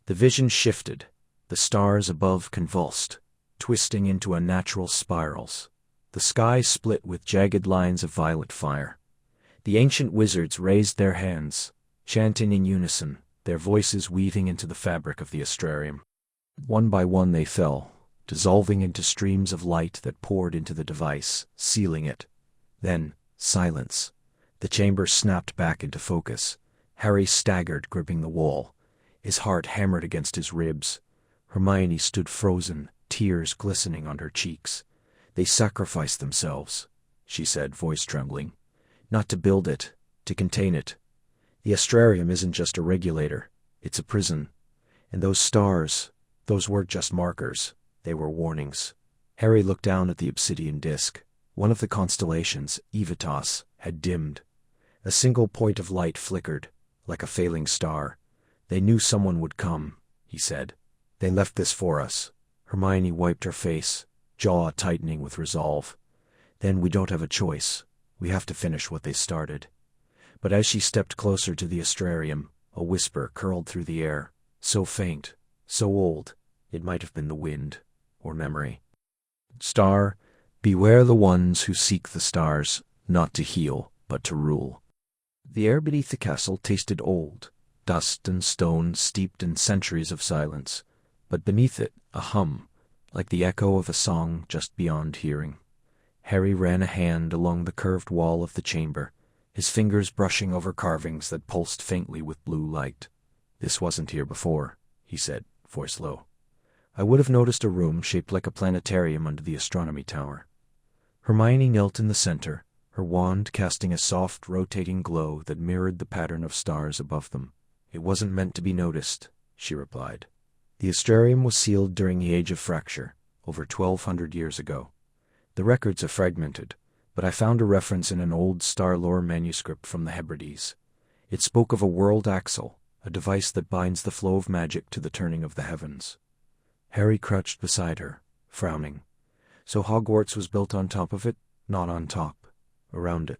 The vision shifted. The stars above convulsed, twisting into unnatural spirals. The sky split with jagged lines of violet fire. The ancient wizards raised their hands, chanting in unison, their voices weaving into the fabric of the Astrarium. One by one they fell, dissolving into streams of light that poured into the device, sealing it. Then, silence. The chamber snapped back into focus. Harry staggered, gripping the wall. His heart hammered against his ribs. Hermione stood frozen, tears glistening on her cheeks. "They sacrificed themselves," she said, voice trembling. "Not to build it, to contain it. The Astrarium isn't just a regulator, it's a prison. And those stars, those weren't just markers, they were warnings." Harry looked down at the obsidian disc. One of the constellations, Evitas, had dimmed. A single point of light flickered, like a failing star. They knew someone would come, he said. They left this for us. Hermione wiped her face, jaw tightening with resolve. Then we don't have a choice. We have to finish what they started. But as she stepped closer to the Astrarium, a whisper curled through the air, so faint, so old, it might have been the wind, or memory. Star, beware the ones who seek the stars, not to heal, but to rule. The air beneath the castle tasted old, dust and stone steeped in centuries of silence, but beneath it a hum, like the echo of a song just beyond hearing. Harry ran a hand along the curved wall of the chamber, his fingers brushing over carvings that pulsed faintly with blue light. This wasn't here before, he said, voice low. I would have noticed a room shaped like a planetarium under the astronomy tower. Hermione knelt in the center, her wand casting a soft, rotating glow that mirrored the pattern of stars above them. It wasn't meant to be noticed, she replied. The Astrarium was sealed during the Age of Fracture, over 1,200 years ago. The records are fragmented, but I found a reference in an old star lore manuscript from the Hebrides. It spoke of a world axle, a device that binds the flow of magic to the turning of the heavens. Harry crouched beside her, frowning. So Hogwarts was built on top of it, not on top, around it.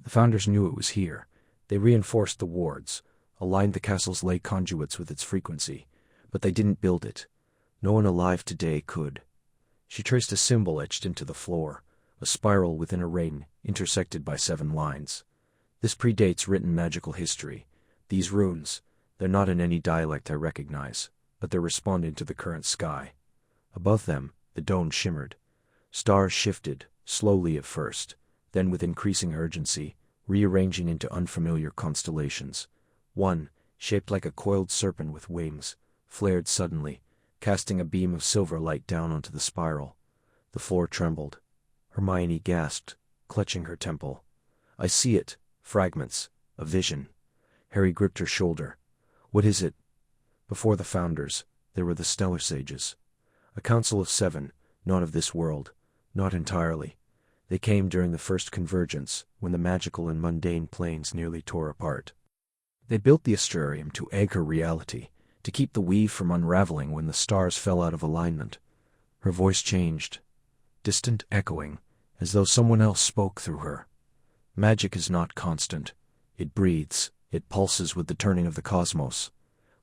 The founders knew it was here. They reinforced the wards, aligned the castle's ley conduits with its frequency, but they didn't build it. No one alive today could. She traced a symbol etched into the floor, a spiral within a ring, intersected by 7 lines. This predates written magical history. These runes, they're not in any dialect I recognize, but they're responding to the current sky. Above them, the dome shimmered. Stars shifted, slowly at first, then with increasing urgency, rearranging into unfamiliar constellations. One, shaped like a coiled serpent with wings, flared suddenly, casting a beam of silver light down onto the spiral. The floor trembled. Hermione gasped, clutching her temple. I see it. Fragments. A vision. Harry gripped her shoulder. What is it? Before the founders, there were the Stellar Sages. A council of 7, not of this world, not entirely. They came during the first convergence, when the magical and mundane planes nearly tore apart. They built the Astrarium to anchor reality, to keep the weave from unraveling when the stars fell out of alignment. Her voice changed, distant, echoing, as though someone else spoke through her. Magic is not constant. It breathes, it pulses with the turning of the cosmos.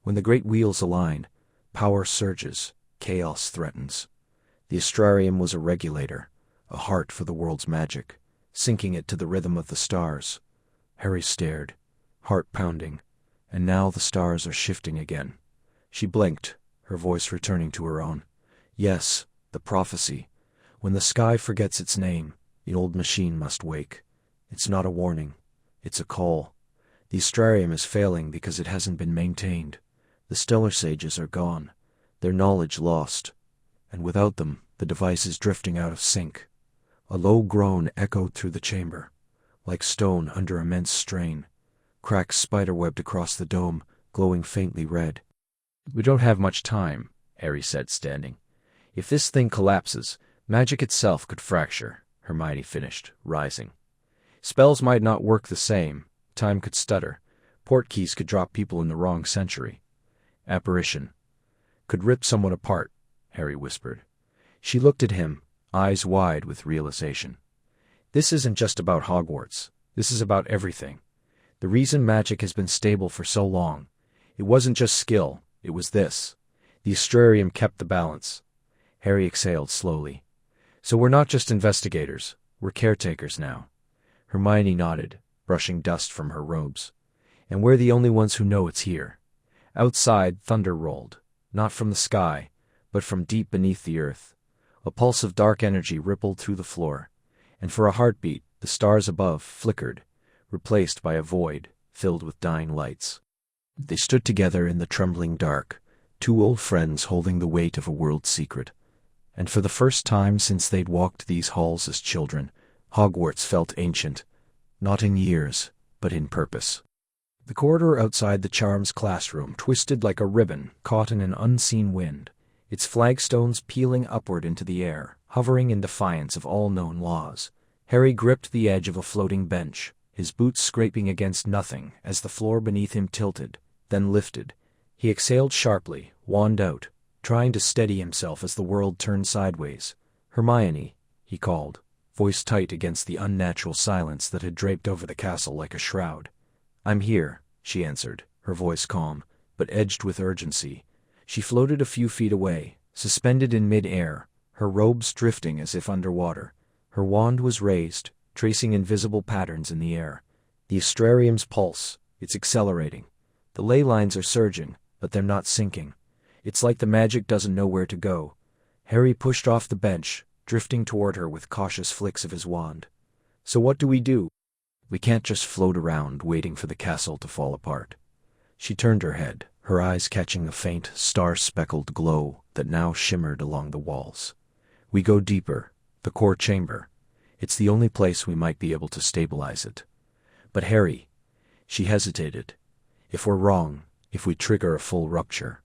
When the great wheels align, power surges, chaos threatens. The Astrarium was a regulator, a heart for the world's magic, syncing it to the rhythm of the stars. Harry stared, heart pounding, and now the stars are shifting again. She blinked, her voice returning to her own. Yes, the prophecy. When the sky forgets its name, the old machine must wake. It's not a warning. It's a call. The Astrarium is failing because it hasn't been maintained. The Stellar Sages are gone, their knowledge lost, and without them, the device is drifting out of sync. A low groan echoed through the chamber, like stone under immense strain. Cracks spiderwebbed across the dome, glowing faintly red. We don't have much time, Harry said, standing. If this thing collapses, magic itself could fracture, Hermione finished, rising. Spells might not work the same. Time could stutter. Portkeys could drop people in the wrong century. Apparition. Could rip someone apart, Harry whispered. She looked at him, eyes wide with realization. This isn't just about Hogwarts. This is about everything. The reason magic has been stable for so long, it wasn't just skill, it was this. The Astrarium kept the balance. Harry exhaled slowly. So we're not just investigators, we're caretakers now. Hermione nodded, brushing dust from her robes. And we're the only ones who know it's here. Outside, thunder rolled, not from the sky, but from deep beneath the earth. A pulse of dark energy rippled through the floor, and for a heartbeat, the stars above flickered, replaced by a void filled with dying lights. They stood together in the trembling dark, 2 old friends holding the weight of a world secret. And for the first time since they'd walked these halls as children, Hogwarts felt ancient, not in years, but in purpose. The corridor outside the Charms classroom twisted like a ribbon caught in an unseen wind, its flagstones peeling upward into the air, hovering in defiance of all known laws. Harry gripped the edge of a floating bench, his boots scraping against nothing as the floor beneath him tilted, then lifted. He exhaled sharply, wand out, trying to steady himself as the world turned sideways. "Hermione," he called, voice tight against the unnatural silence that had draped over the castle like a shroud. "I'm here," she answered, her voice calm, but edged with urgency. She floated a few feet away, suspended in mid-air, her robes drifting as if underwater. Her wand was raised, tracing invisible patterns in the air. The Astrarium's pulse, it's accelerating. The ley lines are surging, but they're not sinking. It's like the magic doesn't know where to go. Harry pushed off the bench, drifting toward her with cautious flicks of his wand. "So what do we do? We can't just float around, waiting for the castle to fall apart." She turned her head, her eyes catching the faint, star-speckled glow that now shimmered along the walls. "We go deeper, the core chamber. It's the only place we might be able to stabilize it." "But Harry," she hesitated, "if we're wrong, if we trigger a full rupture,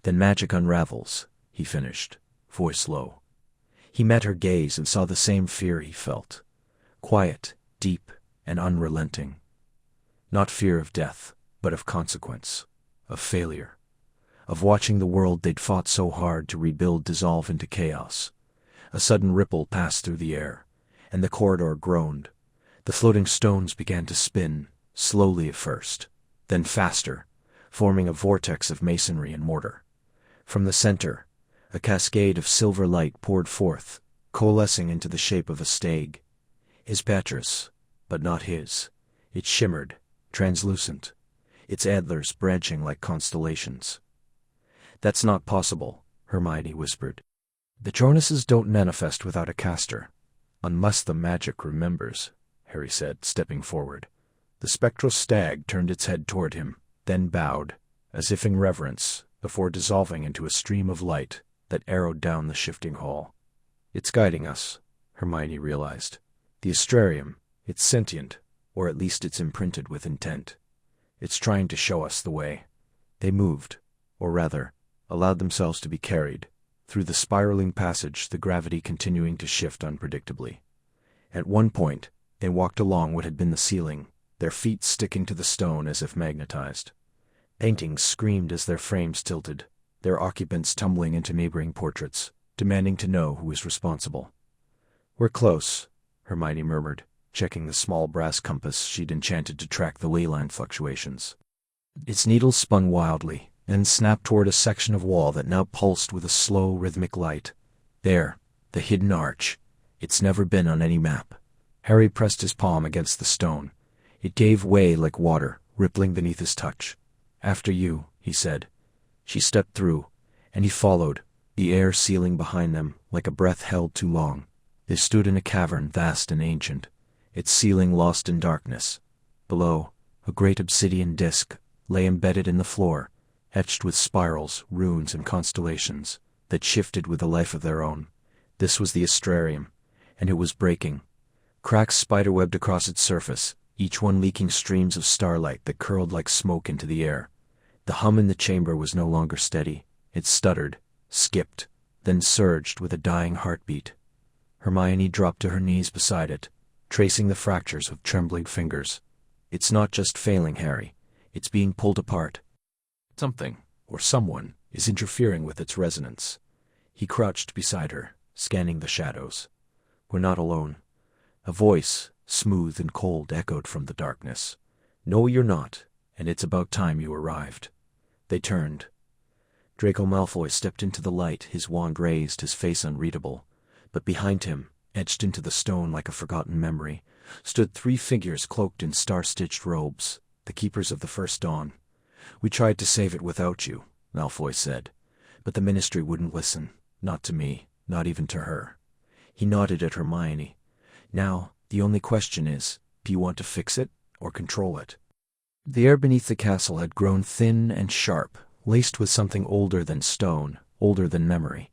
then magic unravels," he finished, voice low. He met her gaze and saw the same fear he felt. Quiet, deep, and unrelenting. Not fear of death, but of consequence, of failure, of watching the world they'd fought so hard to rebuild dissolve into chaos. A sudden ripple passed through the air, and the corridor groaned. The floating stones began to spin, slowly at first, then faster, forming a vortex of masonry and mortar. From the center, a cascade of silver light poured forth, coalescing into the shape of a stag. His Beatrice, but not his. It shimmered, translucent, its antlers branching like constellations. "That's not possible," Hermione whispered. "The Jonases don't manifest without a caster, unless the magic remembers," Harry said, stepping forward. The spectral stag turned its head toward him, then bowed, as if in reverence, before dissolving into a stream of light that arrowed down the shifting hall. "It's guiding us," Hermione realized. "The Astrarium, it's sentient, or at least it's imprinted with intent. It's trying to show us the way." They moved, or rather, allowed themselves to be carried, through the spiraling passage, the gravity continuing to shift unpredictably. At one point, they walked along what had been the ceiling, their feet sticking to the stone as if magnetized. Paintings screamed as their frames tilted, their occupants tumbling into neighboring portraits, demanding to know who was responsible. "We're close," Hermione murmured, checking the small brass compass she'd enchanted to track the leyline fluctuations. Its needles spun wildly, and snapped toward a section of wall that now pulsed with a slow, rhythmic light. There, the hidden arch. It's never been on any map. Harry pressed his palm against the stone. It gave way like water, rippling beneath his touch. "After you," he said. She stepped through, and he followed, the air sealing behind them like a breath held too long. They stood in a cavern vast and ancient, its ceiling lost in darkness. Below, a great obsidian disk lay embedded in the floor, etched with spirals, runes, and constellations that shifted with a life of their own. This was the Astrarium, and it was breaking. Cracks spiderwebbed across its surface, each one leaking streams of starlight that curled like smoke into the air. The hum in the chamber was no longer steady. It stuttered, skipped, then surged with a dying heartbeat. Hermione dropped to her knees beside it, tracing the fractures with trembling fingers. "It's not just failing, Harry. It's being pulled apart. Something, or someone, is interfering with its resonance." He crouched beside her, scanning the shadows. "We're not alone." A voice, smooth and cold, echoed from the darkness. "No, you're not, and it's about time you arrived." They turned. Draco Malfoy stepped into the light, his wand raised, his face unreadable. But behind him, etched into the stone like a forgotten memory, stood 3 figures cloaked in star-stitched robes, the keepers of the first dawn. "We tried to save it without you," Malfoy said, "but the Ministry wouldn't listen, not to me, not even to her." He nodded at Hermione. "Now, the only question is, do you want to fix it or control it?" The air beneath the castle had grown thin and sharp, laced with something older than stone, older than memory.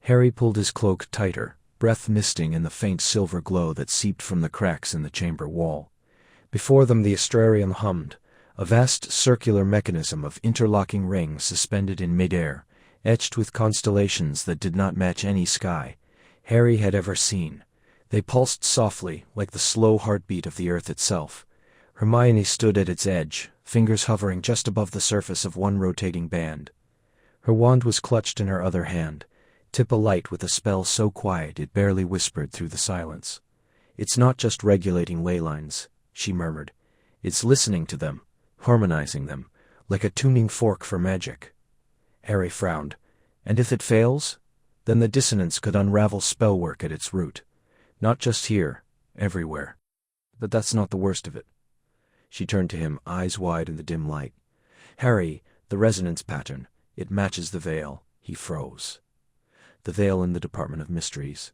Harry pulled his cloak tighter, breath misting in the faint silver glow that seeped from the cracks in the chamber wall. Before them the Astrarium hummed, a vast circular mechanism of interlocking rings suspended in mid-air, etched with constellations that did not match any sky Harry had ever seen. They pulsed softly, like the slow heartbeat of the earth itself. Hermione stood at its edge, fingers hovering just above the surface of one rotating band. Her wand was clutched in her other hand, tip alight with a spell so quiet it barely whispered through the silence. "It's not just regulating ley lines," she murmured. "It's listening to them, harmonizing them, like a tuning fork for magic." Harry frowned. "And if it fails? Then the dissonance could unravel spellwork at its root. Not just here, everywhere. But that's not the worst of it." She turned to him, eyes wide in the dim light. "Harry, the resonance pattern, it matches the veil." He froze. "The veil in the Department of Mysteries."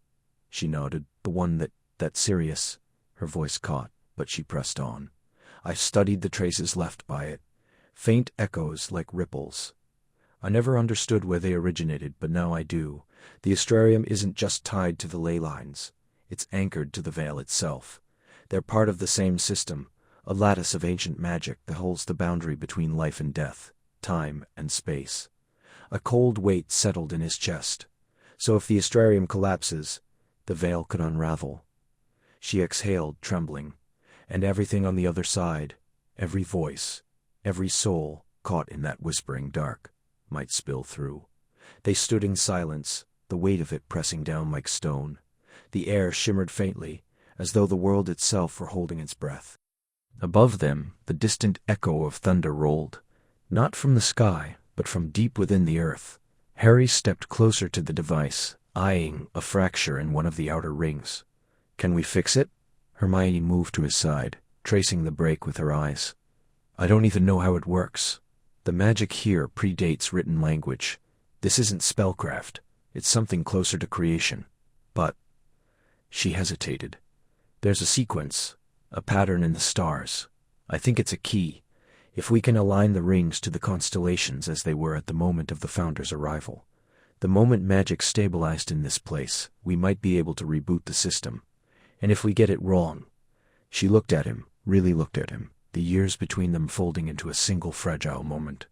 She nodded. "The one that Sirius." Her voice caught, but she pressed on. "I've studied the traces left by it. Faint echoes like ripples. I never understood where they originated, but now I do. The Astrarium isn't just tied to the ley lines. It's anchored to the veil itself. They're part of the same system, a lattice of ancient magic that holds the boundary between life and death, time and space." A cold weight settled in his chest. So if the Astrarium collapses, the veil could unravel. She exhaled, trembling, and everything on the other side, every voice, every soul caught in that whispering dark, might spill through. They stood in silence, the weight of it pressing down like stone. The air shimmered faintly, as though the world itself were holding its breath. Above them, the distant echo of thunder rolled, not from the sky, but from deep within the earth. Harry stepped closer to the device, eyeing a fracture in one of the outer rings. "Can we fix it?" Hermione moved to his side, tracing the break with her eyes. "I don't even know how it works. The magic here predates written language. This isn't spellcraft. It's something closer to creation. But—" She hesitated. "There's a sequence, a pattern in the stars. I think it's a key. If we can align the rings to the constellations as they were at the moment of the Founder's arrival, the moment magic stabilized in this place, we might be able to reboot the system. And if we get it wrong—" She looked at him, really looked at him, the years between them folding into a single fragile moment.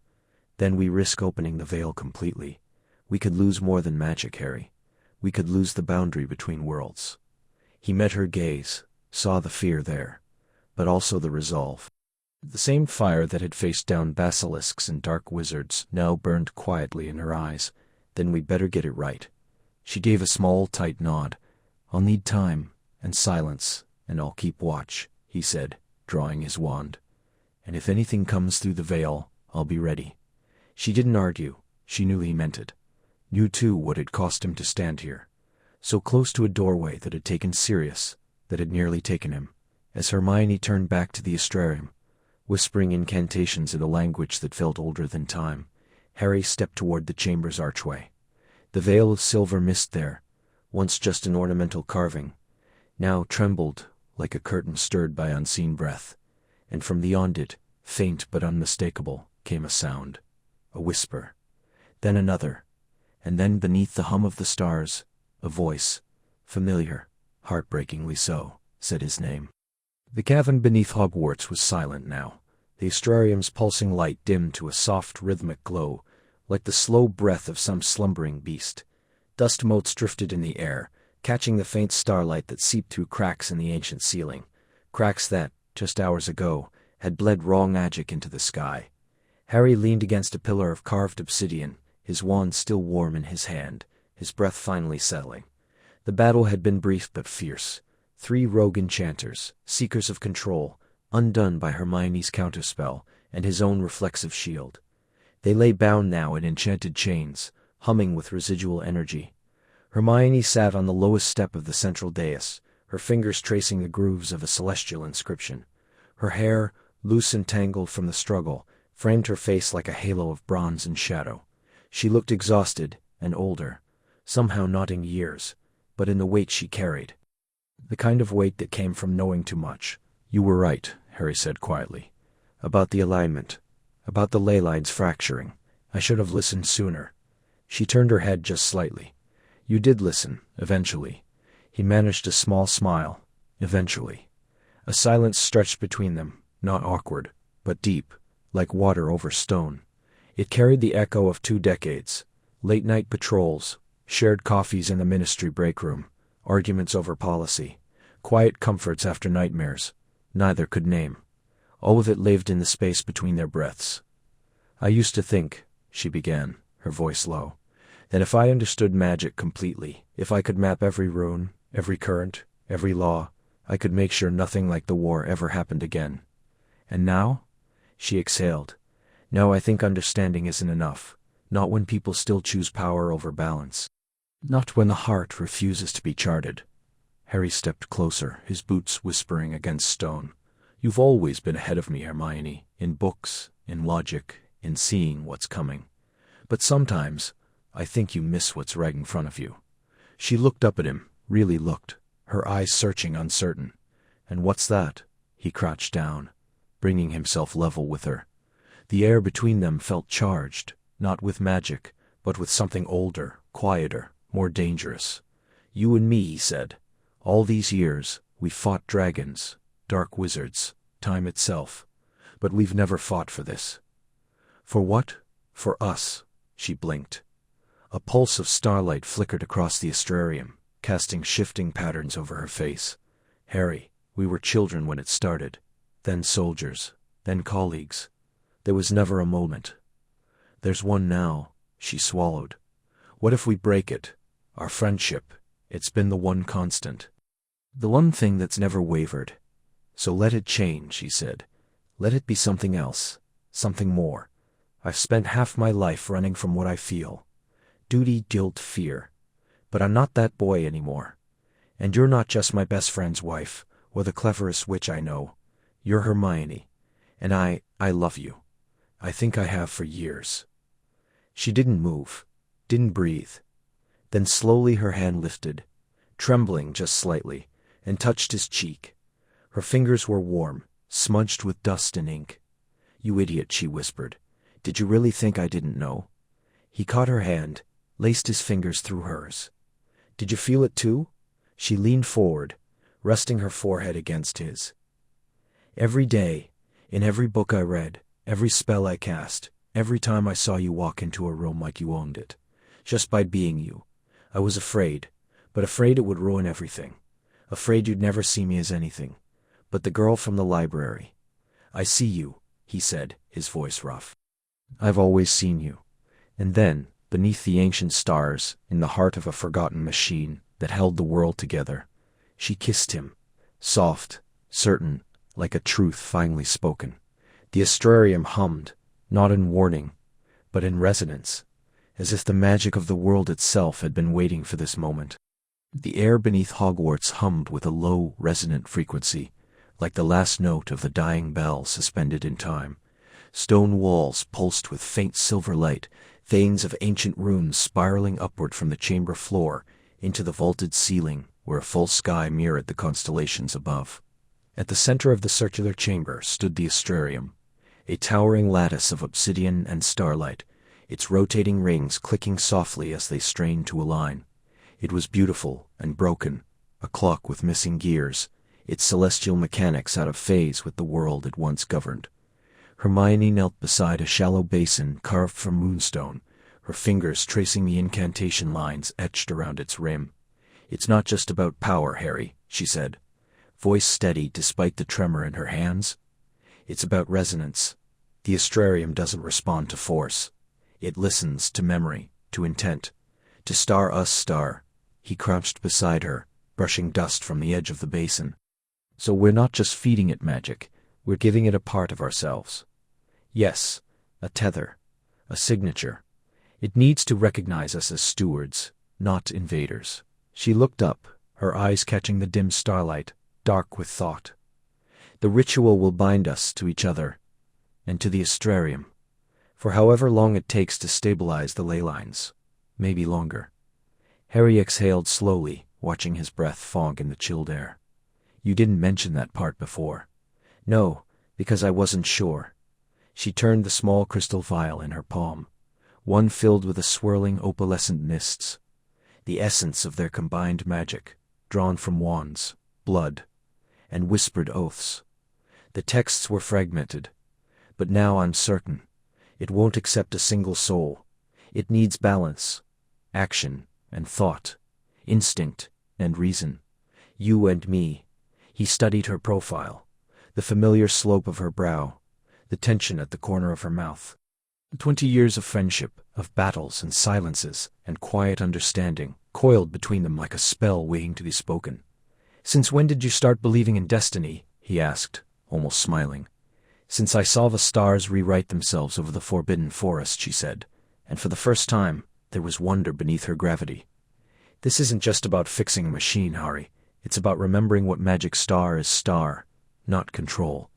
"Then we risk opening the veil completely. We could lose more than magic, Harry. We could lose the boundary between worlds." He met her gaze, saw the fear there, but also the resolve. The same fire that had faced down basilisks and dark wizards now burned quietly in her eyes. "Then we'd better get it right." She gave a small, tight nod. "I'll need time and silence, and I'll keep watch," he said, drawing his wand. "And if anything comes through the veil, I'll be ready." She didn't argue. She knew he meant it. Knew, too, what it cost him to stand here, so close to a doorway that had taken Sirius, that had nearly taken him. As Hermione turned back to the Astrarium, whispering incantations in a language that felt older than time, Harry stepped toward the chamber's archway. The veil of silver mist there, once just an ornamental carving, now trembled like a curtain stirred by unseen breath, and from beyond it, faint but unmistakable, came a sound, a whisper, then another, and then beneath the hum of the stars, a voice, familiar, heartbreakingly so, said his name. The cavern beneath Hogwarts was silent now. The Astrarium's pulsing light dimmed to a soft, rhythmic glow, like the slow breath of some slumbering beast. Dust motes drifted in the air, catching the faint starlight that seeped through cracks in the ancient ceiling, cracks that, just hours ago, had bled raw magic into the sky. Harry leaned against a pillar of carved obsidian, his wand still warm in his hand, his breath finally settling. The battle had been brief but fierce. 3 rogue enchanters, seekers of control, undone by Hermione's counterspell and his own reflexive shield. They lay bound now in enchanted chains, humming with residual energy. Hermione sat on the lowest step of the central dais, her fingers tracing the grooves of a celestial inscription. Her hair, loose and tangled from the struggle, framed her face like a halo of bronze and shadow. She looked exhausted and older, somehow not in years, but in the weight she carried. The kind of weight that came from knowing too much. "You were right," Harry said quietly. "About the alignment. About the ley lines fracturing. I should have listened sooner." She turned her head just slightly. "You did listen, eventually." He managed a small smile. "Eventually." A silence stretched between them, not awkward, but deep, like water over stone. It carried the echo of 2 decades, late-night patrols, shared coffees in the ministry break room, arguments over policy, quiet comforts after nightmares, neither could name. All of it lived in the space between their breaths. "I used to think," she began, her voice low, "that if I understood magic completely, if I could map every rune, every current, every law, I could make sure nothing like the war ever happened again. And now?" She exhaled. "No, I think understanding isn't enough. Not when people still choose power over balance. Not when the heart refuses to be charted." Harry stepped closer, his boots whispering against stone. "You've always been ahead of me, Hermione, in books, in logic, in seeing what's coming. But sometimes, I think you miss what's right in front of you." She looked up at him, really looked, her eyes searching, uncertain. "And what's that?" He crouched down, bringing himself level with her. The air between them felt charged, not with magic, but with something older, quieter, more dangerous. "You and me," he said. "All these years, we've fought dragons, dark wizards, time itself. But we've never fought for this." "For what?" "For us." She blinked. A pulse of starlight flickered across the Astrarium, casting shifting patterns over her face. "Harry, we were children when it started. Then soldiers. Then colleagues. There was never a moment. There's one now," she swallowed. "What if we break it? Our friendship. It's been the one constant. The one thing that's never wavered. So let it change," he said. "Let it be something else. Something more. I've spent half my life running from what I feel. Duty, guilt, fear. But I'm not that boy anymore. And you're not just my best friend's wife, or the cleverest witch I know. You're Hermione. And I love you. I think I have for years." She didn't move, didn't breathe. Then slowly her hand lifted, trembling just slightly, and touched his cheek. Her fingers were warm, smudged with dust and ink. "You idiot," she whispered. "Did you really think I didn't know?" He caught her hand, laced his fingers through hers. "Did you feel it too?" She leaned forward, resting her forehead against his. "Every day, in every book I read, every spell I cast, every time I saw you walk into a room like you owned it, just by being you, I was afraid, but afraid it would ruin everything. Afraid you'd never see me as anything. But the girl from the library. I see you," he said, his voice rough. "I've always seen you." And then, beneath the ancient stars, in the heart of a forgotten machine that held the world together, she kissed him, soft, certain, like a truth finally spoken. The Astrarium hummed, not in warning, but in resonance, as if the magic of the world itself had been waiting for this moment. The air beneath Hogwarts hummed with a low, resonant frequency, like the last note of the dying bell suspended in time. Stone walls pulsed with faint silver light, veins of ancient runes spiraling upward from the chamber floor into the vaulted ceiling where a full sky mirrored the constellations above. At the center of the circular chamber stood the Astrarium, a towering lattice of obsidian and starlight, its rotating rings clicking softly as they strained to align. It was beautiful and broken, a clock with missing gears, its celestial mechanics out of phase with the world it once governed. Hermione knelt beside a shallow basin carved from moonstone, her fingers tracing the incantation lines etched around its rim. "It's not just about power, Harry," she said, voice steady despite the tremor in her hands. "It's about resonance. The Astrarium doesn't respond to force. It listens to memory, to intent, to star us star." He crouched beside her, brushing dust from the edge of the basin. "So we're not just feeding it magic, we're giving it a part of ourselves. Yes, a tether, a signature. It needs to recognize us as stewards, not invaders." She looked up, her eyes catching the dim starlight, dark with thought. "The ritual will bind us to each other, and to the Astrarium, for however long it takes to stabilize the ley lines, maybe longer." Harry exhaled slowly, watching his breath fog in the chilled air. "You didn't mention that part before." "No, because I wasn't sure." She turned the small crystal vial in her palm, one filled with a swirling opalescent mists, the essence of their combined magic, drawn from wands, blood, and whispered oaths. The texts were fragmented, but now I'm certain it won't accept a single soul. It needs balance, action and thought, instinct and reason. You and me. He studied her profile. the familiar slope of her brow, the tension at the corner of her mouth. 20 years of friendship, of battles and silences and quiet understanding, coiled between them like a spell waiting to be spoken. "Since when did you start believing in destiny?" he asked, almost smiling. "Since I saw the stars rewrite themselves over the forbidden forest," she said, and for the first time there was wonder beneath her gravity. "This isn't just about fixing a machine, Harry. It's about remembering what magic star is star, not control,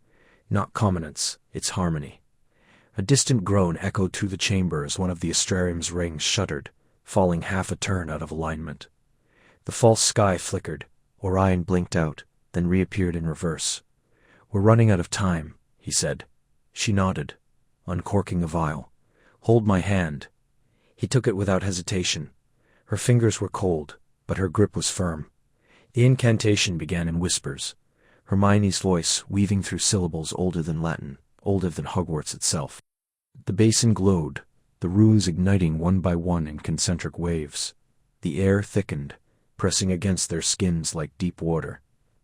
not dominance, it's harmony." A distant groan echoed through the chamber as one of the Astrarium's rings shuddered, falling half a turn out of alignment. The false sky flickered, Orion blinked out, then reappeared in reverse. "We're running out of time," he said. She nodded, uncorking a vial. "Hold my hand." He took it without hesitation. Her fingers were cold, but her grip was firm. The incantation began in whispers, Hermione's voice weaving through syllables older than Latin, older than Hogwarts itself. The basin glowed, the runes igniting one by one in concentric waves. The air thickened, pressing against their skins like deep water.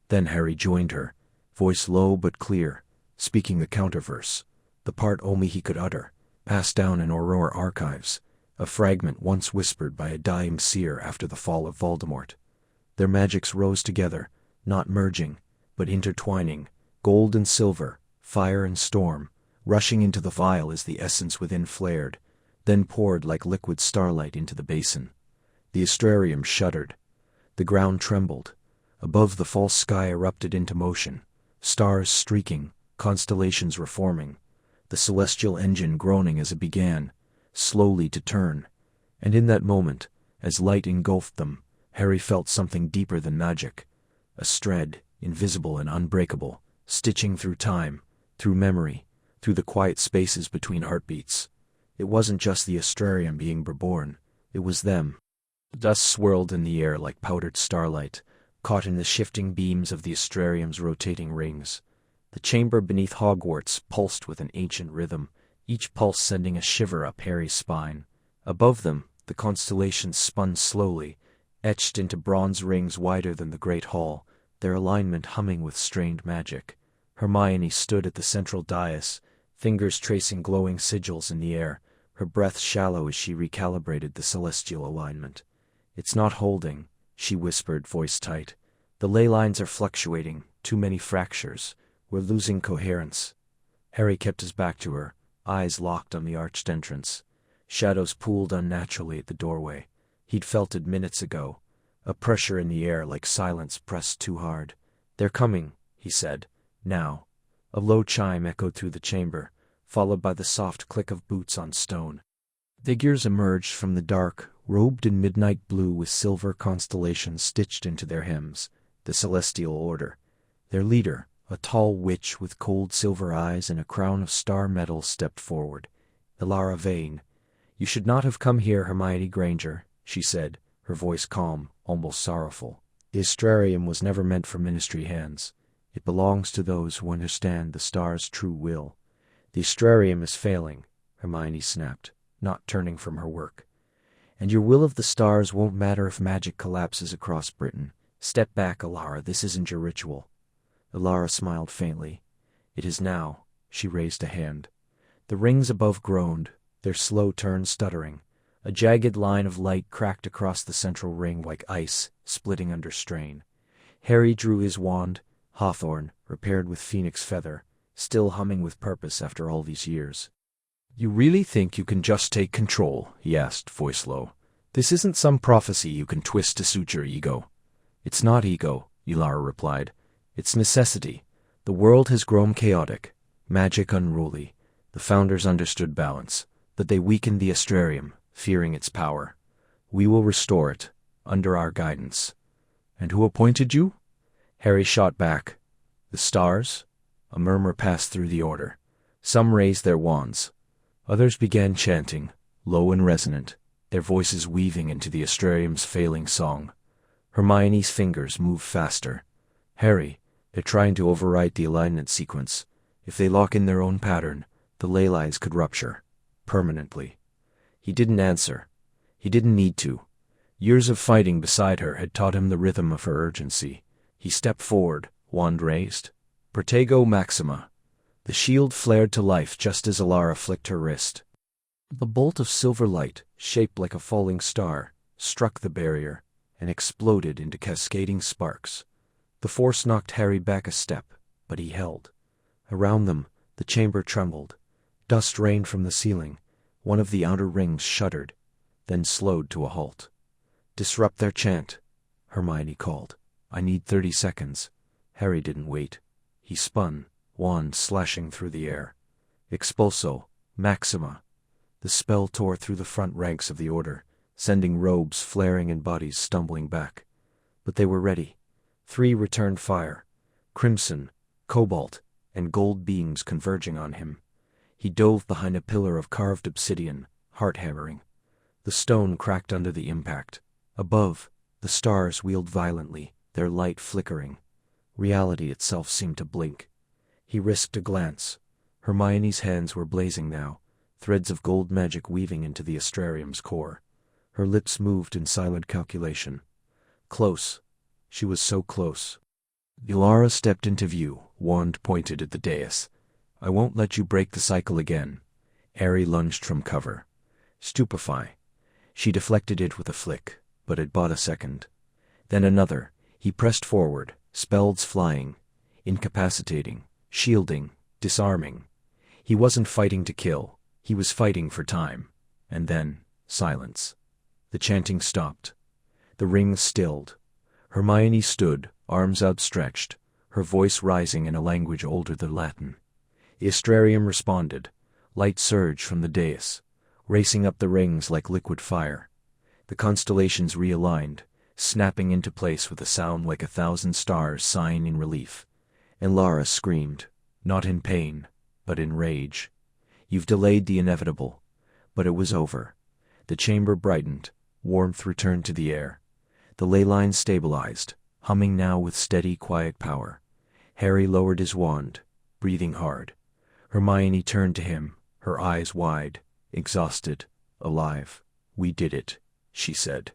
Then Harry joined her, voice low but clear, speaking the counterverse, the part only he could utter, passed down in Auror archives, a fragment once whispered by a dying seer after the fall of Voldemort. Their magics rose together, not merging, but intertwining, gold and silver, fire and storm, rushing into the vial as the essence within flared, then poured like liquid starlight into the basin. The Astrarium shuddered. The ground trembled. Above, the false sky erupted into motion, stars streaking, constellations reforming, the celestial engine groaning as it began, slowly to turn. And in that moment, as light engulfed them, Harry felt something deeper than magic, a thread, invisible and unbreakable, stitching through time, through memory, through the quiet spaces between heartbeats. It wasn't just the Astrarium being reborn, it was them. Dust swirled in the air like powdered starlight, caught in the shifting beams of the Astrarium's rotating rings. The chamber beneath Hogwarts pulsed with an ancient rhythm, each pulse sending a shiver up Harry's spine. Above them, the constellations spun slowly, etched into bronze rings wider than the great hall, their alignment humming with strained magic. Hermione stood at the central dais, fingers tracing glowing sigils in the air, her breath shallow as she recalibrated the celestial alignment. "It's not holding," she whispered, voice tight. "The ley lines are fluctuating, too many fractures. We're losing coherence." Harry kept his back to her, eyes locked on the arched entrance. Shadows pooled unnaturally at the doorway. He'd felt it minutes ago, a pressure in the air like silence pressed too hard. "They're coming," he said. "Now." A low chime echoed through the chamber, followed by the soft click of boots on stone. Figures emerged from the dark, robed in midnight blue with silver constellations stitched into their hems, the Celestial Order. Their leader, a tall witch with cold silver eyes and a crown of star metal, stepped forward. "Ilara Vane. You should not have come here, Hermione Granger," she said, her voice calm, almost sorrowful. "The Astrarium was never meant for ministry hands. It belongs to those who understand the star's true will." "The Astrarium is failing," Hermione snapped, not turning from her work. "And your will of the stars won't matter if magic collapses across Britain. Step back, Ilara, this isn't your ritual." Ilara smiled faintly. "It is now." She raised a hand. The rings above groaned, their slow turn stuttering. A jagged line of light cracked across the central ring like ice, splitting under strain. Harry drew his wand, hawthorn, repaired with phoenix feather, still humming with purpose after all these years. "You really think you can just take control?" he asked, voice low. "This isn't some prophecy you can twist to suit your ego." "It's not ego," Ilara replied. "It's necessity. The world has grown chaotic, magic unruly. The founders understood balance, but they weakened the Astrarium, fearing its power. We will restore it, under our guidance." "And who appointed you?" Harry shot back. "The stars?" A murmur passed through the order. Some raised their wands. Others began chanting, low and resonant, their voices weaving into the Astrarium's failing song. Hermione's fingers moved faster. "Harry, they're trying to overwrite the alignment sequence. If they lock in their own pattern, the ley lines could rupture. Permanently." He didn't answer. He didn't need to. Years of fighting beside her had taught him the rhythm of her urgency. He stepped forward, wand raised. Protego Maxima. The shield flared to life just as Alara flicked her wrist. The bolt of silver light, shaped like a falling star, struck the barrier and exploded into cascading sparks. The force knocked Harry back a step, but he held. Around them, the chamber trembled. Dust rained from the ceiling. One of the outer rings shuddered, then slowed to a halt. "Disrupt their chant," Hermione called. "I need 30 seconds." Harry didn't wait. He spun, wand slashing through the air. Expulso, Maxima. The spell tore through the front ranks of the Order, sending robes flaring and bodies stumbling back. But they were ready. 3 returned fire. Crimson, cobalt, and gold beams converging on him. He dove behind a pillar of carved obsidian, heart-hammering. The stone cracked under the impact. Above, the stars wheeled violently, their light flickering. Reality itself seemed to blink. He risked a glance. Hermione's hands were blazing now, threads of gold magic weaving into the Astrarium's core. Her lips moved in silent calculation. Close. She was so close. Alara stepped into view, wand pointed at the dais. "I won't let you break the cycle again." Harry lunged from cover. Stupefy. She deflected it with a flick, but it bought a second. Then another. He pressed forward, spells flying, incapacitating, shielding, disarming. He wasn't fighting to kill. He was fighting for time. And then, silence. The chanting stopped. The rings stilled. Hermione stood, arms outstretched, her voice rising in a language older than Latin. The Astrarium responded. Light surged from the dais, racing up the rings like liquid fire. The constellations realigned, snapping into place with a sound like 1,000 stars sighing in relief. And Alara screamed, not in pain, but in rage. "You've delayed the inevitable." But it was over. The chamber brightened, warmth returned to the air. The ley lines stabilized, humming now with steady, quiet power. Harry lowered his wand, breathing hard. Hermione turned to him, her eyes wide, exhausted, alive. "We did it," she said.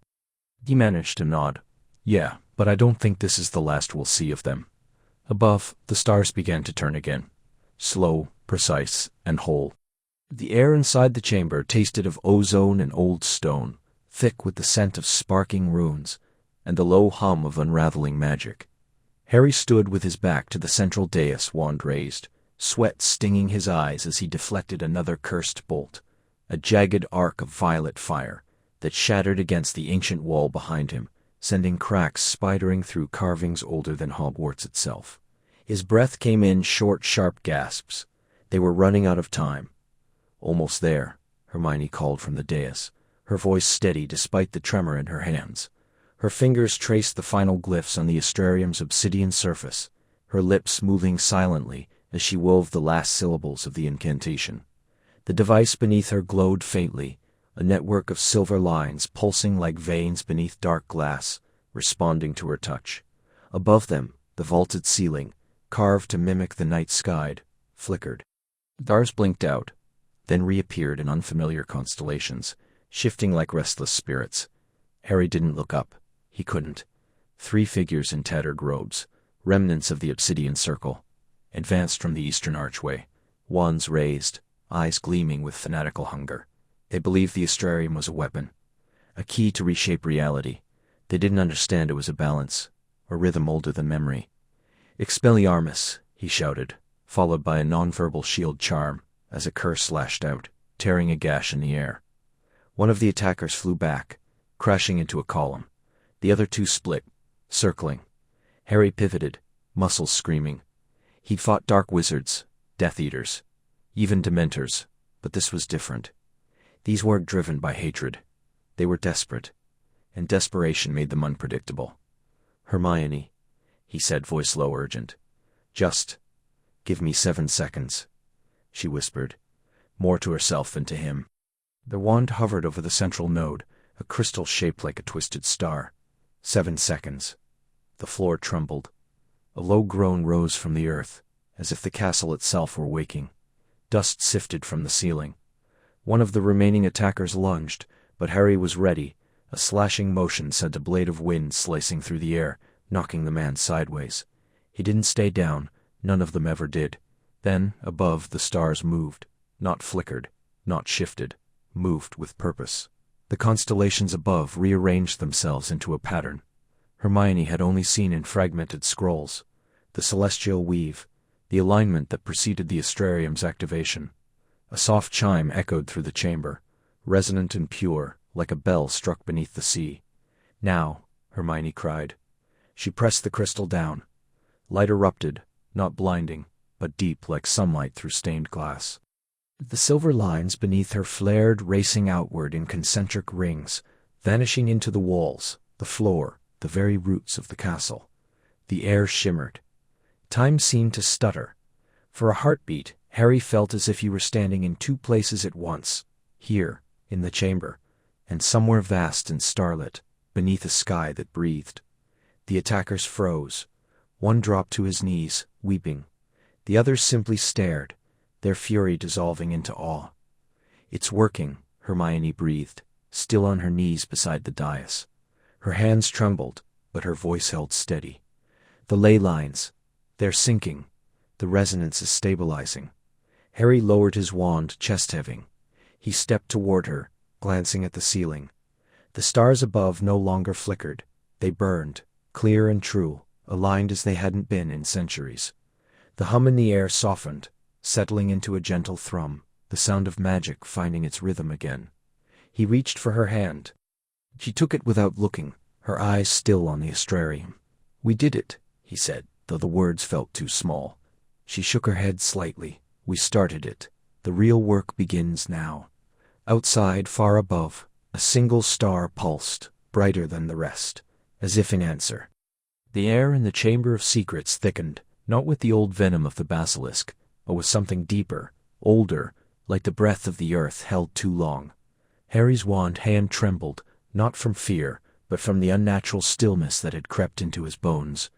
He managed to nod. "Yeah, but I don't think this is the last we'll see of them." Above, the stars began to turn again. Slow, precise, and whole. The air inside the chamber tasted of ozone and old stone, thick with the scent of sparking runes, and the low hum of unraveling magic. Harry stood with his back to the central dais, wand raised, sweat stinging his eyes as he deflected another cursed bolt, a jagged arc of violet fire that shattered against the ancient wall behind him, sending cracks spidering through carvings older than Hogwarts itself. His breath came in short, sharp gasps. They were running out of time. "Almost there," Hermione called from the dais, her voice steady despite the tremor in her hands. Her fingers traced the final glyphs on the Astrarium's obsidian surface, her lips moving silently as she wove the last syllables of the incantation. The device beneath her glowed faintly, a network of silver lines pulsing like veins beneath dark glass, responding to her touch. Above them, the vaulted ceiling, carved to mimic the night sky, flickered. Stars blinked out, then reappeared in unfamiliar constellations, shifting like restless spirits. Harry didn't look up. He couldn't. 3 figures in tattered robes, remnants of the obsidian circle, advanced from the eastern archway, wands raised, eyes gleaming with fanatical hunger. They believed the Astrarium was a weapon, a key to reshape reality. They didn't understand it was a balance, a rhythm older than memory. "Expelliarmus," he shouted, followed by a nonverbal shield charm, as a curse lashed out, tearing a gash in the air. One of the attackers flew back, crashing into a column. The other 2 split, circling. Harry pivoted, muscles screaming. He'd fought dark wizards, Death Eaters, even Dementors, but this was different. These weren't driven by hatred. They were desperate, and desperation made them unpredictable. "Hermione," he said, voice low, urgent. "Just give me 7 seconds." She whispered, more to herself than to him. The wand hovered over the central node, a crystal shaped like a twisted star. 7 seconds. The floor trembled. A low groan rose from the earth, as if the castle itself were waking. Dust sifted from the ceiling. One of the remaining attackers lunged, but Harry was ready. A slashing motion sent a blade of wind slicing through the air, knocking the man sideways. He didn't stay down, None of them ever did. Then, above, the stars moved. Not flickered, not shifted. Moved with purpose. The constellations above rearranged themselves into a pattern Hermione had only seen in fragmented scrolls. The celestial weave, the alignment that preceded the Astrarium's activation. A soft chime echoed through the chamber, resonant and pure, like a bell struck beneath the sea. "Now," Hermione cried. She pressed the crystal down. Light erupted, not blinding, but deep like sunlight through stained glass. The silver lines beneath her flared, racing outward in concentric rings, vanishing into the walls, the floor, the very roots of the castle. The air shimmered. Time seemed to stutter. For a heartbeat, Harry felt as if he were standing in two places at once, here, in the chamber, and somewhere vast and starlit, beneath a sky that breathed. The attackers froze. One dropped to his knees, weeping. The others simply stared, their fury dissolving into awe. "It's working," Hermione breathed, still on her knees beside the dais. Her hands trembled, but her voice held steady. "The ley lines, they're sinking. The resonance is stabilizing." Harry lowered his wand, chest-heaving. He stepped toward her, glancing at the ceiling. The stars above no longer flickered. They burned, clear and true, aligned as they hadn't been in centuries. The hum in the air softened, settling into a gentle thrum, the sound of magic finding its rhythm again. He reached for her hand. She took it without looking, her eyes still on the Astrarium. "We did it," he said, though the words felt too small. She shook her head slightly. "We started it. The real work begins now." Outside, far above, a single star pulsed, brighter than the rest, as if in answer. The air in the Chamber of Secrets thickened, not with the old venom of the basilisk, but with something deeper, older, like the breath of the earth held too long. Harry's wand hand trembled, not from fear, but from the unnatural stillness that had crept into his bones.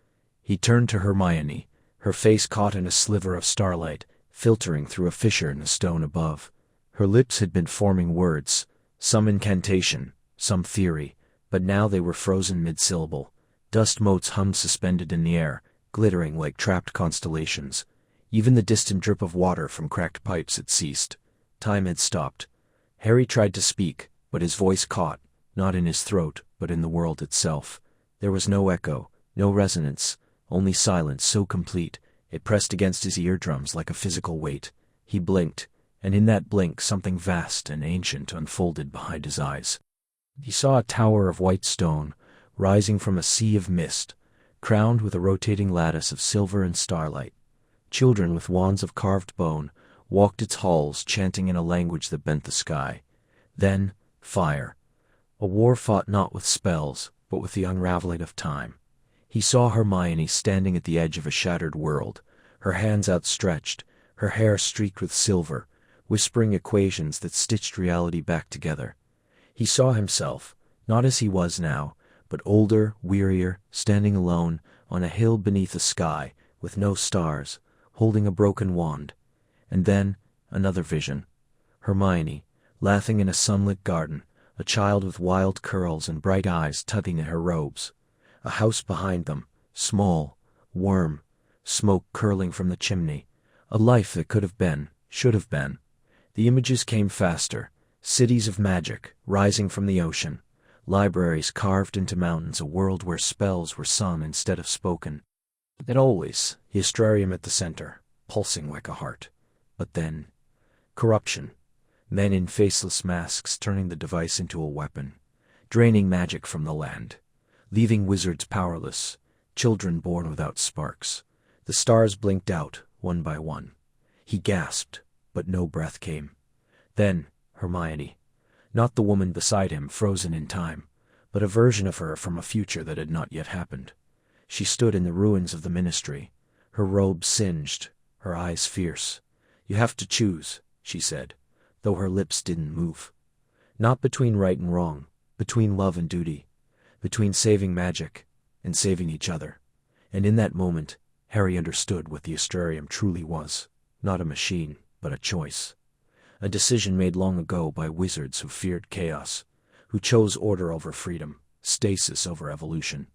He turned to Hermione, her face caught in a sliver of starlight, filtering through a fissure in the stone above. Her lips had been forming words, some incantation, some theory, but now they were frozen mid-syllable. Dust motes hummed suspended in the air, glittering like trapped constellations. Even the distant drip of water from cracked pipes had ceased. Time had stopped. Harry tried to speak, but his voice caught, not in his throat, but in the world itself. There was no echo, no resonance, only silence so complete, it pressed against his eardrums like a physical weight. He blinked, and in that blink something vast and ancient unfolded behind his eyes. He saw a tower of white stone, rising from a sea of mist, crowned with a rotating lattice of silver and starlight. Children with wands of carved bone walked its halls, chanting in a language that bent the sky. Then, fire. A war fought not with spells, but with the unraveling of time. He saw Hermione standing at the edge of a shattered world, her hands outstretched, her hair streaked with silver, whispering equations that stitched reality back together. He saw himself, not as he was now, but older, wearier, standing alone on a hill beneath a sky, with no stars, holding a broken wand. And then, another vision. Hermione, laughing in a sunlit garden, a child with wild curls and bright eyes tugging at her robes. A house behind them, small, warm, smoke curling from the chimney. A life that could have been, should have been. The images came faster. Cities of magic, rising from the ocean. Libraries carved into mountains, a world where spells were sung instead of spoken. And always, the Astrarium at the center, pulsing like a heart. But then, corruption. Men in faceless masks turning the device into a weapon. Draining magic from the land. Leaving wizards powerless. Children born without sparks. The stars blinked out, one by one. He gasped, but no breath came. Then, Hermione. Not the woman beside him, frozen in time, but a version of her from a future that had not yet happened. She stood in the ruins of the ministry, her robe singed, her eyes fierce. "You have to choose," she said, though her lips didn't move. "Not between right and wrong, between love and duty, between saving magic and saving each other." And in that moment, Harry understood what the Astrarium truly was. Not a machine, but a choice. A decision made long ago by wizards who feared chaos, who chose order over freedom, stasis over evolution.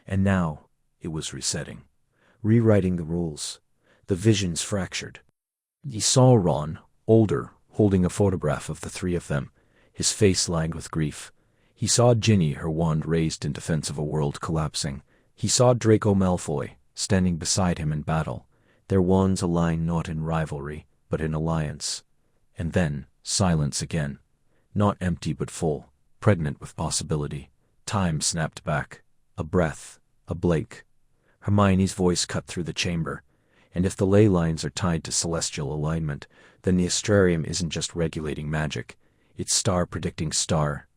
And now, it was resetting. Rewriting the rules. The visions fractured. He saw Ron, older, holding a photograph of the three of them, his face lined with grief. He saw Ginny, her wand raised in defense of a world collapsing. He saw Draco Malfoy, standing beside him in battle, their wands aligned not in rivalry, but in alliance. And then, silence again. Not empty but full, pregnant with possibility. Time snapped back. A breath, a blink. Hermione's voice cut through the chamber. And if the ley lines are tied to celestial alignment, then the Astrarium isn't just regulating magic. It's star-predicting star.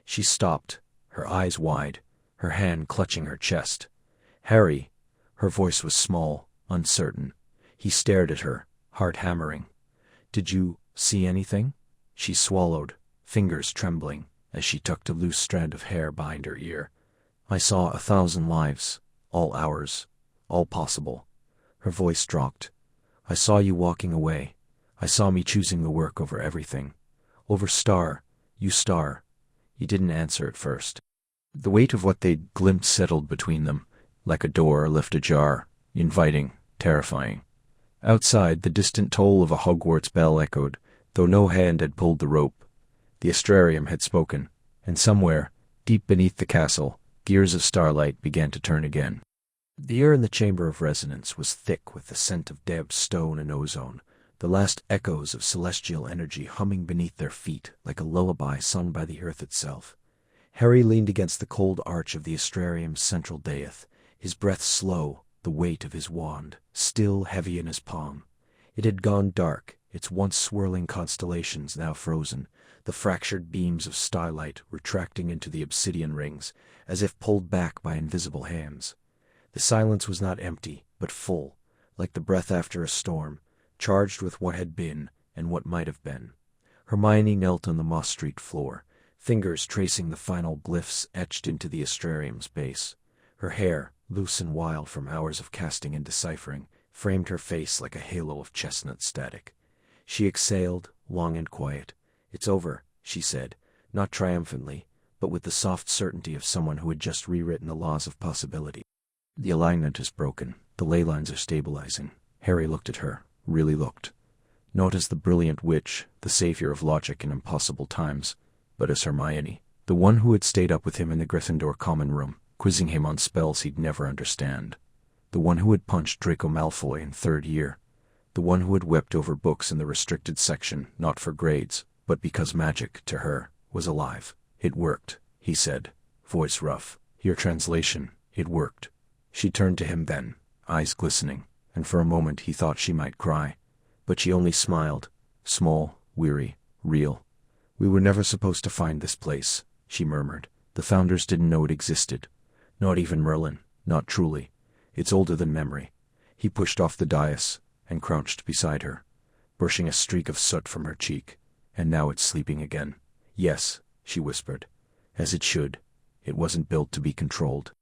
She stopped, her eyes wide, her hand clutching her chest. Harry. Her voice was small, uncertain. He stared at her, heart hammering. Did you see anything? She swallowed, fingers trembling, as she tucked a loose strand of hair behind her ear. I saw 1,000 lives, all ours, all possible. Her voice dropped. I saw you walking away. I saw me choosing the work over everything. Over star, you star. He didn't answer at first. The weight of what they'd glimpsed settled between them, like a door left ajar, inviting, terrifying. Outside, the distant toll of a Hogwarts bell echoed, though no hand had pulled the rope. The Astrarium had spoken, and somewhere, deep beneath the castle, gears of starlight began to turn again. The air in the chamber of resonance was thick with the scent of damp stone and ozone, the last echoes of celestial energy humming beneath their feet like a lullaby sung by the earth itself. Harry leaned against the cold arch of the Astrarium's central dais, his breath slow, the weight of his wand still heavy in his palm. It had gone dark, its once swirling constellations now frozen, the fractured beams of starlight retracting into the obsidian rings, as if pulled back by invisible hands. The silence was not empty, but full, like the breath after a storm, charged with what had been and what might have been. Hermione knelt on the Moss Street floor, fingers tracing the final glyphs etched into the Astrarium's base. Her hair, loose and wild from hours of casting and deciphering, framed her face like a halo of chestnut static. She exhaled, long and quiet. It's over, she said, not triumphantly, but with the soft certainty of someone who had just rewritten the laws of possibility. The alignment is broken. The ley lines are stabilizing. Harry looked at her, really looked. Not as the brilliant witch, the savior of logic in impossible times, but as Hermione, the one who had stayed up with him in the Gryffindor common room, quizzing him on spells he'd never understand. The one who had punched Draco Malfoy in third year. The one who had wept over books in the restricted section, not for grades, but because magic, to her, was alive. It worked, he said, voice rough. Your translation, it worked. She turned to him then, eyes glistening, and for a moment he thought she might cry. But she only smiled, small, weary, real. We were never supposed to find this place, she murmured. The founders didn't know it existed. Not even Merlin, not truly. It's older than memory. He pushed off the dais and crouched beside her, brushing a streak of soot from her cheek. And now it's sleeping again. Yes, she whispered. As it should. It wasn't built to be controlled.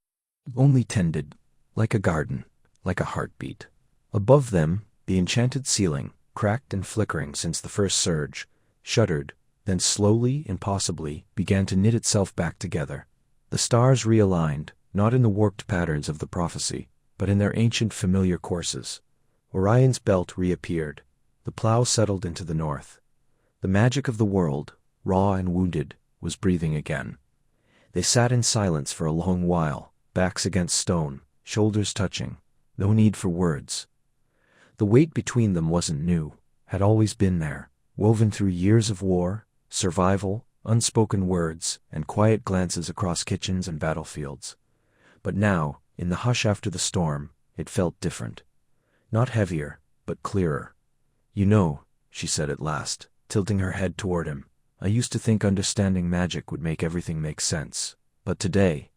Only tended, like a garden, like a heartbeat. Above them, the enchanted ceiling, cracked and flickering since the first surge, shuddered, then slowly, impossibly, began to knit itself back together. The stars realigned, not in the warped patterns of the prophecy, but in their ancient familiar courses. Orion's belt reappeared. The plow settled into the north. The magic of the world, raw and wounded, was breathing again. They sat in silence for a long while, backs against stone, shoulders touching, no need for words. The weight between them wasn't new, had always been there, woven through years of war, survival, unspoken words, and quiet glances across kitchens and battlefields. But now, in the hush after the storm, it felt different. Not heavier, but clearer. You know, she said at last, tilting her head toward him, I used to think understanding magic would make everything make sense. But today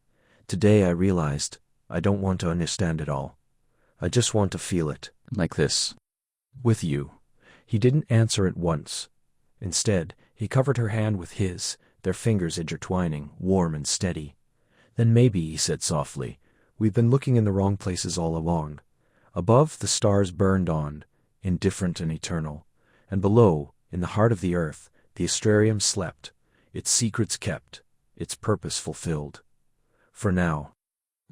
I realized I don't want to understand it all. I just want to feel it, like this. With you. He didn't answer at once. Instead, he covered her hand with his, their fingers intertwining, warm and steady. Then maybe, he said softly, we've been looking in the wrong places all along. Above, the stars burned on, indifferent and eternal. And below, in the heart of the earth, the Astrarium slept, its secrets kept, its purpose fulfilled. For now.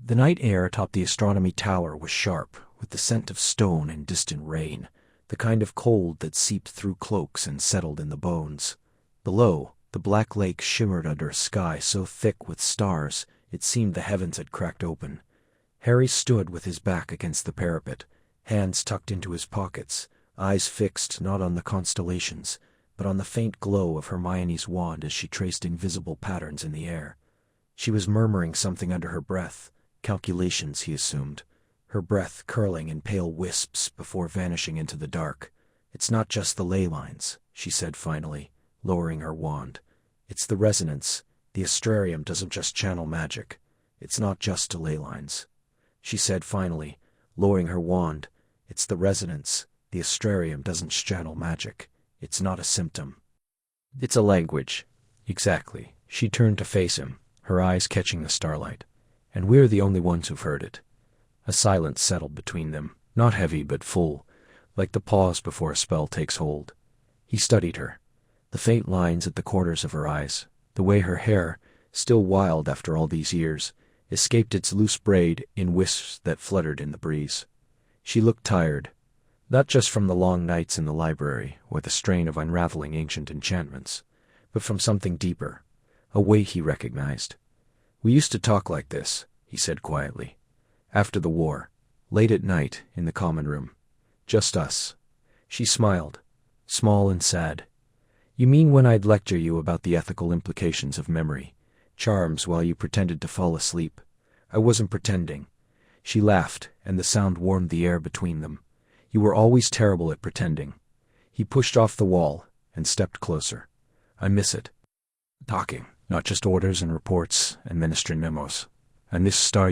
The night air atop the astronomy tower was sharp, with the scent of stone and distant rain, the kind of cold that seeped through cloaks and settled in the bones. Below, the black lake shimmered under a sky so thick with stars it seemed the heavens had cracked open. Harry stood with his back against the parapet, hands tucked into his pockets, eyes fixed not on the constellations, but on the faint glow of Hermione's wand as she traced invisible patterns in the air. She was murmuring something under her breath, calculations, he assumed, her breath curling in pale wisps before vanishing into the dark. "It's not just the ley lines," she said finally, lowering her wand. "It's the resonance. The Astrarium doesn't just channel magic. It's not just ley lines," she said finally, lowering her wand. "It's the resonance. The Astrarium doesn't channel magic. It's not a symptom. It's a language." "Exactly." She turned to face him, her eyes catching the starlight. "And we're the only ones who've heard it." A silence settled between them, not heavy but full, like the pause before a spell takes hold. He studied her, the faint lines at the corners of her eyes, the way her hair, still wild after all these years, escaped its loose braid in wisps that fluttered in the breeze. She looked tired, not just from the long nights in the library or the strain of unraveling ancient enchantments, but from something deeper, a way he recognized. "We used to talk like this," he said quietly. "After the war, late at night in the common room. Just us." She smiled, small and sad. "You mean when I'd lecture you about the ethical implications of memory, charms while you pretended to fall asleep? I wasn't pretending." She laughed, and the sound warmed the air between them. "You were always terrible at pretending." He pushed off the wall and stepped closer. "I miss it. Talking, not just orders and reports and ministry memos. And this star,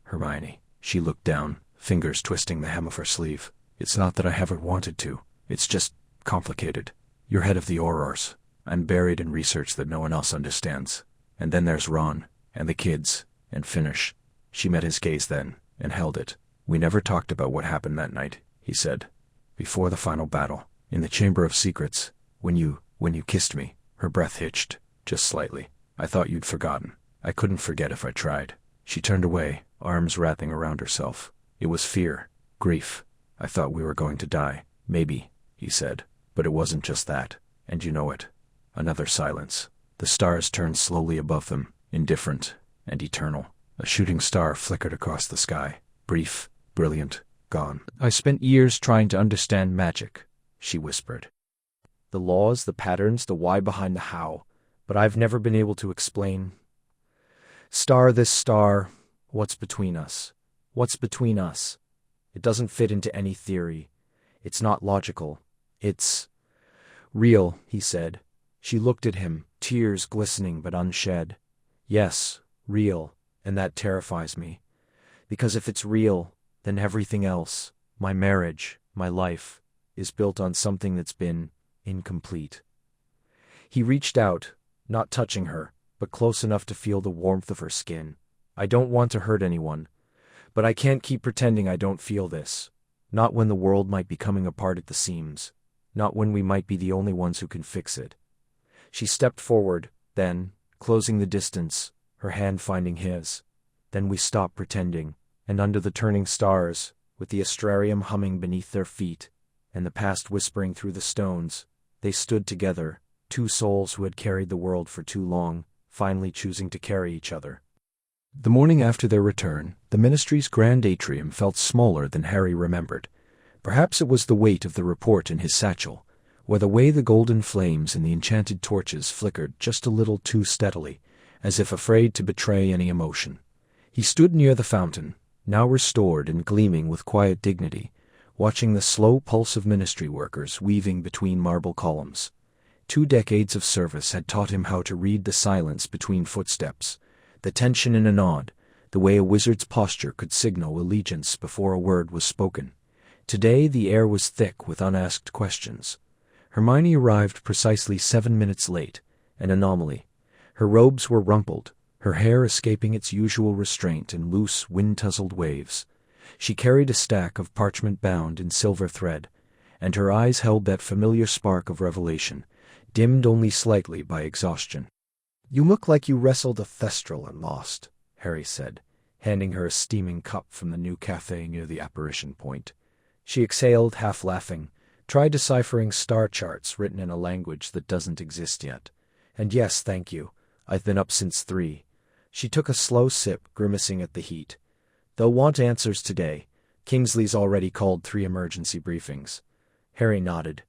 Hermione." She looked down, fingers twisting the hem of her sleeve. "It's not that I haven't wanted to. It's just complicated. You're head of the Aurors. I'm buried in research that no one else understands. And then there's Ron, and the kids, and Finnish." She met his gaze then, and held it. "We never talked about what happened that night," he said. "Before the final battle, in the Chamber of Secrets, when you kissed me." Her breath hitched, just slightly. "I thought you'd forgotten. I couldn't forget if I tried." She turned away, arms wrapping around herself. "It was fear, grief. I thought we were going to die. Maybe," he said. "But it wasn't just that. And you know it." Another silence. The stars turned slowly above them, indifferent and eternal. A shooting star flickered across the sky, brief, brilliant, gone. "I spent years trying to understand magic," she whispered. "The laws, the patterns, the why behind the how. But I've never been able to explain. Star this star, what's between us? What's between us? It doesn't fit into any theory. It's not logical. It's real," he said. She looked at him, tears glistening but unshed. "Yes, real, and that terrifies me. Because if it's real, then everything else, my marriage, my life, is built on something that's been incomplete." He reached out, not touching her, but close enough to feel the warmth of her skin. "I don't want to hurt anyone, but I can't keep pretending I don't feel this. Not when the world might be coming apart at the seams. Not when we might be the only ones who can fix it." She stepped forward, then, closing the distance, her hand finding his. "Then we stopped pretending, and under the turning stars, with the Astrarium humming beneath their feet, and the past whispering through the stones, they stood together, two souls who had carried the world for too long, finally choosing to carry each other." The morning after their return, the ministry's grand atrium felt smaller than Harry remembered. Perhaps it was the weight of the report in his satchel, or the way the golden flames in the enchanted torches flickered just a little too steadily, as if afraid to betray any emotion. He stood near the fountain, now restored and gleaming with quiet dignity, watching the slow pulse of ministry workers weaving between marble columns. 2 decades of service had taught him how to read the silence between footsteps, the tension in a nod, the way a wizard's posture could signal allegiance before a word was spoken. Today the air was thick with unasked questions. Hermione arrived precisely 7 minutes late, an anomaly. Her robes were rumpled, her hair escaping its usual restraint in loose, wind-tousled waves. She carried a stack of parchment bound in silver thread, and her eyes held that familiar spark of revelation, dimmed only slightly by exhaustion. "You look like you wrestled a thestral and lost," Harry said, handing her a steaming cup from the new cafe near the apparition point. She exhaled, half laughing. Try deciphering star charts written in a language that doesn't exist yet. And yes, thank you. I've been up since 3. She took a slow sip, grimacing at the heat. They'll want answers today. Kingsley's already called 3 emergency briefings. Harry nodded.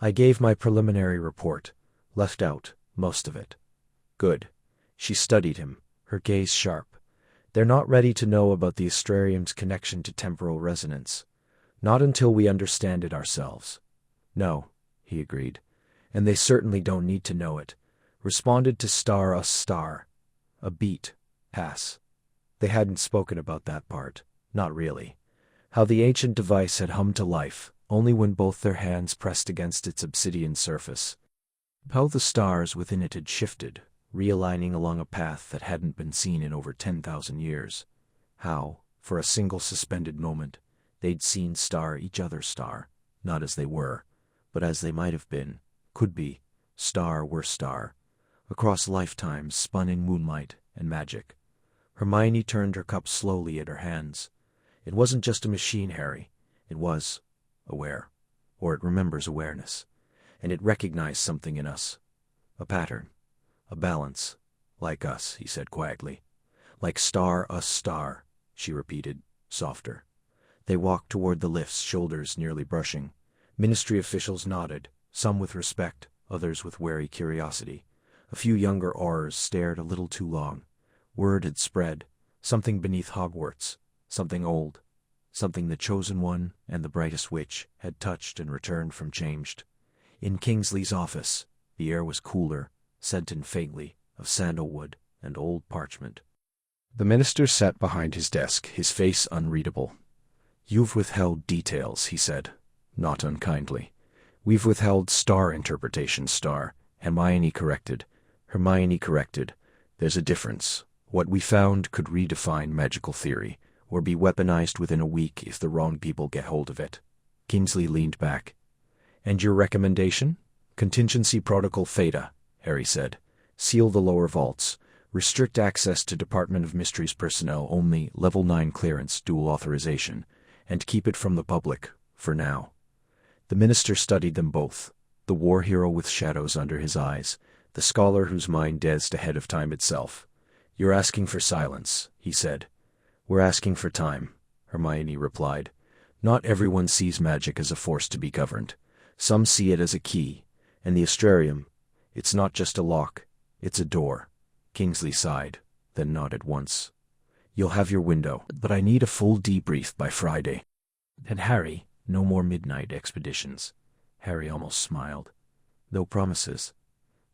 I gave my preliminary report. Left out most of it. Good. She studied him, her gaze sharp. They're not ready to know about the Astrarium's connection to temporal resonance. Not until we understand it ourselves. No, he agreed. And they certainly don't need to know it. Responded to star us star. A beat. Pass. They hadn't spoken about that part. Not really. How the ancient device had hummed to life, only when both their hands pressed against its obsidian surface. How the stars within it had shifted, realigning along a path that hadn't been seen in over 10,000 years. How, for a single suspended moment, they'd seen each other's star, not as they were, but as they might have been, could be, star were star, across lifetimes spun in moonlight and magic. Hermione turned her cup slowly at her hands. It wasn't just a machine, Harry. It was aware, or it remembers awareness, and it recognized something in us. A pattern, a balance, like us, he said quietly. Like star us star, she repeated, softer. They walked toward the lifts, shoulders nearly brushing. Ministry officials nodded, some with respect, others with wary curiosity. A few younger Aurors stared a little too long. Word had spread, something beneath Hogwarts, something old, something the Chosen One and the Brightest Witch had touched and returned from changed. In Kingsley's office, the air was cooler, scented faintly of sandalwood and old parchment. The minister sat behind his desk, his face unreadable. You've withheld details, he said, not unkindly. We've withheld star interpretation, star. Hermione corrected. There's a difference. What we found could redefine magical theory, or be weaponized within a week if the wrong people get hold of it. Kingsley leaned back. And your recommendation? Contingency Protocol Theta, Harry said. Seal the lower vaults. Restrict access to Department of Mysteries personnel, only Level 9 clearance, dual authorization. And keep it from the public, for now. The minister studied them both, the war hero with shadows under his eyes, the scholar whose mind danced ahead of time itself. You're asking for silence, he said. We're asking for time, Hermione replied. Not everyone sees magic as a force to be governed. Some see it as a key, and the Astrarium, it's not just a lock, it's a door. Kingsley sighed, then nodded once. You'll have your window, but I need a full debrief by Friday. And Harry, no more midnight expeditions. Harry almost smiled. No promises.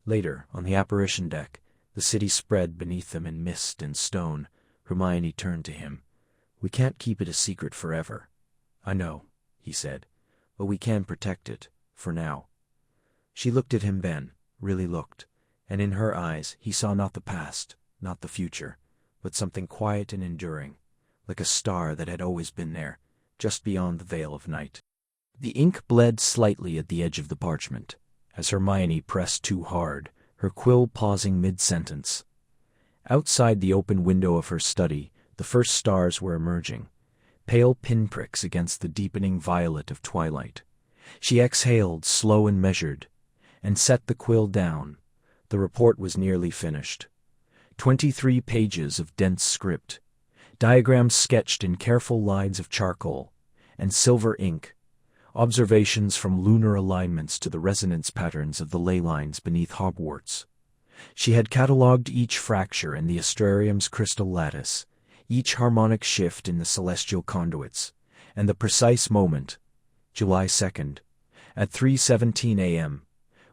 Later, on the apparition deck, the city spread beneath them in mist and stone. Hermione turned to him. We can't keep it a secret forever. I know, he said, but we can protect it, for now. She looked at him then, really looked, and in her eyes he saw not the past, not the future, but something quiet and enduring, like a star that had always been there, just beyond the veil of night. The ink bled slightly at the edge of the parchment, as Hermione pressed too hard, her quill pausing mid-sentence. Outside the open window of her study, the first stars were emerging, pale pinpricks against the deepening violet of twilight. She exhaled, slow and measured, and set the quill down. The report was nearly finished. 23 pages of dense script, diagrams sketched in careful lines of charcoal and silver ink, observations from lunar alignments to the resonance patterns of the ley lines beneath Hogwarts. She had catalogued each fracture in the Astrarium's crystal lattice, each harmonic shift in the celestial conduits, and the precise moment, July 2nd, at 3:17 a.m.,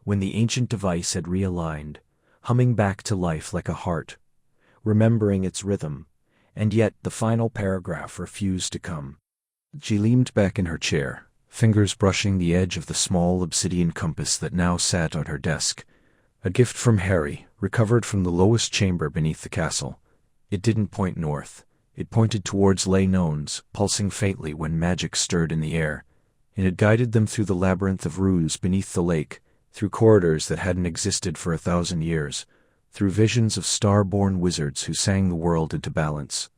when the ancient device had realigned, humming back to life like a heart, remembering its rhythm, and yet the final paragraph refused to come. She leaned back in her chair, fingers brushing the edge of the small obsidian compass that now sat on her desk. A gift from Harry, recovered from the lowest chamber beneath the castle. It didn't point north. It pointed towards ley nones, pulsing faintly when magic stirred in the air. It had guided them through the labyrinth of ruse beneath the lake, through corridors that hadn't existed for 1,000 years, through visions of star-born wizards who sang the world into balance.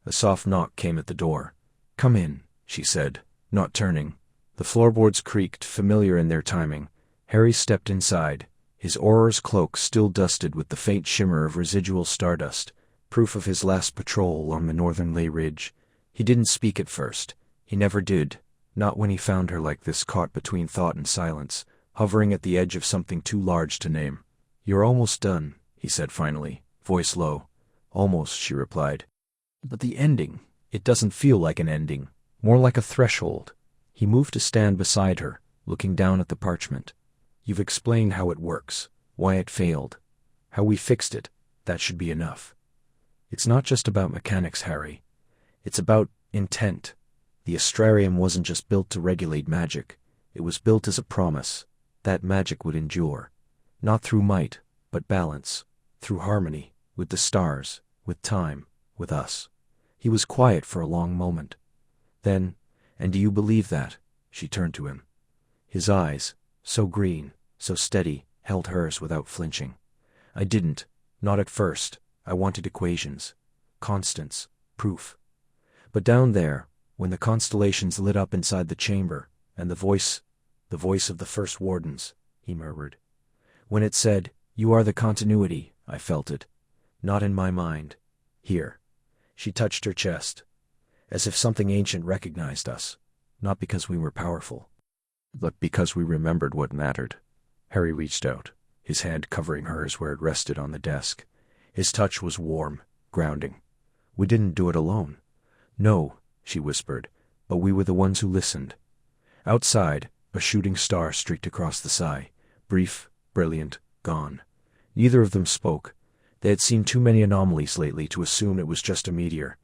A soft knock came at the door. "Come in," she said, not turning. The floorboards creaked, familiar in their timing. Harry stepped inside, his Auror's cloak still dusted with the faint shimmer of residual stardust, proof of his last patrol along the northern ley ridge. He didn't speak at first. He never did, not when he found her like this, caught between thought and silence, hovering at the edge of something too large to name. "You're almost done," he said finally, voice low. "Almost," she replied. "But the ending, it doesn't feel like an ending, more like a threshold." He moved to stand beside her, looking down at the parchment. "You've explained how it works, why it failed, how we fixed it. That should be enough. It's not just about mechanics, Harry. It's about intent. The Astrarium wasn't just built to regulate magic. It was built as a promise. That magic would endure. Not through might, but balance. Through harmony, with the stars, with time, with us." He was quiet for a long moment. Then, "And do you believe that?" She turned to him. His eyes, so green, so steady, held hers without flinching. "I didn't. Not at first. I wanted equations. Constants. Proof. But down there, when the constellations lit up inside the chamber, and the voice of the first wardens," he murmured. "When it said, 'You are the continuity,' I felt it. Not in my mind. Here." She touched her chest, as if something ancient recognized us, not because we were powerful, but because we remembered what mattered. Harry reached out, his hand covering hers where it rested on the desk. His touch was warm, grounding. "We didn't do it alone." "No," she whispered, "but we were the ones who listened." Outside, a shooting star streaked across the sky, brief, brilliant, gone. Neither of them spoke. They had seen too many anomalies lately to assume it was just a meteor.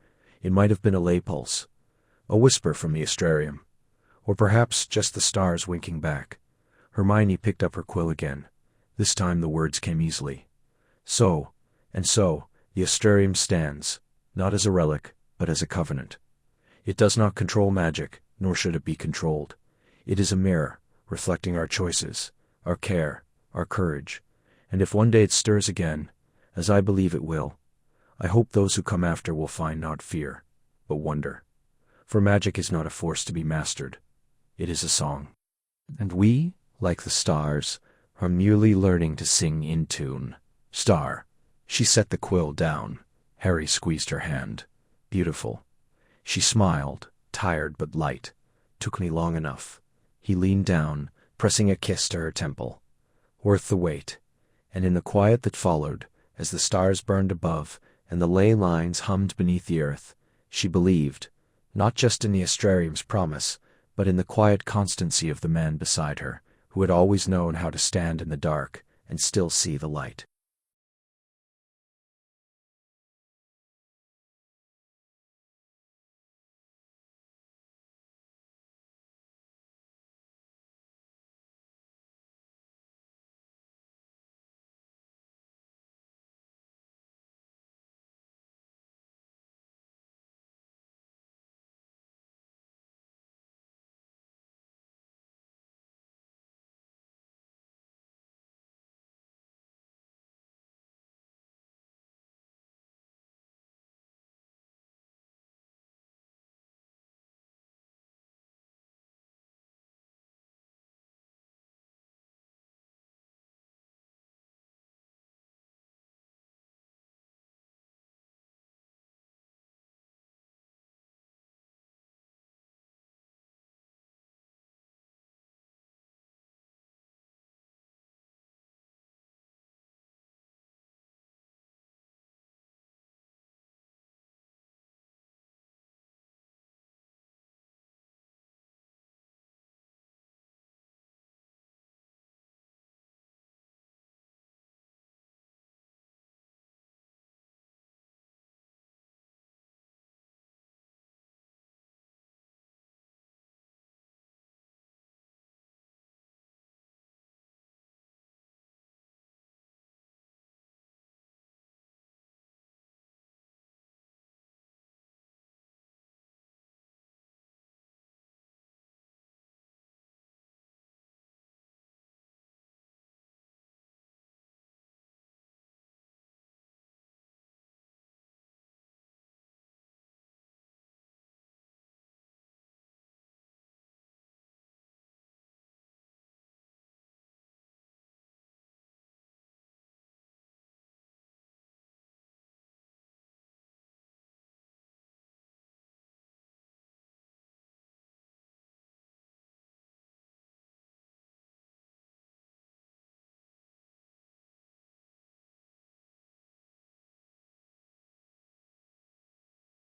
It might have been a ley pulse, a whisper from the Astrarium, or perhaps just the stars winking back. Hermione picked up her quill again. This time the words came easily. "So, and so, the Astrarium stands, not as a relic, but as a covenant. It does not control magic, nor should it be controlled. It is a mirror, reflecting our choices, our care, our courage. And if one day it stirs again, as I believe it will, I hope those who come after will find not fear, but wonder. For magic is not a force to be mastered. It is a song. And we, like the stars, are merely learning to sing in tune." "Star." She set the quill down. Harry squeezed her hand. "Beautiful." She smiled, tired but light. "Took me long enough." He leaned down, pressing a kiss to her temple. "Worth the wait." And in the quiet that followed, as the stars burned above and the ley lines hummed beneath the earth, she believed, not just in the Astrarium's promise, but in the quiet constancy of the man beside her, who had always known how to stand in the dark and still see the light.